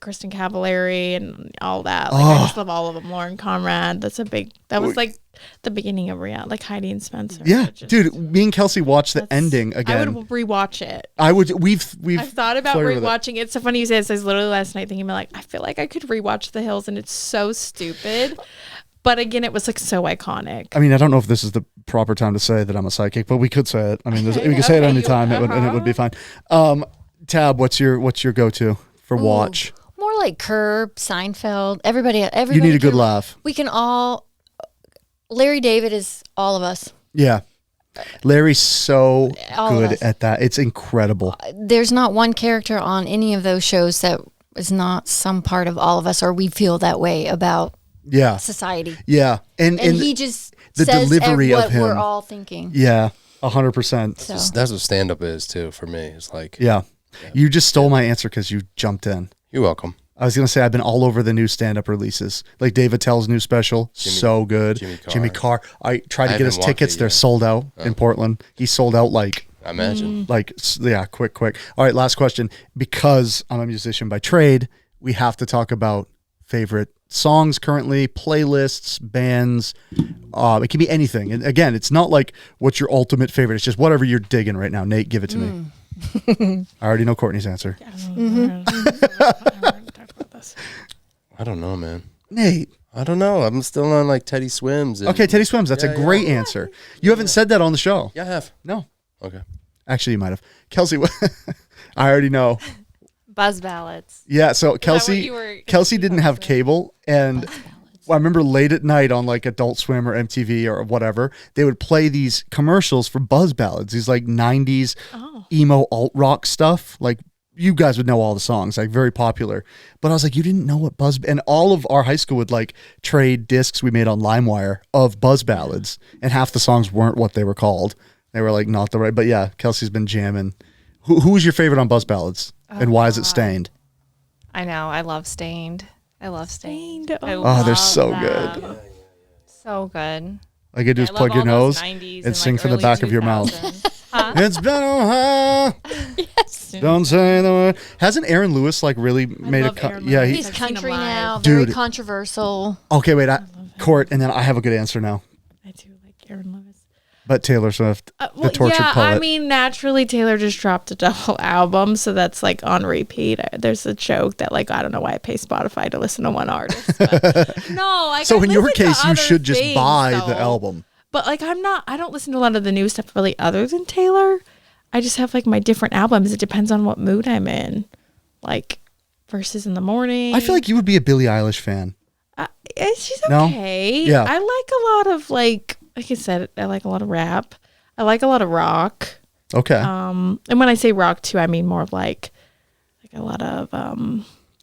Kristen Cavallari and all that. Like I just love all of them. Lauren Conrad. That was like the beginning of reality. Like Heidi and Spencer. Yeah, Just- dude. Me and Kelsey watched the ending I again. would rewatch it. We've. I've thought about flirted with it. rewatching it. It's so funny you say this. I was literally last night thinking about like I feel like I could rewatch The Hills and it's so stupid. But again, it was like so iconic. I mean, I don't know if this is the proper time to say that I'm a psychic, but we could say it. I mean, we can say it okay, any time, and it would be fine. Tab, what's your go-to for watch? More like Curb, Seinfeld. Everybody. You need a good laugh. We can all. Larry David is all of us. Yeah, Larry's so All of good us. at that. It's incredible. There's not one character on any of those shows that is not some part of all of us, or we feel that way about Yeah, society. yeah, and he just the says delivery what of him. we're all thinking. Yeah, 100%. So That's what stand-up is too for me. It's like, Yeah, you just stole my answer because you jumped in. you're welcome. I was gonna say I've been all over the new stand-up releases, like Dave Attell's new special, so good. Jimmy Carr. I tried to I get his haven't walked tickets; it they're yet. sold out in Portland. He sold out like I imagine. quick. All right, last question. Because I'm a musician by trade, we have to talk about favorite songs currently, playlists, bands. It can be anything. And again, it's not like what's your ultimate favorite. It's just whatever you're digging right now. Nate, give it to me. I already know Courtney's answer. I don't know, man. Nate. I don't know. I'm still on like Teddy Swims. Okay, Teddy Swims. That's a great answer. You haven't said that on the show. Yeah, I have. No. Okay. Actually, you might have. Kelsey, I already know. Buzz ballads. Yeah, so Kelsey didn't have cable, and I remember late at night on like Adult Swim or MTV or whatever, they would play these commercials for buzz ballads, these like 90s emo alt rock stuff. Like you guys would know all the songs, like very popular. But I was like, you didn't know what buzz, and all of our high school would like trade discs we made on LimeWire of buzz ballads, and half the songs weren't what they were called. They were like not the right, but yeah, Kelsey's been jamming. Who was your favorite on buzz ballads, and why is it Stained? I know. I love Stained. I love Stained. They're so good. So good. Like I just plug your nose and sing from the back of your mouth. It's been a while. Yes. Don't say the word. Hasn't Aaron Lewis like really made a Yeah, he's country now. Dude. Very controversial. Okay, wait, Court, and then I have a good answer now. I do like Aaron Lewis. But Taylor Swift, the tortured poet. I mean, naturally, Taylor just dropped a double album, so that's like on repeat. There's a joke that like I don't know why I pay Spotify to listen to one artist. But no, like so I in your listen to case, you other should just things, buy though. the album. But like I don't listen to a lot of the new stuff really other than Taylor. I just have like my different albums. It depends on what mood I'm in. Like Verses in the Morning. I feel like you would be a Billie Eilish fan. She's okay. No? Yeah. I like a lot of like I said, I like a lot of rap. I like a lot of rock. Okay. And when I say rock too, I mean more of like a lot of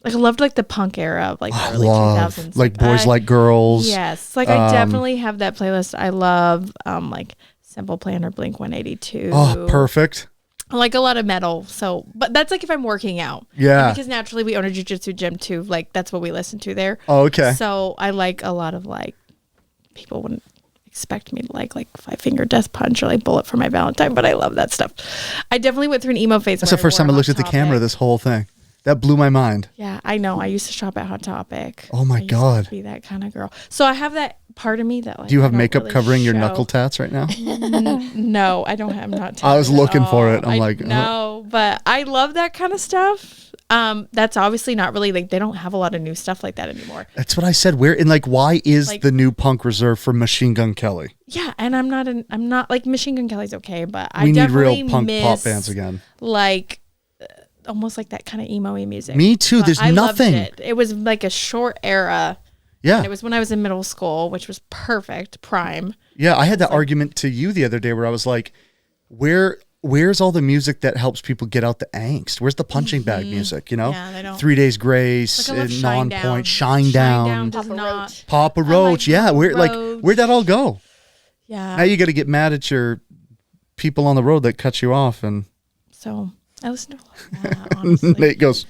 like I loved like the punk era of like the early 2000s. Like Boys Like Girls. Yes. Like I definitely have that playlist. I love like Simple Plan or Blink 182. Oh, perfect. I like a lot of metal. So, but that's like if I'm working out. Yeah. And because naturally we own a jiu-jitsu gym too. Like that's what we listen to there. Oh, okay. So I like a lot of like people wouldn't expect me to like Five Finger Death Punch or like Bullet for My Valentine, but I love that stuff. I definitely went through an emo phase. That's the first time I looked at the camera this whole thing. That blew my mind. Yeah, I know. I used to shop at Hot Topic. Oh my God. Be that kind of girl. So I have that part of me that like. Do you have I don't makeup really covering your show. knuckle tats right now? No, I don't have. I'm not. I was looking for it. I'm I like, no, but I love that kind of stuff. That's obviously not really like they don't have a lot of new stuff like that anymore. That's what I said. Where and like, why is Like- the new punk reserved for Machine Gun Kelly? Yeah, and I'm not like Machine Gun Kelly's okay, but I We need definitely real punk miss, pop bands again. Like almost like that kind of emo-y music. Me too. But There's I loved nothing. It was like a short era. Yeah. And it was when I was in middle school, which was perfect, prime. Yeah, I had that argument to you the other day where I was like, where's all the music that helps people get out the angst? Where's the punching bag music, you know? Yeah, they don't. 3 Days Grace, Like I love Shine Non-Point, Down. Shine Down, does not. Papa I like Roach. Yeah, Papa where'd that all go? Yeah. Now you got to get mad at your people on the road that cut you off. And So I listen to a lot of that, honestly. Nate goes,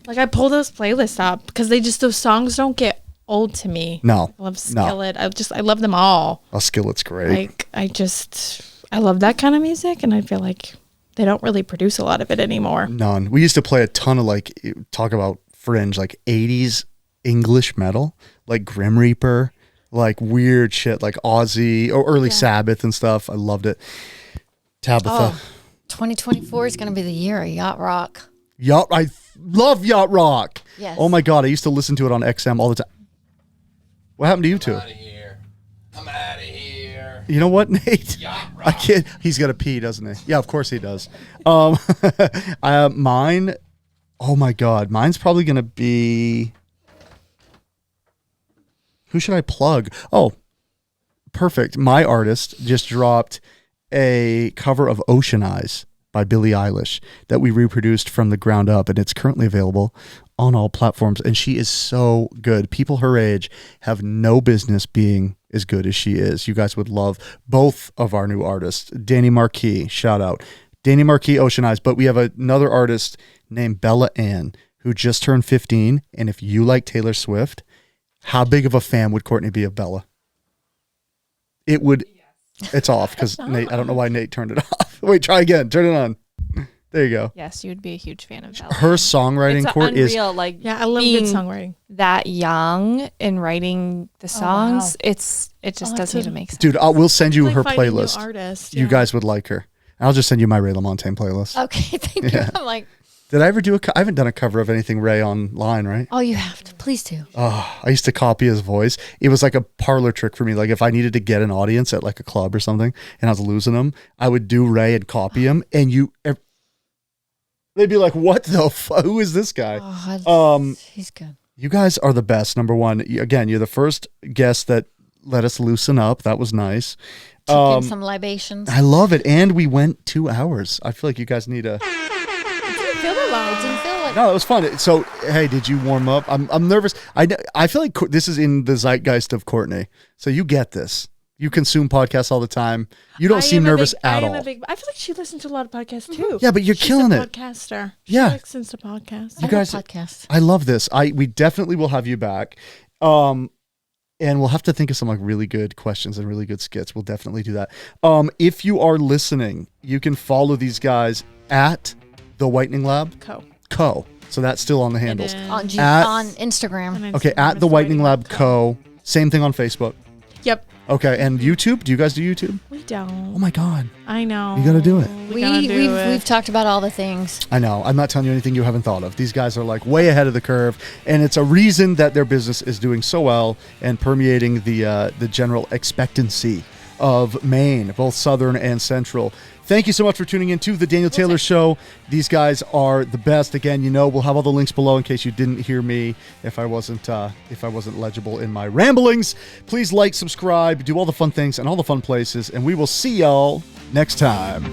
Like I pull those playlists up because those songs don't get old to me. no. I love Skillet. I love them all. Oh, Skillet's great. Like I love that kind of music, and I feel like they don't really produce a lot of it anymore. None. We used to play a ton of talk about fringe, like 80s English metal, like Grim Reaper, like weird shit, like Ozzy or early Sabbath and stuff. I loved it. Tabitha. 2024 is going to be the year of yacht rock. Yacht, I love yacht rock. Yes. Oh my God. I used to listen to it on XM all the time. What happened to you two? I'm out of here. You know what, Nate? Yacht rock. I can't. He's got to pee, doesn't he? Yeah, of course he does. Mine. Oh my God, mine's probably gonna be. Who should I plug? Oh, perfect. My artist just dropped a cover of Ocean Eyes by Billie Eilish that we reproduced from the ground up, and it's currently available on all platforms. And she is so good. People her age have no business being as good as she is. You guys would love both of our new artists. Danny Marquis, shout out. Danny Marquis, Ocean Eyes. But we have another artist named Bella Ann who just turned 15. And if you like Taylor Swift, how big of a fan would Courtney be of Bella? It would. It's off because Nate. I don't know why Nate turned it off. Wait, try again. Turn it on. There you go. Yes, you would be a huge fan of that. Her songwriting, It's Court, is unreal. Like, Yeah, I love being good songwriting. that young and writing the songs. wow. It just doesn't even make sense. dude. We'll send you Like her finding a new playlist. artist. You guys would like her. I'll just send you my Ray LaMontagne playlist. Okay, thank you. I'm like, Did I ever do I haven't done a cover of anything Ray online, right? oh, you have to. Please do. Oh, I used to copy his voice. It was like a parlor trick for me. Like if I needed to get an audience at like a club or something and I was losing them, I would do Ray and copy him. And they'd be like, what the who is this guy? He's good. You guys are the best. Number one, again, you're the first guest that let us loosen up. That was nice. Took in some libations. I love it. And we went 2 hours. I feel like you guys need a... It didn't feel like No, it was fun. So, hey, did you warm up? I'm nervous. I feel like this is in the zeitgeist of Courtney. So you get this. You consume podcasts all the time. You don't seem nervous at all. I feel like she listens to a lot of podcasts too. Yeah, but you're killing She's a it. podcaster. Yeah. She listens to podcasts. You guys, podcasts. I love this. We definitely will have you back. And we'll have to think of some like really good questions and really good skits. We'll definitely do that. If you are listening, you can follow these guys at the Whitening Lab Co. So that's still on the handles. On Instagram. Okay, at the Whitening Lab Co. Same thing on Facebook. Yep. Okay, and YouTube? Do you guys do YouTube? We don't. Oh my God. I know. You got to do it. We've talked about all the things. I know. I'm not telling you anything you haven't thought of. These guys are like way ahead of the curve, and it's a reason that their business is doing so well and permeating the general expectancy of Maine, both southern and central. Thank you so much for tuning in to the Daniel Taylor Show. These guys are the best. Again, we'll have all the links below in case you didn't hear me if I wasn't legible in my ramblings. Please like, subscribe, do all the fun things and all the fun places, and we will see y'all next time.